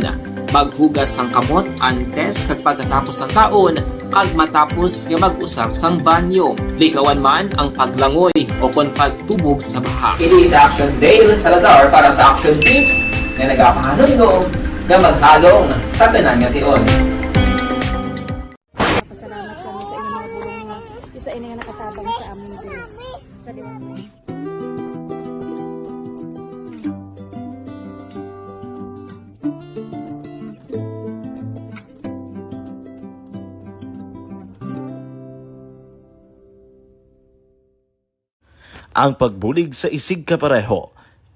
Speaker 25: Maghugas sang kamot antes kag pagkatapos ang kaon kag matapos nga mag-usar sang banyo. Likawan man ang paglangoy o kon pagtubog sa baha.
Speaker 19: Ini sa Action Dale Salazar para sa Action Tips na nagapahanong nga maghalong sa tanan nga tion.
Speaker 26: Pasalamat kami sa inyong mga bulong nga isa ini nga nakatabang sa amin din. Sa
Speaker 8: Ang pagbulig sa isig kapareho,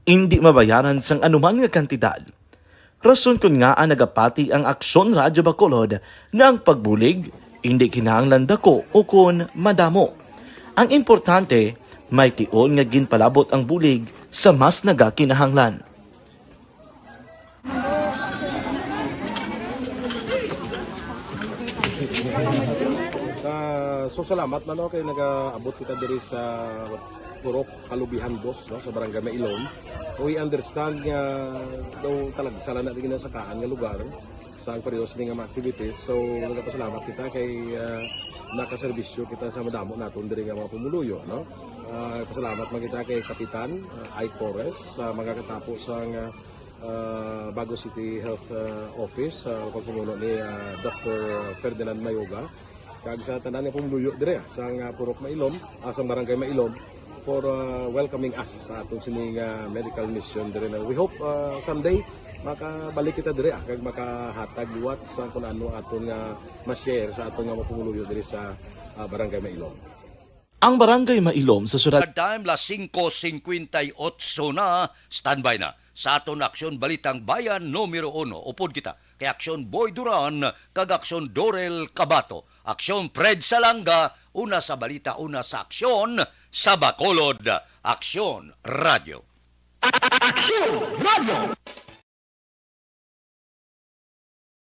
Speaker 8: hindi mabayaran sang anuman nga kantidad. Rason kun nga nagapati ang Aksyon Radyo Bacolod nga ang pagbulig hindi kinahanglan dako o kun madamo. Ang importante, may tion nga ginpalabot ang bulig sa mas nagakinahanglan.
Speaker 12: So salamat na kay nagaabot kita diri sa Purok Kalubihan Boss sa Barangay Mailom. We understand nga daw talaga sala na din sa kaan nga lugar sa periyos ni nga mga activities. So nagapasalamat kita kay nakaserbisyo kita sa madamo naton diri nga mga pumuluyo, no. Pasalamat man kita kay Kapitan I. Torres sa magkatapos ang Bago City Health Office sa pagpumuno ni Dr. Ferdinand Mayoga. Kag sa tanan nga pumuluyo dire sa Purok Mailom, sa Barangay Mailom for welcoming us sa atong sining medical mission dire. We hope someday makabalik kita dire kag makahatag liwat sa kun ano aton nga ma-share sa aton nga mapumuluyo dire sa Barangay Mailom.
Speaker 8: Ang Barangay Mailom sa syudad
Speaker 2: Time la 5:58 na, standby na sa aton Aksyon Balitang Bayan numero 1. Upod kita kay Aksyon Boy Duran kag Aksyon Dorel Cabato. Aksyon Fred Salanga, una sa balita, una sa aksyon sa Bacolod. Aksyon Radio.
Speaker 7: Aksyon Radio!